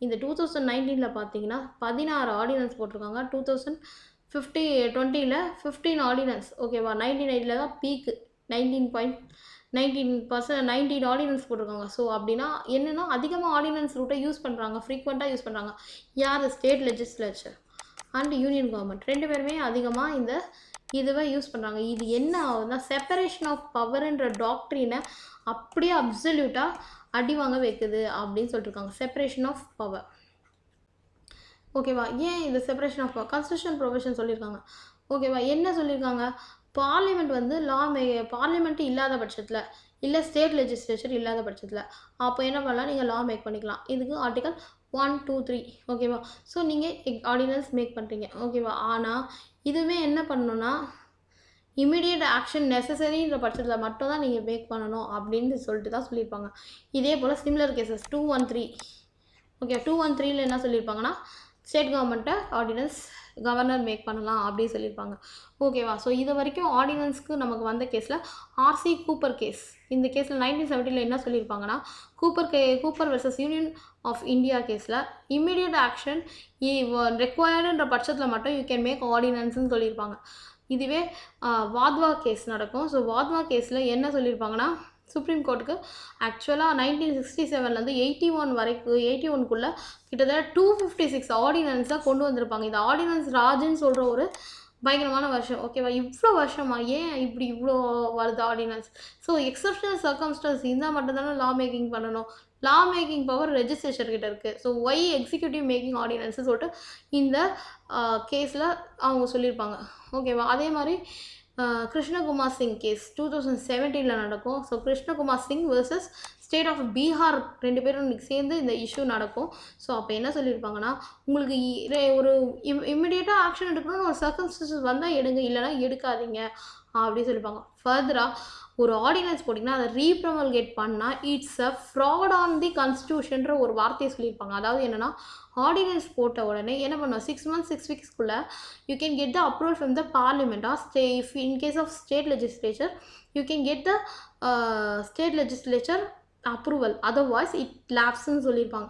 இந்த 2019 பார்த்தீங்கன்னா 16 ஆர்டினன்ஸ் போட்டிருக்காங்க. 2020 15 ஆர்டினன்ஸ். ஓகேவா? 1990 தான் பீக்கு 19 ஆர்டினன்ஸ் போட்டிருக்காங்க. ஸோ அப்படின்னா என்னென்னா, அதிகமாக ஆர்டினன்ஸ் ரூட்டை யூஸ் பண்ணுறாங்க, ஃப்ரீக்வெண்ட்டாக யூஸ் பண்ணுறாங்க. யார்? State legislature and union government 2 பேருமே அதிகமாக இந்த இதுவை யூஸ் பண்ணுறாங்க. இது என்ன ஆகுதுன்னா, செப்பரேஷன் ஆஃப் பவர்ன்ற டாக்ட்ரினை அப்படியே அப்சல்யூட்டாக அடி வாங்க வைக்குது அப்படின்னு சொல்லியிருக்காங்க. Separation of power. ஓகேவா? ஏன் இந்த separation of power constitution provision சொல்லியிருக்காங்க. ஓகேவா? என்ன சொல்லியிருக்காங்க, பார்லிமெண்ட் வந்து பார்லிமெண்ட் இல்லாத பட்சத்தில், இல்லை ஸ்டேட் லெஜிஸ்லேச்சர் இல்லாத பட்சத்தில் அப்போ என்ன பண்ணலாம், நீங்கள் லா மேக் பண்ணிக்கலாம். இதுக்கு ஆர்டிகல் 1, 2, 3. ஓகேவா? ஸோ நீங்கள் ஆர்டினன்ஸ் மேக் பண்ணுறீங்க. ஓகேவா? ஆனால் இதுவே என்ன பண்ணணுன்னா, இமிடியேட் ஆக்ஷன் நெசசரின்ற பட்சத்தில் மட்டும் தான் நீங்கள் மேக் பண்ணணும் அப்படின்னு சொல்லிட்டு தான் சொல்லியிருப்பாங்க. இதே போல் சிமிலர் கேசஸ் 213 ஓகே 213ல் என்ன சொல்லியிருப்பாங்கன்னா ஸ்டேட் கவர்மெண்ட்டை ஆர்டினன்ஸ் கவர்னர் மேக் பண்ணலாம் அப்படின்னு சொல்லியிருப்பாங்க. ஓகேவா? ஸோ இது வரைக்கும் ஆர்டினன்ஸ்க்கு நமக்கு வந்த கேஸில் ஆர்சி கூப்பர் கேஸ். இந்த கேஸில் 1970ல் என்ன சொல்லியிருப்பாங்கன்னா Cooper versus union of India கேஸில் இம்மிடியட் ஆக்ஷன் ரெக்வயர்டுன்ற பட்சத்தில் மட்டும் யூ கேன் மேக் ஆர்டினன்ஸ்னு சொல்லியிருப்பாங்க. இதுவே வாத்வா கேஸ் நடக்கும். ஸோ வாத்வா கேஸில் என்ன சொல்லியிருப்பாங்கன்னா சுப்ரீம் கோர்ட்டுக்கு ஆக்சுவலாக 1967லேருந்து 81 வரைக்கும் 81க்குள்ளே கிட்டத்தட்ட 256 ஆர்டினன்ஸாக கொண்டு வந்திருப்பாங்க. இது ஆர்டினன்ஸ் ராஜுன்னு சொல்கிற ஒரு பயங்கரமான வருஷம். ஓகேவா? இவ்வளோ வருஷமா ஏன் இப்படி இவ்வளோ வருது ஆர்டினன்ஸ்? ஸோ எக்ஸப்ஷனல் சர்க்கம்ஸ்டன்ஸ் இருந்தால் மட்டும்தானே லா மேக்கிங் பண்ணணும். லா மேக்கிங் பவர் லெஜிஸ்லேச்சர் கிட்ட இருக்குது. ஸோ ஒய் எக்ஸிக்யூட்டிவ் மேக்கிங் ஆர்டினன்ஸ்னு சொல்லிட்டு இந்த கேஸில் அவங்க சொல்லியிருப்பாங்க. ஓகேவா? அதே மாதிரி கிருஷ்ணகுமார் சிங் கேஸ் 2017ல் நடக்கும். So Krishnakumar Singh versus state of Bihar 2 பேரும் சேர்ந்து இந்த இஷ்யூ நடக்கும். ஸோ அப்போ என்ன சொல்லியிருப்பாங்கன்னா உங்களுக்கு ஒரு இம்மிடியேட்டாக ஆக்ஷன் எடுக்கணும்னு ஒரு சர்க்கம்ஸ்டன்சஸ் வந்தால் எடுங்க, இல்லைனா எடுக்காதீங்க அப்படின்னு சொல்லியிருப்பாங்க. ஃபர்தராக ஒரு ஆர்டினன்ஸ் போட்டிங்கன்னா அதை ரீப்ரமல்கேட் பண்ணால் it's a fraud on the கான்ஸ்டியூஷன்ற ஒரு வார்த்தையை சொல்லியிருப்பாங்க. அதாவது என்னென்னா ஆர்டினன்ஸ் போட்ட உடனே என்ன பண்ணுவோம் 6 months 6 weeksக்குள்ளே you can get the approval from the parliament or if in case of state legislature you can get the state legislature approval, otherwise it லேப்ஸ்ன்னு சொல்லியிருப்பாங்க.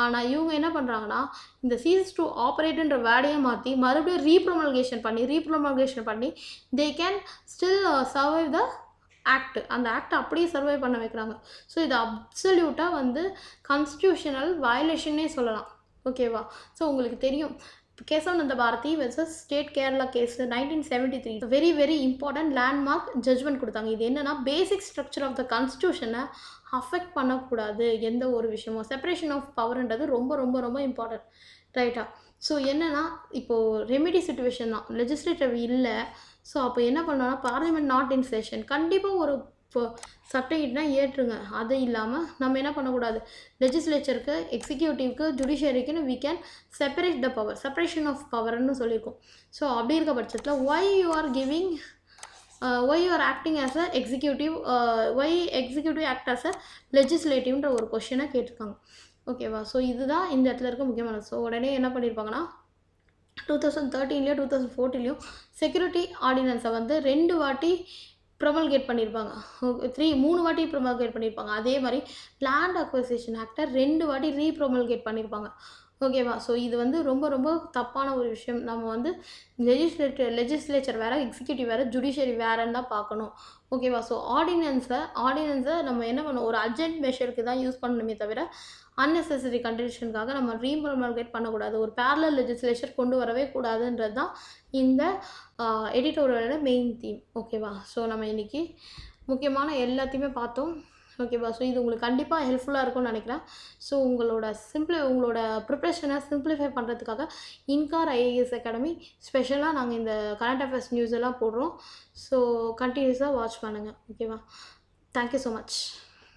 ஆனால் இவங்க என்ன பண்ணுறாங்கன்னா இந்த சீஸ் டு ஆப்ரேட்டுன்ற வேர்டையை மாற்றி மறுபடியும் ரீப்ரமல்கேஷன் பண்ணி they can still survive the act. அந்த ஆக்டை அப்படியே சர்வை பண்ண வைக்கிறாங்க. ஸோ இது அப்சல்யூட்டாக வந்து கான்ஸ்டியூஷனல் வயலேஷன்னே சொல்லலாம். ஓகேவா? ஸோ உங்களுக்கு தெரியும் Kesavananda Bharati versus state Kerala case 1973 very very important landmark judgement கொடுத்தாங்க. இது என்னென்னா பேசிக் ஸ்ட்ரக்சர் ஆஃப் த கான்ஸ்டியூஷனை அஃபெக்ட் பண்ணக்கூடாது எந்த ஒரு விஷயமும். செப்பரேஷன் ஆஃப் பவர்ன்றது ரொம்ப ரொம்ப ரொம்ப இம்பார்ட்டன்ட். ரைட்டா? ஸோ என்னென்னா இப்போது ரெமிடி சிச்சுவேஷன் தான், லெஜிஸ்லேட்டிவ் இல்லை. ஸோ அப்போ என்ன பண்ணோன்னா பார்லிமெண்ட் நாட் இன் செஷன் கண்டிப்பாக ஒரு இப்போ சட்டம் ஏற்றுங்க. அது இல்லாமல் நம்ம என்ன பண்ணக்கூடாது லெஜிஸ்லேச்சருக்கு எக்ஸிக்யூட்டிவ்க்கு ஜுடிஷியரிக்குன்னு we can separate the power, separation of பவர்னு சொல்லியிருக்கோம். ஸோ அப்படி இருக்க பட்சத்தில் why you are acting as a executive, why executive act as a லெஜிஸ்லேட்டிவ்ன்ற ஒரு கொஷினை கேட்டிருக்காங்க. ஓகேவா? ஸோ இதுதான் இந்த இடத்துல இருக்க முக்கியமானது. ஸோ உடனே என்ன பண்ணியிருப்பாங்கன்னா 2013லேயும் 2014லேயும் செக்யூரிட்டி ஆர்டினன்ஸை வந்து 2 வாட்டி ப்ரொமல்கேட் பண்ணியிருப்பாங்க. 3 வாட்டி ப்ரொமல்கேட் பண்ணியிருப்பாங்க. அதே மாதிரி லேண்ட் அக்வசிஷன் ஆக்டை 2 வாட்டி ரீப்ரொமல்கேட் பண்ணியிருப்பாங்க. ஓகேவா? ஸோ இது வந்து ரொம்ப ரொம்ப தப்பான ஒரு விஷயம். நம்ம வந்து லெஜிஸ்லேச்சர் வேறு, எக்ஸிக்யூட்டிவ் வேறு, ஜுடிஷியரி வேறுன்னு தான் பார்க்கணும். ஓகேவா? ஸோ ஆர்டினன்ஸை நம்ம என்ன பண்ணணும் ஒரு அர்ஜென்ட் மெஷருக்கு தான் யூஸ் பண்ணணுமே தவிர அன்னெசரி கண்டிஷனுக்காக நம்ம ரீப்ரமல்கேட் பண்ணக்கூடாது. ஒரு பேரலல் லெஜிஸ்லேச்சர் கொண்டு வரவே கூடாதுன்றது தான் இந்த எடிட்டோரியலோட மெயின் தீம். ஓகேவா? ஸோ நம்ம இன்றைக்கி முக்கியமான எல்லாத்தையுமே பார்த்தோம். ஓகேவா? ஸோ இது உங்களுக்கு கண்டிப்பாக ஹெல்ப்ஃபுல்லாக இருக்கும்னு நினைக்கிறேன். ஸோ உங்களோட ப்ரிப்ரேஷனை சிம்பிளிஃபை பண்ணுறதுக்காக இன்கார் ஐஏஎஸ் அகாடமி ஸ்பெஷலாக நாங்கள் இந்த கரண்ட் அஃபேர்ஸ் நியூஸ் எல்லாம் போடுறோம். ஸோ கண்டினியூஸாக வாட்ச் பண்ணுங்கள். ஓகேவா? Thank you so much.